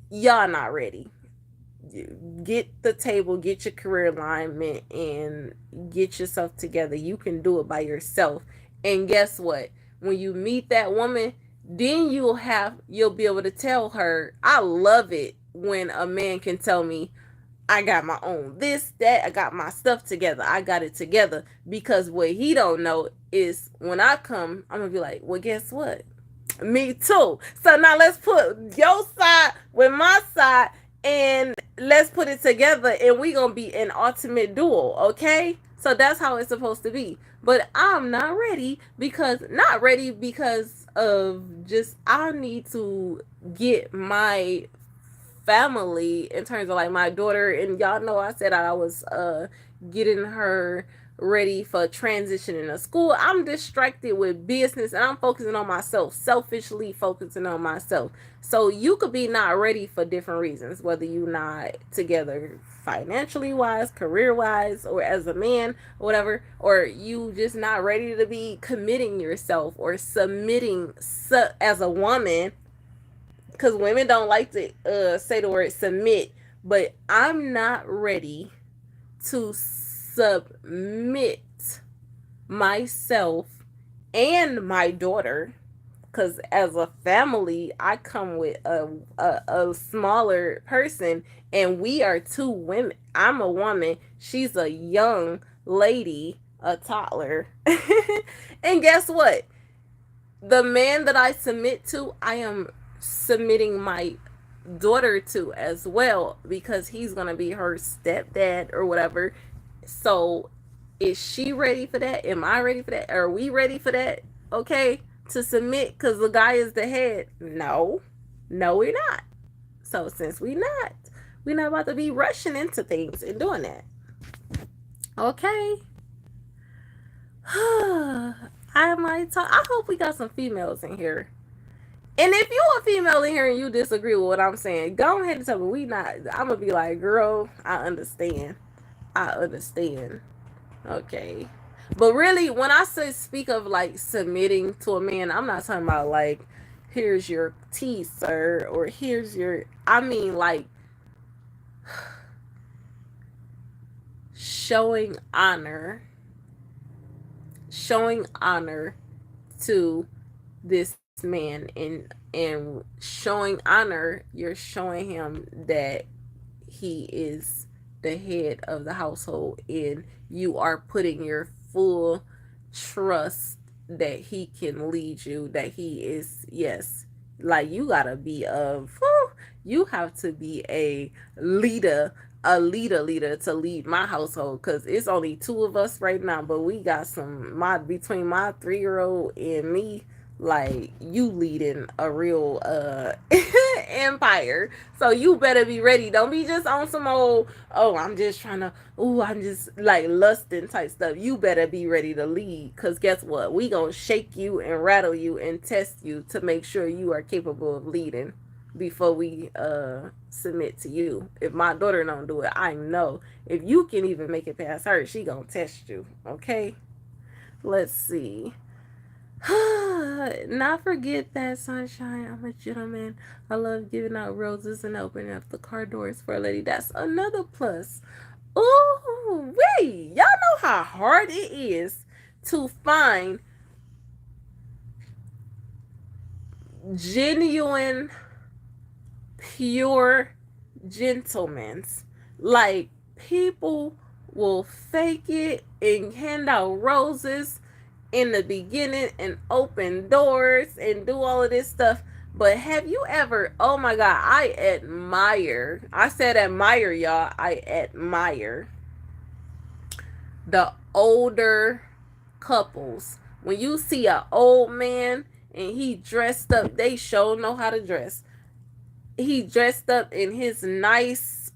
y'all not ready. Get the table, get your career alignment, and get yourself together. You can do it by yourself. And guess what? When you meet that woman, then you'll be able to tell her, I love it when a man can tell me, I got my own this, that, I got my stuff together. I got it together. Because what he don't know is when I come, I'm gonna be like, well, guess what? Me too. So now let's put your side with my side and let's put it together and we gonna be an ultimate duel, okay? So that's how it's supposed to be. But I'm not ready because of just I need to get my family in terms of like my daughter, and y'all know I said I was getting her ready for transitioning to school. I'm distracted with business and I'm focusing on myself, selfishly focusing on myself. So you could be not ready for different reasons, whether you're not together financially wise, career wise, or as a man, or whatever, or you just not ready to be committing yourself or submitting as a woman, because women don't like to say the word submit, but I'm not ready to submit myself and my daughter, because as a family I come with a smaller person and we are two women. I'm a woman, she's a young lady, a toddler. And guess what? The man that I submit to, I am submitting my daughter to as well, because he's gonna be her stepdad or whatever. So is she ready for that? Am I ready for that? Are we ready for that? Okay, to submit because the guy is the head? No, no, we're not. So since we're not about to be rushing into things and doing that. Okay. I might talk. I hope we got some females in here. And if you a female in here and you disagree with what I'm saying, go ahead and tell me. We not. I'm gonna be like, girl, I understand. I understand. Okay. But really, when I say speak of like submitting to a man, I'm not talking about like, here's your tea, sir, or here's your. I mean like showing honor, showing honor to this man, and showing honor, you're showing him that he is the head of the household and you are putting your full trust that he can lead you, that he is, yes, like you gotta be you have to be a leader to lead my household, because it's only two of us right now, but we got between my 3-year-old and me, like you leading a real empire. So you better be ready. Don't be just on some old, oh, I'm just trying to, oh, I'm just like lusting type stuff. You better be ready to lead, because guess what? We gonna shake you and rattle you and test you to make sure you are capable of leading before we submit to you. If my daughter don't do it, I know if you can even make it past her, she gonna test you. Okay, let's see. Not forget that, sunshine. I'm a gentleman. I love giving out roses and opening up the car doors for a lady. That's another plus. Ooh, wait. Y'all know how hard it is to find genuine, pure gentlemen. Like, people will fake it and hand out roses in the beginning and open doors and do all of this stuff. But have you ever, oh my God, I said admire, y'all. I admire the older couples. When you see an old man and he dressed up, they sure know how to dress. He dressed up in his nice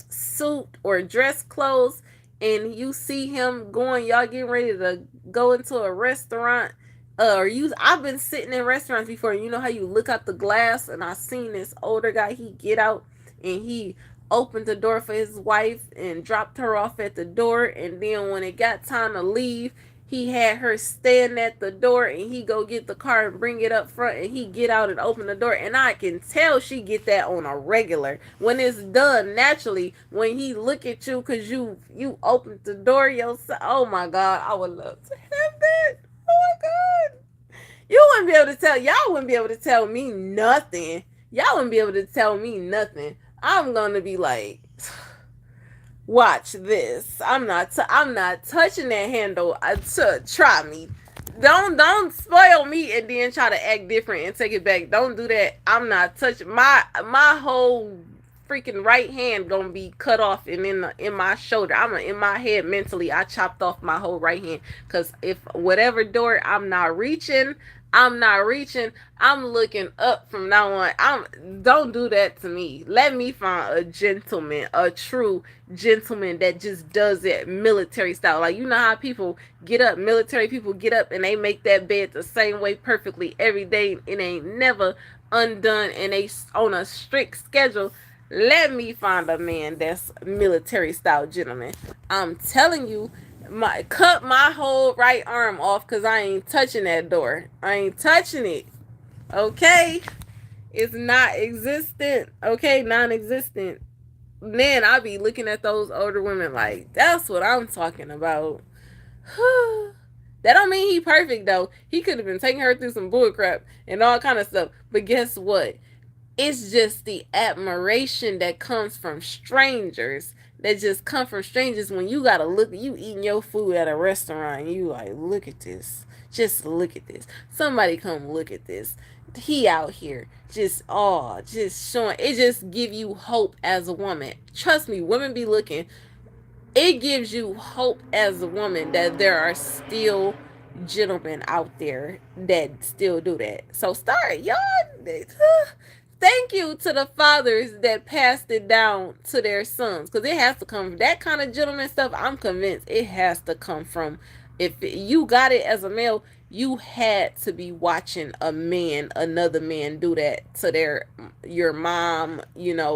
suit or dress clothes, and you see him going, y'all getting ready to go into a restaurant, or you, I've been sitting in restaurants before, and you know how you look out the glass, and I seen this older guy, he get out and he opened the door for his wife and dropped her off at the door, and then when it got time to leave, he had her stand at the door, and he go get the car and bring it up front, and he get out and open the door, and I can tell she get that on a regular. When it's done naturally, when he look at you because you opened the door yourself. Oh my god, I would love to have that. Oh my god, you wouldn't be able to tell, y'all wouldn't be able to tell me nothing. Y'all wouldn't be able to tell me nothing. I'm gonna be like, watch this. I'm not touching that handle. Try me. Don't spoil me and then try to act different and take it back. Don't do that. I'm not touching my whole freaking right hand gonna be cut off and in my shoulder. I'm in my head mentally. I chopped off my whole right hand because if whatever door I'm not reaching. I'm looking up from now on. Don't do that to me. Let me find a gentleman, a true gentleman that just does it military style. Like, you know how people get up, military people get up and they make that bed the same way perfectly every day. It ain't never undone and they on a strict schedule. Let me find a man that's military style gentleman. I'm telling you, cut my whole right arm off because I ain't touching that door. I ain't touching it. Okay? It's not existent. Okay? Non-existent. Then I be looking at those older women like, that's what I'm talking about. That don't mean he perfect though. He could have been taking her through some bull crap and all kind of stuff. But guess what? It's just the admiration that comes from strangers, that just come from strangers when you gotta look, you eating your food at a restaurant and you like, look at this, just look at this, somebody come look at this, he out here just, oh, just showing, it just give you hope as a woman. Trust me, women be looking, it gives you hope as a woman that there are still gentlemen out there that still do that. So start, y'all. Thank you to the fathers that passed it down to their sons, because it has to come, that kind of gentleman stuff, I'm convinced it has to come from, if you got it as a male, you had to be watching a man, another man do that to your mom,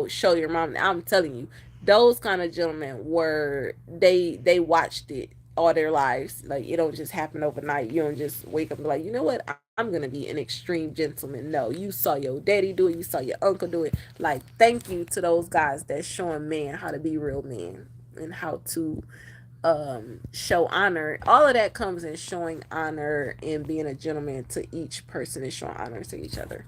show your mom. I'm telling you, those kind of gentlemen were, they watched it all their lives. Like, it don't just happen overnight. You don't just wake up and be like, you know what, I'm gonna be an extreme gentleman. No, you saw your daddy do it, you saw your uncle do it. Like, thank you to those guys that's showing men how to be real men and how to show honor. All of that comes in showing honor and being a gentleman to each person and showing honor to each other.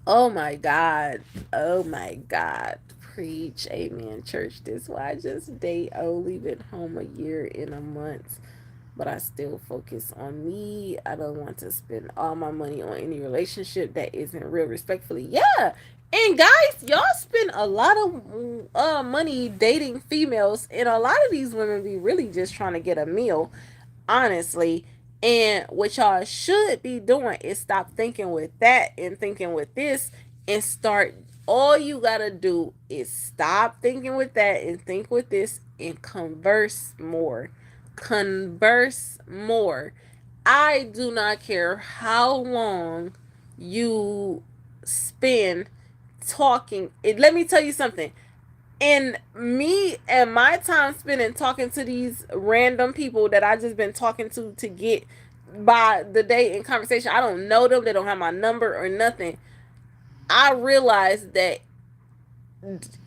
Oh my God. Oh my God. Preach. Amen. Church. This is why I just date only been home a year in a month. But I still focus on me. I don't want to spend all my money on any relationship that isn't real, respectfully. Yeah. And guys, y'all spend a lot of money dating females, and a lot of these women be really just trying to get a meal, honestly. And what y'all should be doing is stop thinking with that and thinking with this and start. All you gotta do is stop thinking with that and think with this and converse more. Converse more. I do not care how long you spend talking. Let me tell you something. And me and my time spending talking to these random people that I just been talking to get by the day in conversation, I don't know them, they don't have my number or nothing. I realized that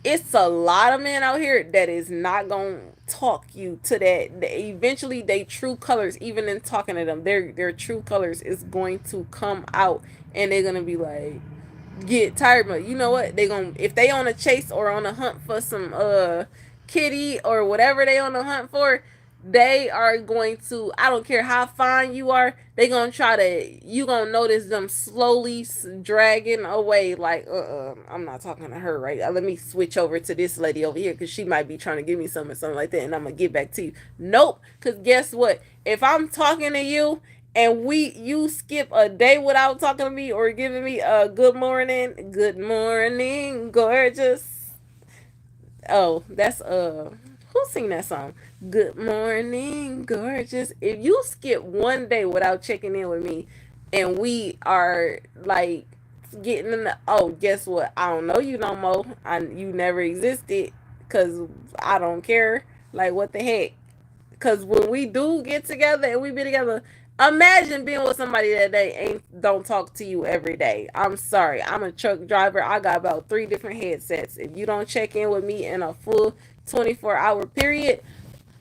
it's a lot of men out here that is not gonna talk you to that. Eventually, they true colors, even in talking to them, their true colors is going to come out, and they're gonna be like, get tired. But you know what, they gonna, if they on a chase or on a hunt for some kitty or whatever they on a hunt for, they are going to, I don't care how fine you are, they gonna try to, you gonna notice them slowly dragging away, like, I'm not talking to her right now, let me switch over to this lady over here because she might be trying to give me something or something like that, and I'm gonna get back to you. Nope. Because guess what, if I'm talking to you and you skip a day without talking to me or giving me a good morning, gorgeous. Oh, that's Who sing that song? Good morning, gorgeous. If you skip one day without checking in with me, and we are like getting in the, oh, guess what? I don't know you no more. You never existed, cause I don't care. Like, what the heck? Cause when we do get together and we be together, imagine being with somebody that they ain't don't talk to you every day. I'm sorry. I'm a truck driver. I got about 3 different headsets. If you don't check in with me in a full 24-hour period,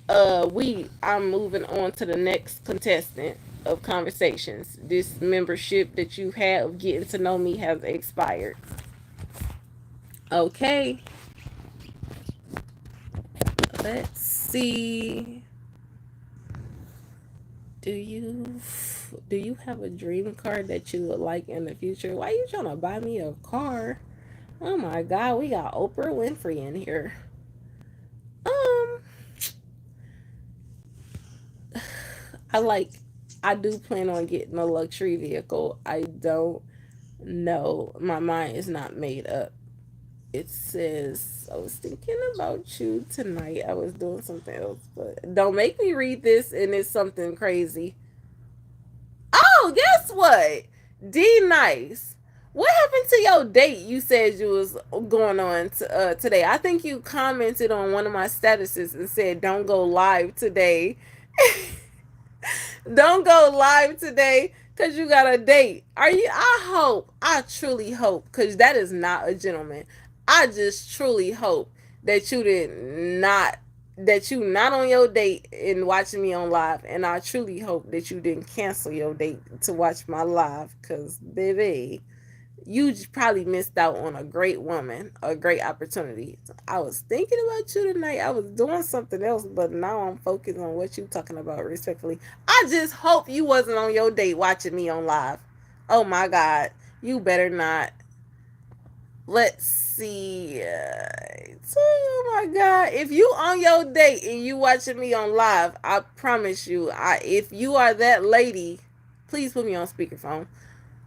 I'm moving on to the next contestant of conversations. This membership that you had of getting to know me has expired. Okay. Let's see. Do you do you have a dream car that you would like in the future? Why are you trying to buy me a car? Oh my god, we got Oprah Winfrey in here. Um, I like I do plan on getting a luxury vehicle. I don't know. My mind is not made up. It says I was thinking about you tonight. I was doing something else, but don't make me read this and it's something crazy. Oh, guess what? D Nice. What happened to your date you said you was going on today? I think you commented on one of my statuses and said don't go live today. Don't go live today because you got a date. Are you? I truly hope, because that is not a gentleman. I just truly hope that you did not, that you not on your date and watching me on live. And I truly hope that you didn't cancel your date to watch my live, because, baby, you probably missed out on a great woman, a great opportunity. I was thinking about you tonight. I was doing something else, but now I'm focused on what you talking about, respectfully. I just hope you wasn't on your date watching me on live. Oh my God. You better not. Let's see. Oh my God. If you on your date and you watching me on live, I promise you, if you are that lady, please put me on speakerphone.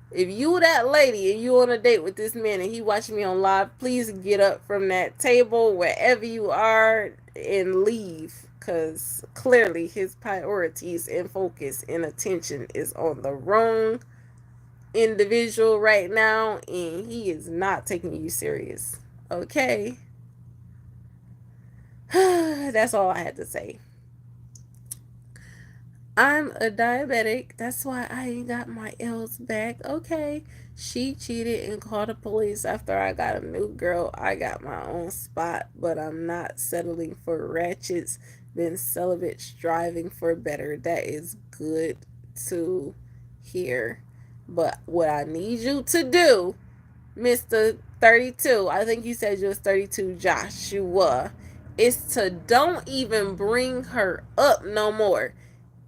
If you that lady and you on a date with this man and he watching me on live, please get up from that table wherever you are and leave. Because clearly his priorities and focus and attention is on the wrong individual right now. And he is not taking you serious. Okay? That's all I had to say. I'm a diabetic. That's why I ain't got my L's back. Okay. She cheated and called the police after I got a new girl. I got my own spot, but I'm not settling for ratchets. Been celibate, striving for better. That is good to hear. But what I need you to do, Mr. 32, I think you said you was 32, Joshua, is to don't even bring her up no more.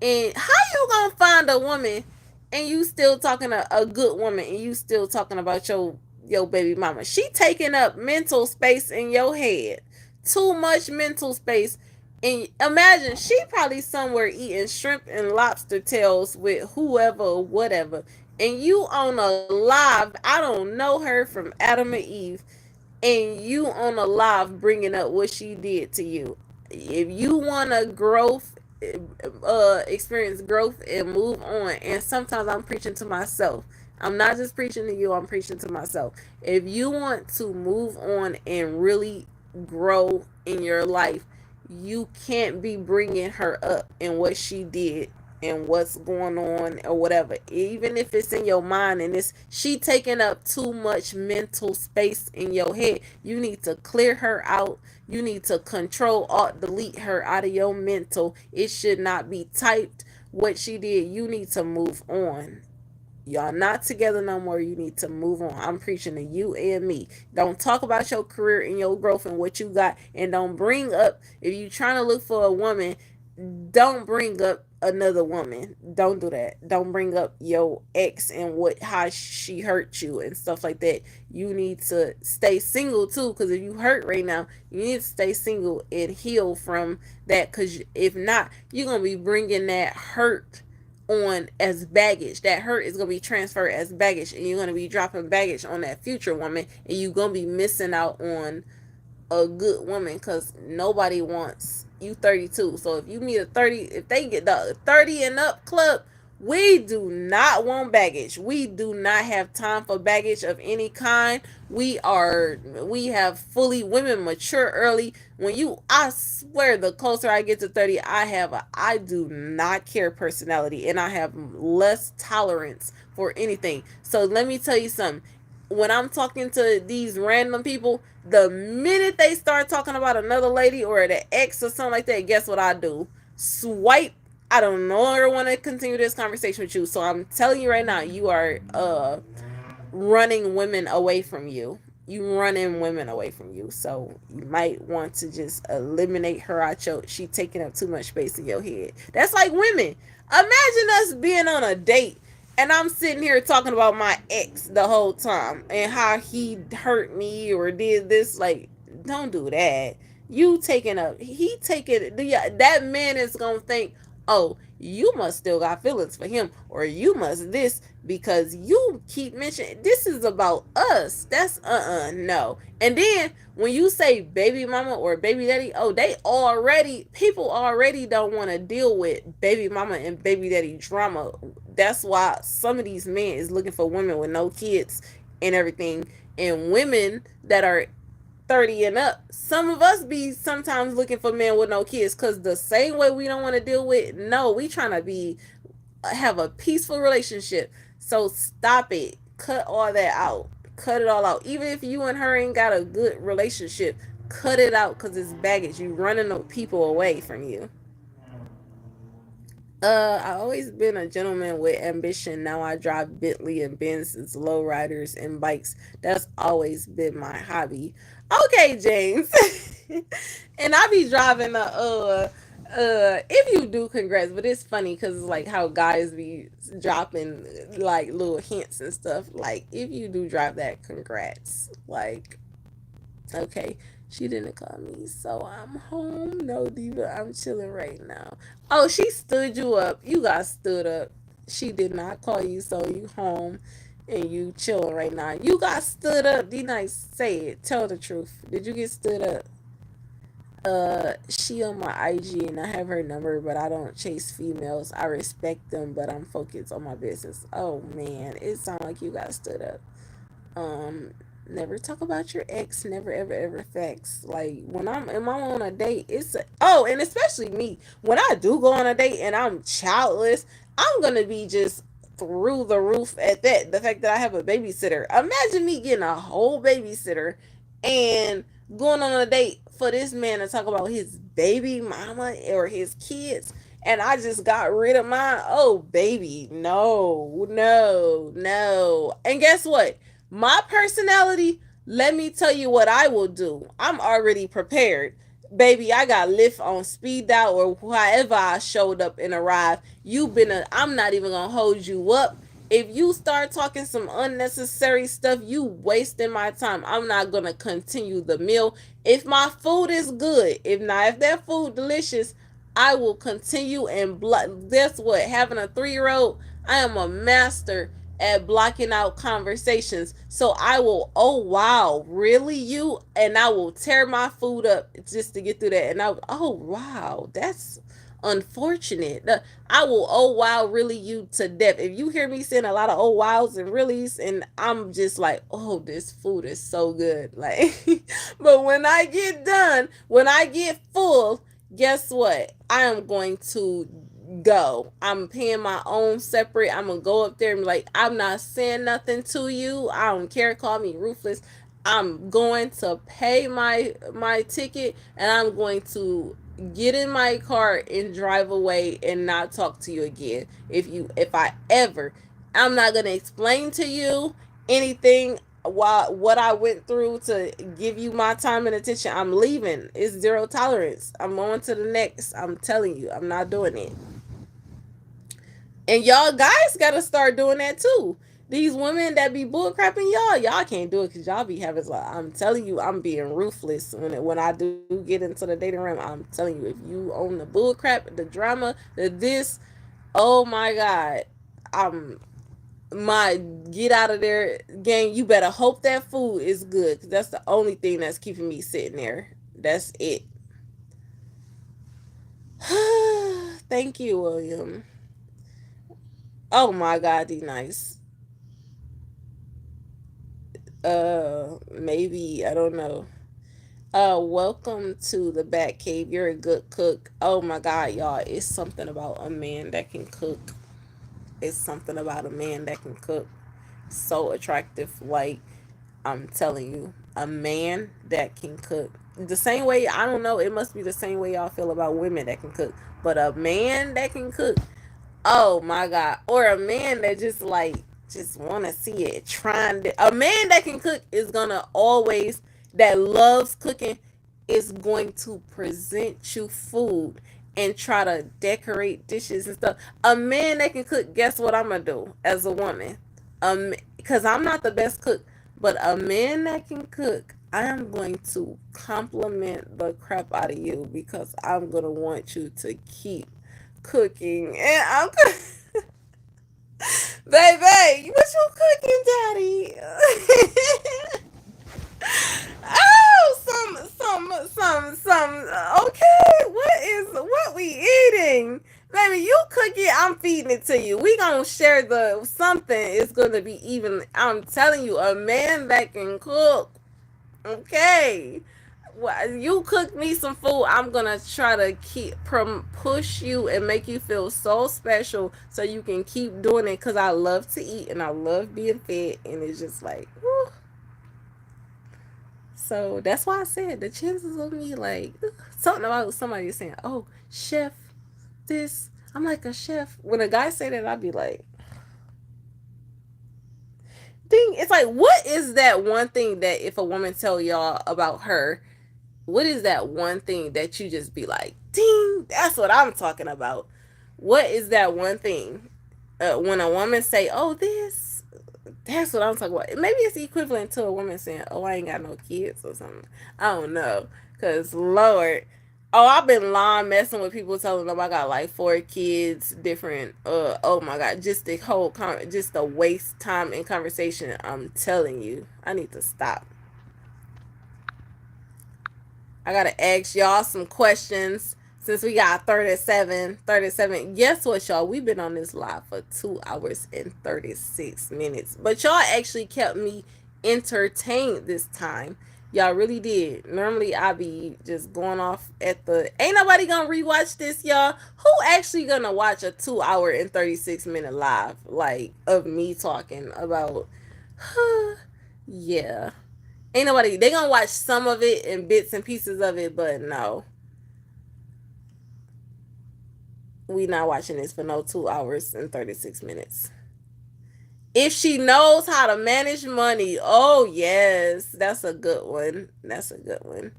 And how you gonna find a woman and you still talking a good woman and you still talking about your baby mama? She taking up mental space in your head. Too much mental space. And imagine she probably somewhere eating shrimp and lobster tails with whoever or whatever. And you on a live, I don't know her from Adam and Eve, and you on a live bringing up what she did to you. If you want to growth, experience growth and move on, and sometimes I'm preaching to myself. I'm not just preaching to you, I'm preaching to myself. If you want to move on and really grow in your life, you can't be bringing her up and what she did and what's going on or whatever, even if it's in your mind and it's she taking up too much mental space in your head. You need to clear her out. You need to control alt delete her out of your mental. It should not be typed what she did. You need to move on. Y'all not together no more. You need to move on. I'm preaching to you and me. Don't talk about your career and your growth and what you got, and don't bring up, if you trying to look for a woman, don't bring up another woman. Don't do that. Don't bring up your ex and what how she hurt you and stuff like that. You need to stay single too, because if you hurt right now, you need to stay single and heal from that, because if not, you're gonna be bringing that hurt on as baggage. That hurt is gonna be transferred as baggage, and you're gonna be dropping baggage on that future woman, and you're gonna be missing out on a good woman, because nobody wants You 32. So if you meet a 30, if they get the 30 and up club, we do not want baggage. We do not have time for baggage of any kind. We have fully women mature early. When you, I swear, the closer I get to 30, I do not care personality, and I have less tolerance for anything. So let me tell you something. When I'm talking to these random people, the minute they start talking about another lady or the ex or something like that, guess what I do? Swipe. I don't no longer want to continue this conversation with you. So I'm telling you right now, you are running women away from you. You running women away from you. So you might want to just eliminate her out your. She taking up too much space in your head. That's like women. Imagine us being on a date and I'm sitting here talking about my ex the whole time and how he hurt me or did this. Like, don't do that. You taking up. He taking. That man is gonna think, oh, you must still got feelings for him, or you must this because you keep mentioning this is about us. That's no. And then when you say baby mama or baby daddy, oh, people already don't want to deal with baby mama and baby daddy drama. That's why some of these men is looking for women with no kids and everything, and women that are 30 and up. Some of us be sometimes looking for men with no kids because the same way we don't want to deal with, no, we trying to be have a peaceful relationship. So stop it. Cut all that out. Cut it all out. Even if you and her ain't got a good relationship, cut it out because it's baggage. You running the people away from you. I always been a gentleman with ambition. Now I drive Bentley and Benz's, lowriders and bikes. That's always been my hobby. Okay, James. And I be driving if you do, congrats. But it's funny because it's like how guys be dropping like little hints and stuff. Like if you do drive that, congrats. Like, okay, she didn't call me, so I'm home. No, Diva, I'm chilling right now. Oh, she stood you up. You got stood up. She did not call you, so you home and you chilling right now. You got stood up. D nice, say it. Tell the truth. Did you get stood up? She on my IG and I have her number, but I don't chase females. I respect them, but I'm focused on my business. Oh man, it sounds like you got stood up. um Never talk about your ex, never ever ever facts. Like when I'm on a date, oh, and especially me, when I do go on a date and I'm childless, I'm gonna be just through the roof at that. The fact that I have a babysitter, imagine me getting a whole babysitter and going on a date for this man to talk about his baby mama or his kids, and I just got rid of mine. Oh baby, no, no, no. And guess what? My personality, let me tell you what I will do. I'm already prepared. Baby, I got Lyft on speed dial or however I showed up and arrived. I'm not even gonna hold you up. If you start talking some unnecessary stuff, you wasting my time. I'm not gonna continue the meal. If my food is good, if that food delicious, I will continue and block. That's what, having a 3-year-old, I am a master at blocking out conversations. So I will, oh wow, really you? And I will tear my food up just to get through that. And oh wow, that's unfortunate. I will, oh wow, really you to death. If you hear me saying a lot of oh wows and reallys, and I'm just like, oh, this food is so good. Like, but when I get done, when I get full, guess what? I am going to go. I'm paying my own separate. I'm gonna go up there and be like, I'm not saying nothing to you. I don't care. Call me ruthless. I'm going to pay my ticket and I'm going to get in my car and drive away and not talk to you again. If I ever, I'm not gonna explain to you anything what I went through to give you my time and attention. I'm leaving. It's zero tolerance. I'm on to the next. I'm telling you, I'm not doing it. And y'all guys gotta start doing that too. These women that be bullcrapping y'all can't do it because y'all be having like, I'm telling you, I'm being ruthless when I do get into the dating realm. I'm telling you, if you own the bullcrap, the drama, the this, oh my god, I'm my get out of there gang. You better hope that food is good because that's the only thing that's keeping me sitting there. That's it. Thank you, William. Oh my God, D nice. Maybe, I don't know. Welcome to the Bat Cave. You're a good cook. Oh my God, y'all. It's something about a man that can cook. It's something about a man that can cook. So attractive. Like, I'm telling you, a man that can cook. The same way, I don't know, it must be the same way y'all feel about women that can cook. But a man that can cook, oh my God. Or a man that just like just wanna see it. A man that can cook is gonna always that loves cooking is going to present you food and try to decorate dishes and stuff. A man that can cook, guess what I'm gonna do as a woman? Because I'm not the best cook, but a man that can cook, I am going to compliment the crap out of you because I'm gonna want you to keep cooking. And I'm baby, what you cooking, daddy? Oh, some. Okay, what we eating? Baby, you cook it, I'm feeding it to you. We gonna share the something. It's gonna be even. I'm telling you, a man that can cook. Okay. Well, you cook me some food, I'm gonna try to push you and make you feel so special so you can keep doing it because I love to eat and I love being fed and it's just like whew. So that's why I said the chances of me like something about somebody saying, "Oh, chef, this." I'm like a chef. When a guy say that, I'd be like, "Ding!" It's like, what is that one thing that if a woman tell y'all about her, what is that one thing that you just be like, "Ding!" That's what I'm talking about. What is that one thing when a woman say, "Oh, this," that's what I'm talking about. Maybe it's equivalent to a woman saying, "Oh, I ain't got no kids" or something. I don't know, cause Lord, oh, I've been long messing with people telling them I got like 4 kids, different. Oh my God, just the whole just a waste time in conversation. I'm telling you, I need to stop. I gotta ask y'all some questions since we got 37. 37. Guess what, y'all? We've been on this live for 2 hours and 36 minutes. But y'all actually kept me entertained this time. Y'all really did. Normally I be just going off at the ain't nobody gonna rewatch this, y'all. Who actually gonna watch a 2 hour and 36 minute live like of me talking about yeah. Ain't nobody. They gonna watch some of it and bits and pieces of it, but no, we not watching this for no 2 hours and 36 minutes. If she knows how to manage money, oh yes, that's a good one. That's a good one.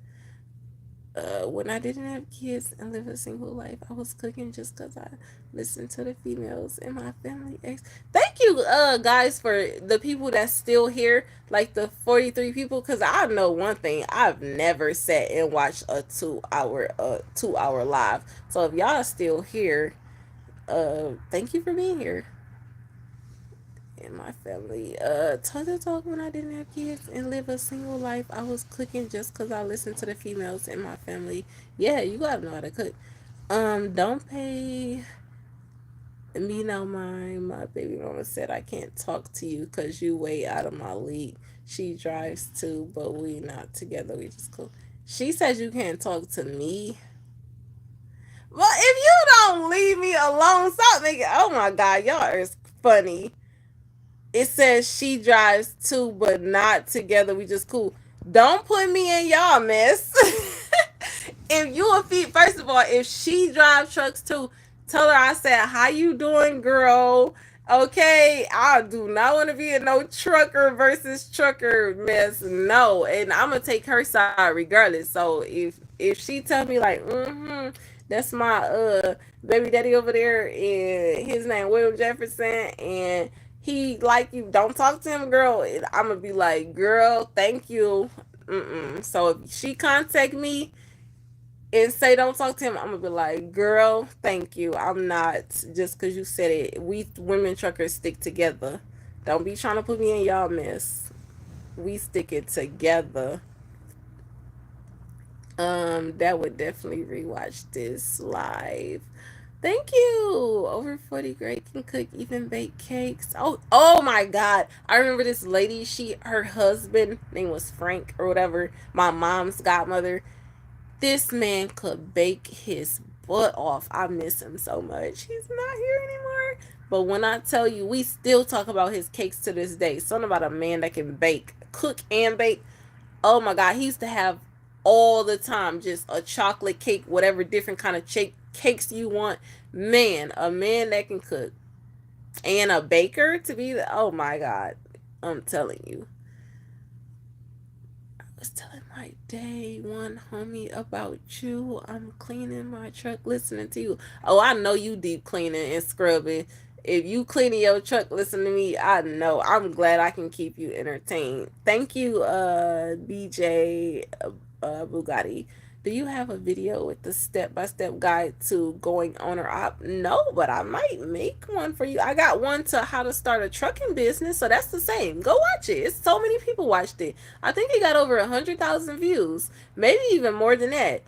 When I didn't have kids and live a single life, I was cooking just because I listened to the females in my family. Thank you, guys, for the people that's still here, like the 43 people. Because I know one thing: I've never sat and watched a 2 hour live. So if y'all still here, thank you for being here in my family. Talk when I didn't have kids and live a single life. I was cooking just because I listened to the females in my family. Yeah, you gotta know how to cook. Don't pay me no mind. My baby mama said I can't talk to you because you way out of my league. She drives too, but we not together. We just cool. She says you can't talk to me. Well, if you don't leave me alone, stop making. Oh my God, y'all is funny. It says she drives too, but not together. We just cool. Don't put me in y'all mess. If you a feet, first of all, if she drives trucks too, tell her I said, "How you doing, girl?" Okay, I do not want to be in no trucker versus trucker mess. No, and I'm gonna take her side regardless. So if she tell me like, that's my baby daddy over there, and his name William Jefferson, and he like you, don't talk to him, girl. I'm gonna be like, girl, thank you. So if she contact me and say don't talk to him, I'm gonna be like, girl, thank you. I'm not just because you said it. We women truckers stick together. Don't be trying to put me in y'all mess. We stick it together. That would definitely rewatch this live. Thank you. Over 40 great can cook, even bake cakes. Oh my God. I remember this lady, her husband name was Frank or whatever, my mom's godmother. This man could bake his butt off. I miss him so much. He's not here anymore. But when I tell you, we still talk about his cakes to this day. Something about a man that can bake, cook and bake. Oh my God, he used to have all the time just a chocolate cake, whatever different kind of cakes you want. Man, a man that can cook and a baker to be oh my God, I'm telling you. I was telling my day one homie about you. I'm cleaning my truck listening to you. Oh, I know you deep cleaning and scrubbing. If you cleaning your truck listening to me, I know. I'm glad I can keep you entertained. Thank you, BJ Bugatti. Do you have a video with the step-by-step guide to going owner op? No, but I might make one for you. I got one to how to start a trucking business, so that's the same. Go watch it. It's so many people watched it. I think it got over 100,000 views, maybe even more than that.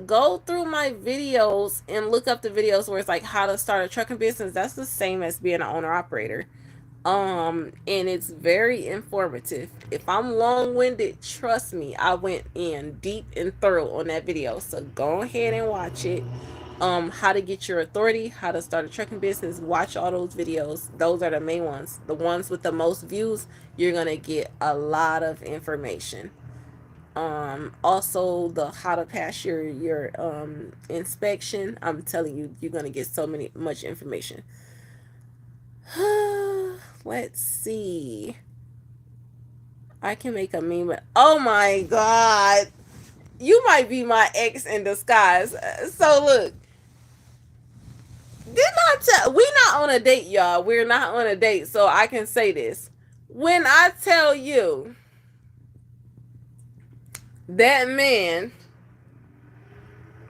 Go through my videos and look up the videos where it's like how to start a trucking business. That's the same as being an owner operator. And it's very informative. If I'm long-winded, trust me, I went in deep and thorough on that video. So go ahead and watch it. How to get your authority, how to start a trucking business. Watch all those videos. Those are the main ones. The ones with the most views, you're gonna get a lot of information. Also the how to pass your inspection. I'm telling you, you're gonna get much information. Let's see. I can make a meme. Oh my God. You might be my ex in disguise. So look, did not tell we not on a date, y'all. We're not on a date, so I can say this. When I tell you that man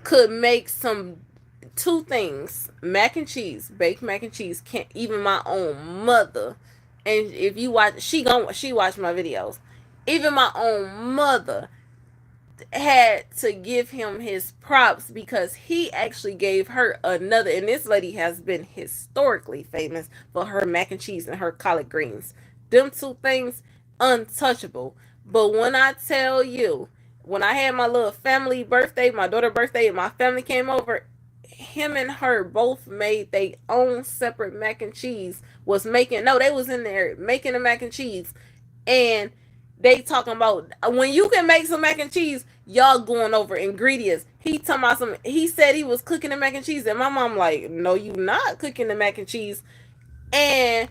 could make some two things, mac and cheese, baked mac and cheese, can't even my own mother. And if you watch, she watched my videos. Even my own mother had to give him his props because he actually gave her another. And this lady has been historically famous for her mac and cheese and her collard greens. Them two things, untouchable. But when I tell you, when I had my little family birthday, my daughter's birthday, and my family came over, him and her both made their own separate mac and cheese. They was in there making the mac and cheese, and they talking about when you can make some mac and cheese, y'all going over ingredients. He talking about some. He said he was cooking the mac and cheese, and my mom like, no, you not cooking the mac and cheese. And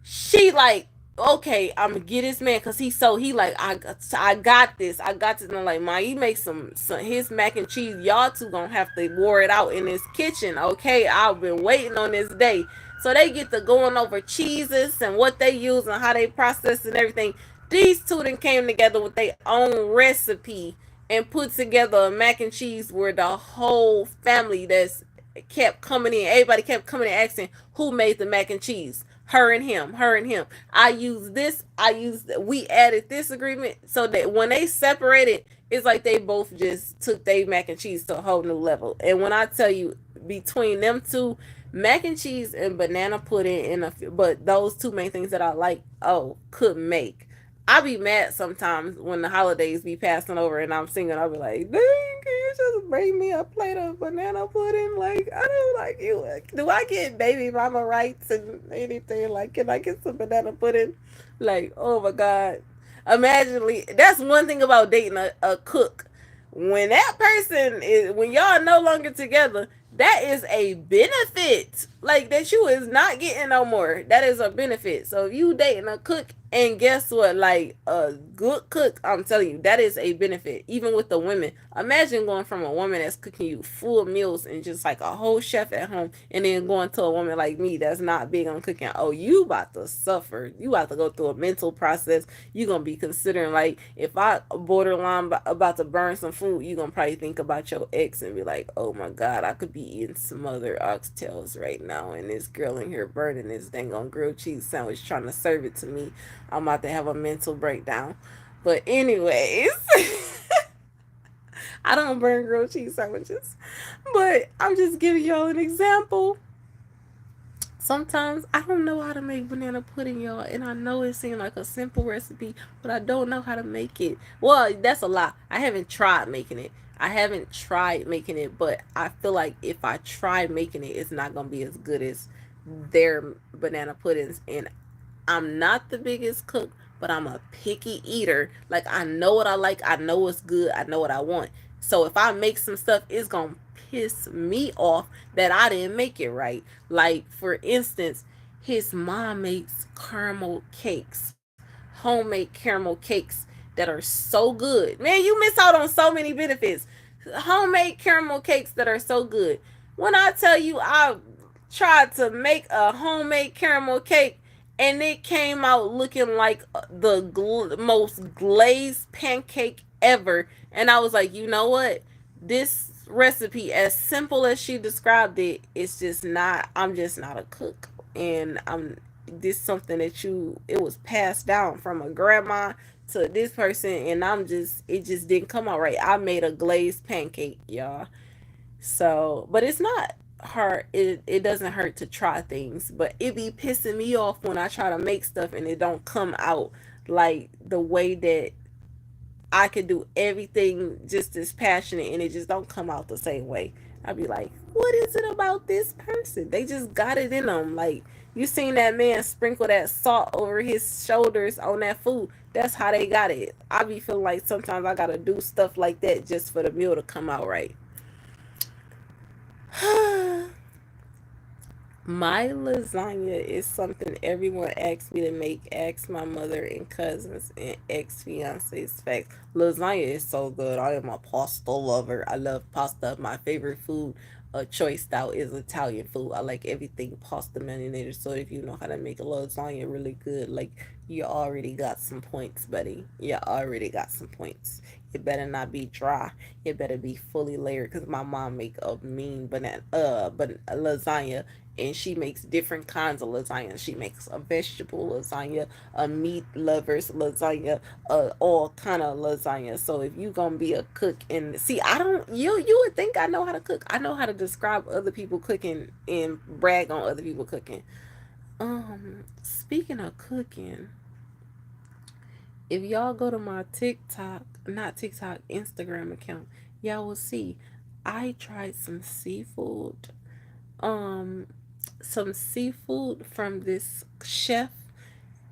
she like, okay, I'm gonna get this man because he like, I got this. And I'm like, ma, you make some his mac and cheese. Y'all two gonna have to war it out in this kitchen. Okay, I've been waiting on this day. So they get to going over cheeses and what they use and how they process and everything. These two then came together with their own recipe and put together a mac and cheese where the whole family that's kept coming in. Everybody kept coming and asking who made the mac and cheese. Her and him, her and him. We added this agreement so that when they separated, it's like they both just took their mac and cheese to a whole new level. And when I tell you, between them two, mac and cheese and banana pudding, but those two main things that I like, could make. I be mad sometimes when the holidays be passing over and I'm singing. I'll be like, dang, can you just bring me a plate of banana pudding? Like, I don't like you. Do I get baby mama rights and anything? Like, can I get some banana pudding? Like, oh my God. Imagine, that's one thing about dating a cook. When y'all no longer together, that is a benefit. Like that you is not getting no more. That is a benefit. So if you dating a cook and guess what? Like a good cook, I'm telling you, that is a benefit. Even with the women. Imagine going from a woman that's cooking you full meals and just like a whole chef at home and then going to a woman like me that's not big on cooking. Oh, you about to suffer. You about to go through a mental process. You gonna be considering like if I borderline about to burn some food, you gonna probably think about your ex and be like, oh my God, I could be eating some other oxtails right now and this girl in here burning this dang on grilled cheese sandwich trying to serve it to me. I'm about to have a mental breakdown. But anyways, I don't burn grilled cheese sandwiches. But I'm just giving y'all an example. Sometimes I don't know how to make banana pudding, y'all, and I know it seems like a simple recipe, but I don't know how to make it. Well, that's a lie. I haven't tried making it. I haven't tried making it, but I feel like if I try making it, it's not gonna be as good as their banana puddings. And I'm not the biggest cook, but I'm a picky eater. Like I know what I like, I know what's good, I know what I want. So if I make some stuff, it's gonna piss me off that I didn't make it right. Like for instance, his mom makes caramel cakes, homemade caramel cakes that are so good. Man, you miss out on so many benefits. Homemade caramel cakes that are so good. When I tell you I tried to make a homemade caramel cake and it came out looking like the most glazed pancake ever. And I was like, you know what? This recipe, as simple as she described it, it's just not, I'm just not a cook. And I'm, this something that it was passed down from a grandma to this person. And I'm just, it just didn't come out right. I made a glazed pancake, y'all. So, but it's not hard. It doesn't hurt to try things, but it be pissing me off when I try to make stuff and it don't come out like the way that I could do everything just as passionate and it just don't come out the same way. I'd be like, what is it about this person? They just got it in them. Like you seen that man sprinkle that salt over his shoulders on that food. That's how they got it. I be feeling like sometimes I gotta do stuff like that just for the meal to come out right. My lasagna is something everyone asks me to make. Ask my mother and cousins and ex fiance's facts. Lasagna is so good. I am a pasta lover. I love pasta. My favorite food choice style is Italian food. I like everything pasta marinated. So if you know how to make a lasagna really good, like you already got some points, buddy. You already got some points. It better not be dry. It better be fully layered. Cause my mom make a mean banana, but lasagna, and she makes different kinds of lasagna. She makes a vegetable lasagna, a meat lovers lasagna, all kind of lasagna. So if you gonna be a cook and see, I don't, you would think I know how to cook. I know how to describe other people cooking and brag on other people cooking. Speaking of cooking, if y'all go to my TikTok, not TikTok, Instagram account, y'all will see I tried um, some seafood from this chef,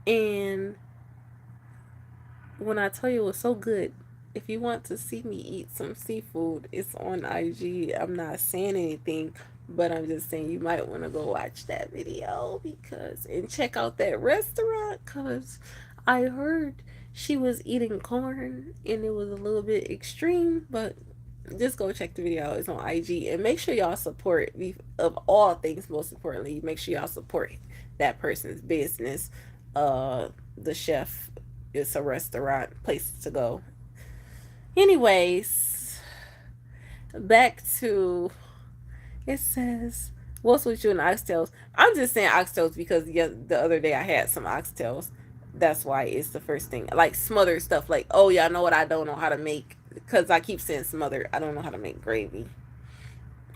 and when I tell you it was so good, if you want to see me eat some seafood, it's on IG. I'm not saying anything, but I'm just saying you might want to go watch that video because and check out that restaurant because I heard she was eating corn and it was a little bit extreme, but just go check the video. It's on IG and make sure y'all support of all things. Most importantly, make sure y'all support that person's business. The chef, it's a restaurant place to go. Anyways, back to it says what's with you and oxtails. I'm just saying oxtails because yeah, the other day I had some oxtails. That's why it's the first thing. Like smothered stuff. Like oh yeah, I know what I don't know how to make because I keep saying smothered. I don't know how to make gravy.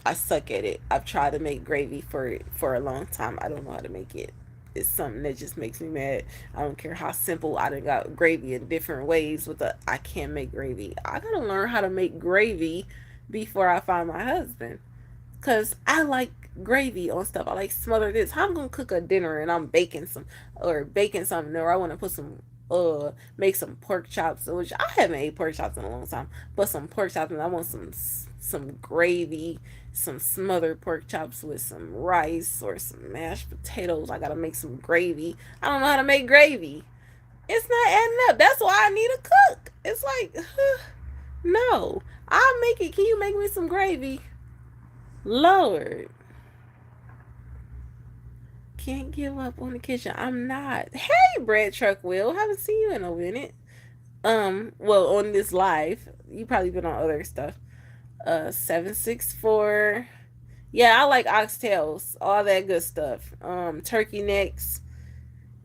I suck at it. I've tried to make gravy for a long time. I don't know how to make it. It's something that just makes me mad. I don't care how simple I done got gravy in different ways with the I can't make gravy. I gotta learn how to make gravy before I find my husband. Cause I like gravy on stuff. I like smother this. How I'm gonna cook a dinner and I'm baking something or I wanna put some make some pork chops, which I haven't ate pork chops in a long time, but some pork chops and I want some gravy, some smothered pork chops with some rice or some mashed potatoes. I gotta make some gravy. I don't know how to make gravy. It's not adding up. That's why I need a cook. It's like, no, I'll make it. Can you make me some gravy? Lord, can't give up on the kitchen. I'm not. Hey, Bread Truck Will, haven't seen you in a minute. Well, on this live, you probably been on other stuff. 764. Yeah, I like oxtails, all that good stuff. Turkey necks.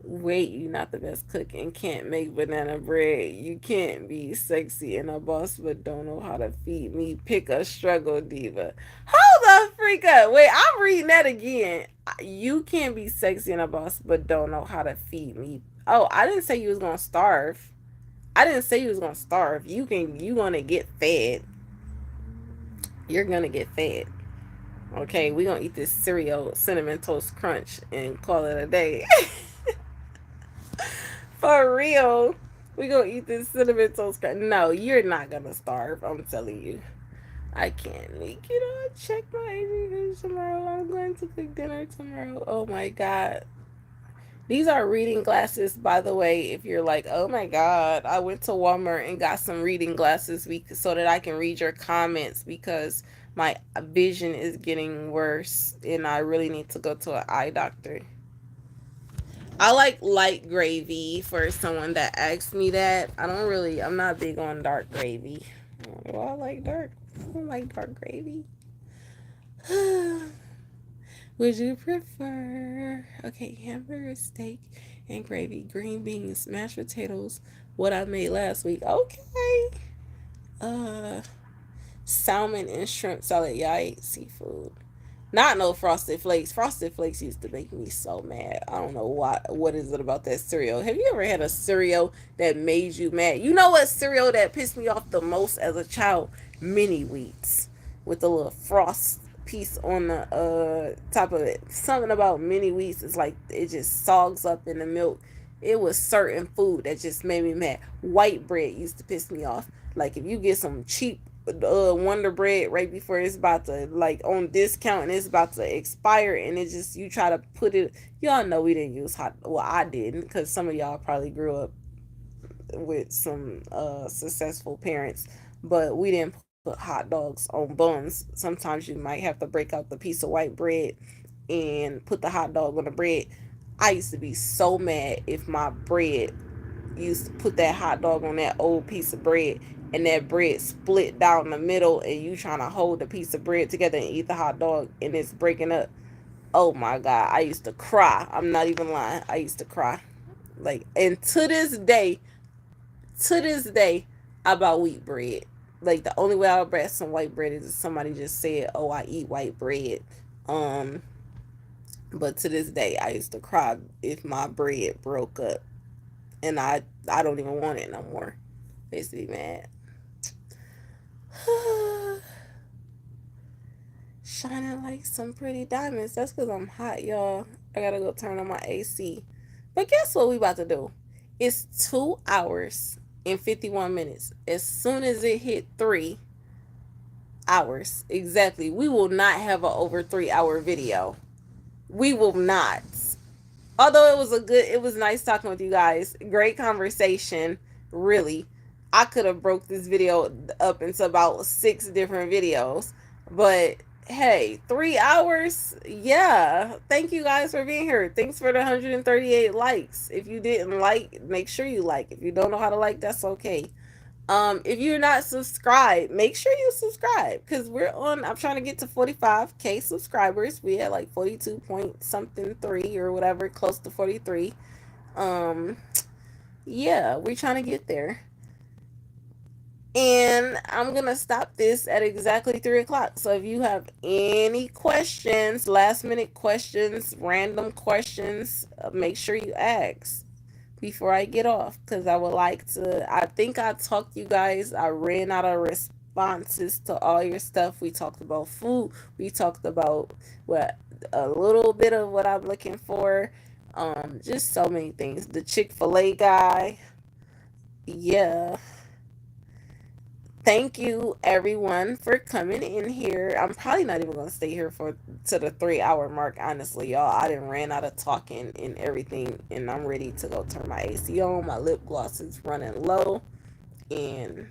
Wait, you not the best cook and can't make banana bread. You can't be sexy and a boss but don't know how to feed me. Pick a struggle diva. Hold the freak up. Wait, I'm reading that again. You can't be sexy and a boss but don't know how to feed me. Oh, I didn't say you was gonna starve. I didn't say you was gonna starve. You gonna get fed. You're gonna get fed. Okay, we gonna eat this cereal, cinnamon toast crunch, and call it a day. For real. We gonna eat this cinnamon toast crunch. No, you're not gonna starve. I'm telling you. I can't make it. I'll check my education tomorrow. I'm going to cook dinner tomorrow. Oh my god. These are reading glasses, by the way. If you're like, oh my god, I went to Walmart and got some reading glasses so that I can read your comments because my vision is getting worse and I really need to go to an eye doctor. I like light gravy for someone that asks me that. I'm not big on dark gravy. Do I like dark? I don't like dark gravy. Would you prefer, okay, hamburger, steak, and gravy, green beans, mashed potatoes, what I made last week? Okay. Uh, salmon and shrimp salad. Yeah, I ate seafood. Not no Frosted Flakes. Frosted Flakes used to make me so mad. I don't know what is it about that cereal. Have you ever had a cereal that made you mad? You know what cereal that pissed me off the most as a child? Mini wheats with the little frost piece on the top of it. Something about mini wheats is like it just sogs up in the milk. It was certain food that just made me mad. White bread used to piss me off. Like if you get some cheap Wonder Bread right before it's about to like on discount and it's about to expire and it just you try to put it. Y'all know we didn't use hot. Well, I didn't because some of y'all probably grew up with some successful parents, but we didn't put hot dogs on buns. Sometimes you might have to break out the piece of white bread and put the hot dog on the bread. I used to be so mad if my bread used to put that hot dog on that old piece of bread and that bread split down the middle and you trying to hold the piece of bread together and eat the hot dog and it's breaking up. Oh my god, I used to cry. I'm not even lying. I used to cry. Like, and to this day, I buy wheat bread. Like the only way I'll buy some white bread is if somebody just said, "Oh, I eat white bread." Um, but to this day, I used to cry if my bread broke up, and I don't even want it no more. Basically, mad. Shining like some pretty diamonds. That's because I'm hot, y'all. I gotta go turn on my AC. But guess what we about to do? It's 2 hours and 51 minutes. As soon as it hit 3 hours, exactly, we will not have an over 3 hour video. We will not. Although it was nice talking with you guys. Great conversation, really. I could have broke this video up into about 6 different videos, but hey, 3 hours, yeah. Thank you guys for being here. Thanks for the 138 likes. If you didn't like, make sure you like. If you don't know how to like, that's okay. If you're not subscribed, make sure you subscribe because I'm trying to get to 45K subscribers. We had like 42 point something 3 or whatever, close to 43. Um, yeah, we're trying to get there. And I'm going to stop this at exactly 3 o'clock. So if you have any questions, last minute questions, random questions, make sure you ask before I get off because I would like to. I think I talked to you guys. I ran out of responses to all your stuff. We talked about food. We talked about what a little bit of what I'm looking for. Just so many things. The Chick-fil-A guy. Yeah. Thank you everyone for coming in here. I'm probably not even gonna stay here for to the 3 hour mark, honestly, y'all. I didn't ran out of talking and everything, and I'm ready to go turn my AC on. My lip gloss is running low, and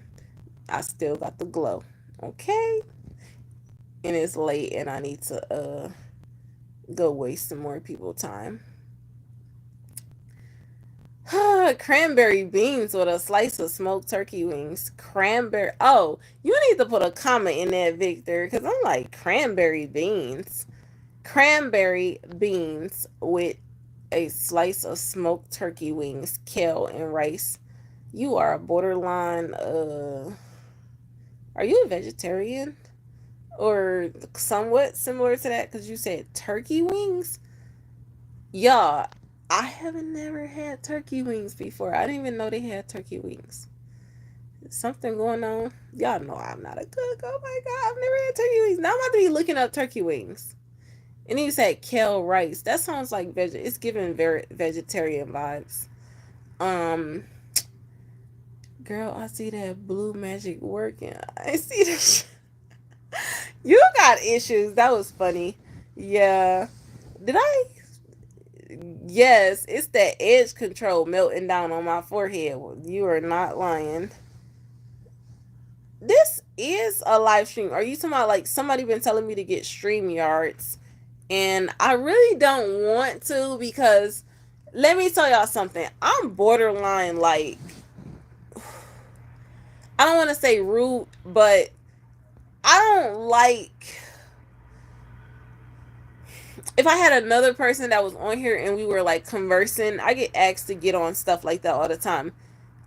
I still got the glow. Okay, and it's late, and I need to go waste some more people time. Cranberry beans with a slice of smoked turkey wings. Cranberry. Oh, you need to put a comma in that, Victor, because I'm like cranberry beans. Cranberry beans with a slice of smoked turkey wings, kale, and rice. You are a borderline. Are you a vegetarian or somewhat similar to that? Because you said turkey wings. Yeah, I haven't never had turkey wings before. I didn't even know they had turkey wings. Something going on. Y'all know I'm not a cook. Oh my god, I've never had turkey wings. Now I'm about to be looking up turkey wings. And you said kale rice. That sounds like it's giving very vegetarian vibes. Um, girl, I see that blue magic working. I see that. You got issues. That was funny. Yeah. Did I? Yes, it's that edge control melting down on my forehead. You are not lying. This is a live stream. Are you talking about like somebody been telling me to get StreamYards? And I really don't want to because let me tell y'all something. I'm borderline like I don't want to say rude, but I don't like if I had another person that was on here and we were like conversing. I get asked to get on stuff like that all the time.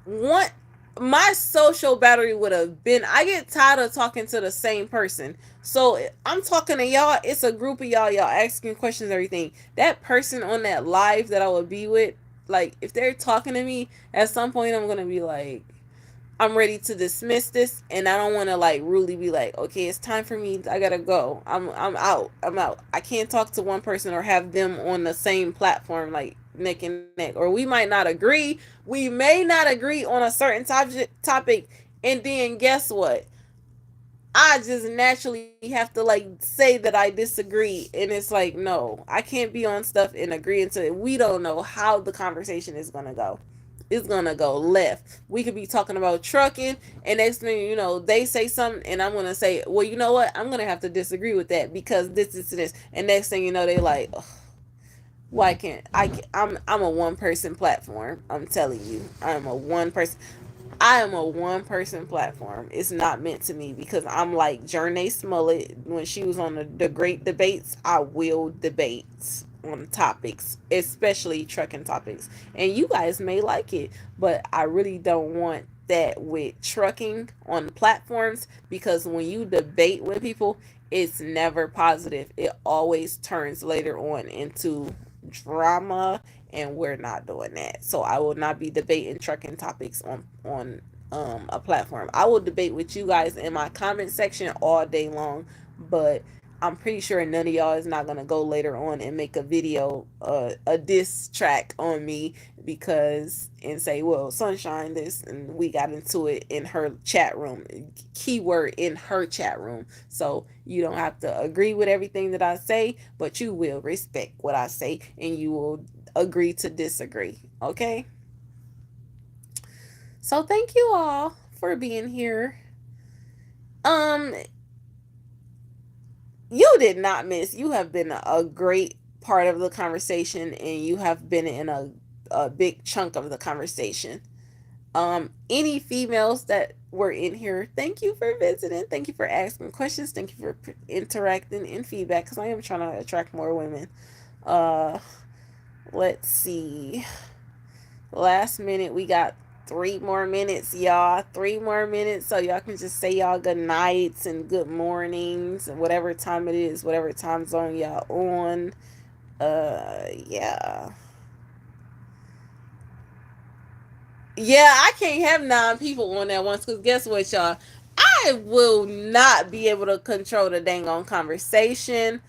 What my social battery would have been. I get tired of talking to the same person. So I'm talking to y'all. It's a group of y'all asking questions, everything. That person on that live that I would be with, like if they're talking to me, at some point I'm gonna be like, I'm ready to dismiss this, and I don't want to like rudely be like, okay, it's time for me. I gotta go. I'm out. I'm out. I can't talk to one person or have them on the same platform like neck and neck. Or we might not agree. We may not agree on a certain topic, and then guess what? I just naturally have to like say that I disagree, and it's like no, I can't be on stuff and agreeing to it. We don't know how the conversation is gonna go. It's gonna go left. We could be talking about trucking, and next thing you know, they say something, and I'm gonna say, well, you know what? I'm gonna have to disagree with that because this, and next thing you know, they like, ugh, why can't I? I'm a one person platform. I'm telling you, I am a one person platform. It's not meant to me because I'm like Jernay Smollett when she was on the great debates. I will debate on topics, especially trucking topics. And you guys may like it, but I really don't want that with trucking on platforms because when you debate with people, it's never positive. It always turns later on into drama, and we're not doing that. So I will not be debating trucking topics on a platform. I will debate with you guys in my comment section all day long, but I'm pretty sure none of y'all is not gonna go later on and make a video, a diss track on me because and say, well, Sunshine this, and we got into it in her chat room. Keyword in her chat room. So you don't have to agree with everything that I say, but you will respect what I say, and you will agree to disagree. Okay. So thank you all for being here. Um, you did not miss. You have been a great part of the conversation, and you have been in a big chunk of the conversation. Any females that were in here, thank you for visiting. Thank you for asking questions. Thank you for interacting and feedback because I am trying to attract more women. Uh, let's see. Last minute, we got 3 more minutes, y'all. 3 more minutes, so y'all can just say y'all good nights and good mornings and whatever time it is, whatever time zone y'all on. Yeah. Yeah, I can't have 9 people on that once because guess what, y'all? I will not be able to control the dang on conversation,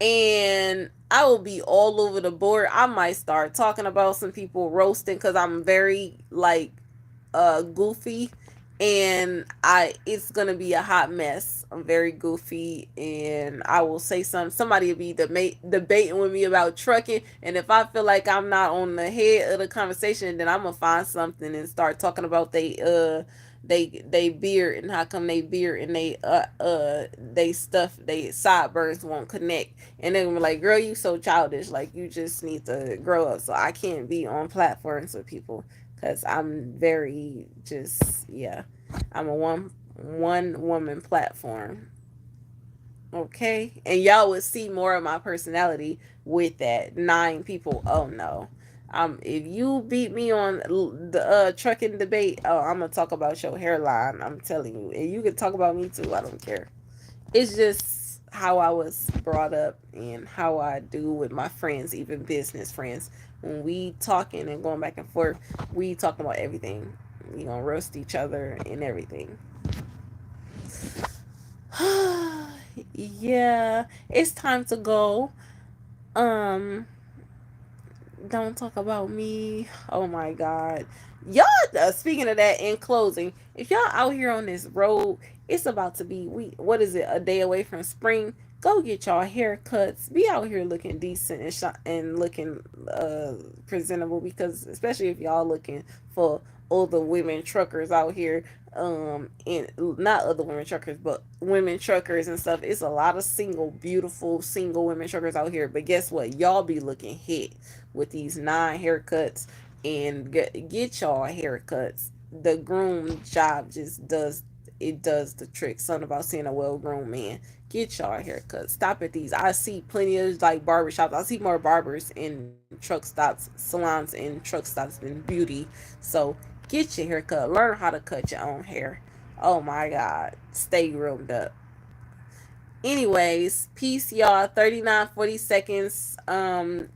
and I will be all over the board. I might start talking about some people roasting because I'm very like goofy, and I it's gonna be a hot mess. I'm very goofy, and I will say somebody will be debating with me about trucking, and if I feel like I'm not on the head of the conversation, then I'm gonna find something and start talking about they beard and how come they beard and they stuff they sideburns won't connect, and then we're like, girl, you so childish, like you just need to grow up. So I can't be on platforms with people because I'm very just, yeah, I'm a one woman platform. Okay, and y'all would see more of my personality with that. 9 people. Oh no. If you beat me on the trucking debate, oh, I'm gonna talk about your hairline. I'm telling you, and you can talk about me too. I don't care. It's just how I was brought up and how I do with my friends, even business friends. When we talking and going back and forth, we talking about everything. We gonna roast each other and everything. Yeah, it's time to go. Um, don't talk about me. Oh my god. Y'all, speaking of that, in closing, if y'all out here on this road, it's about to be what is it, a day away from spring. Go get y'all haircuts. Be out here looking decent and and looking presentable, because especially if y'all looking for other women truckers out here, and not other women truckers but women truckers and stuff. It's a lot of single, beautiful single women truckers out here, but guess what, y'all be looking hit with these 9 haircuts. And get y'all haircuts. The groom job just does the trick. Something about seeing a well groomed man. Get y'all haircuts. Stop at these. I see plenty of like barbershops. I see more barbers in truck stops, salons and truck stops than beauty. So get your haircut. Learn how to cut your own hair. Oh my god. Stay groomed up. Anyways, peace, y'all. 39, 40 seconds.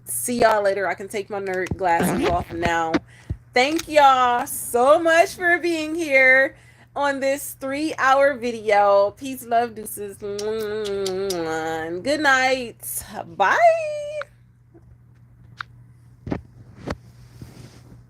See y'all later. I can take my nerd glasses off now. Thank y'all so much for being here on this 3-hour video. Peace, love, deuces. Good night. Bye.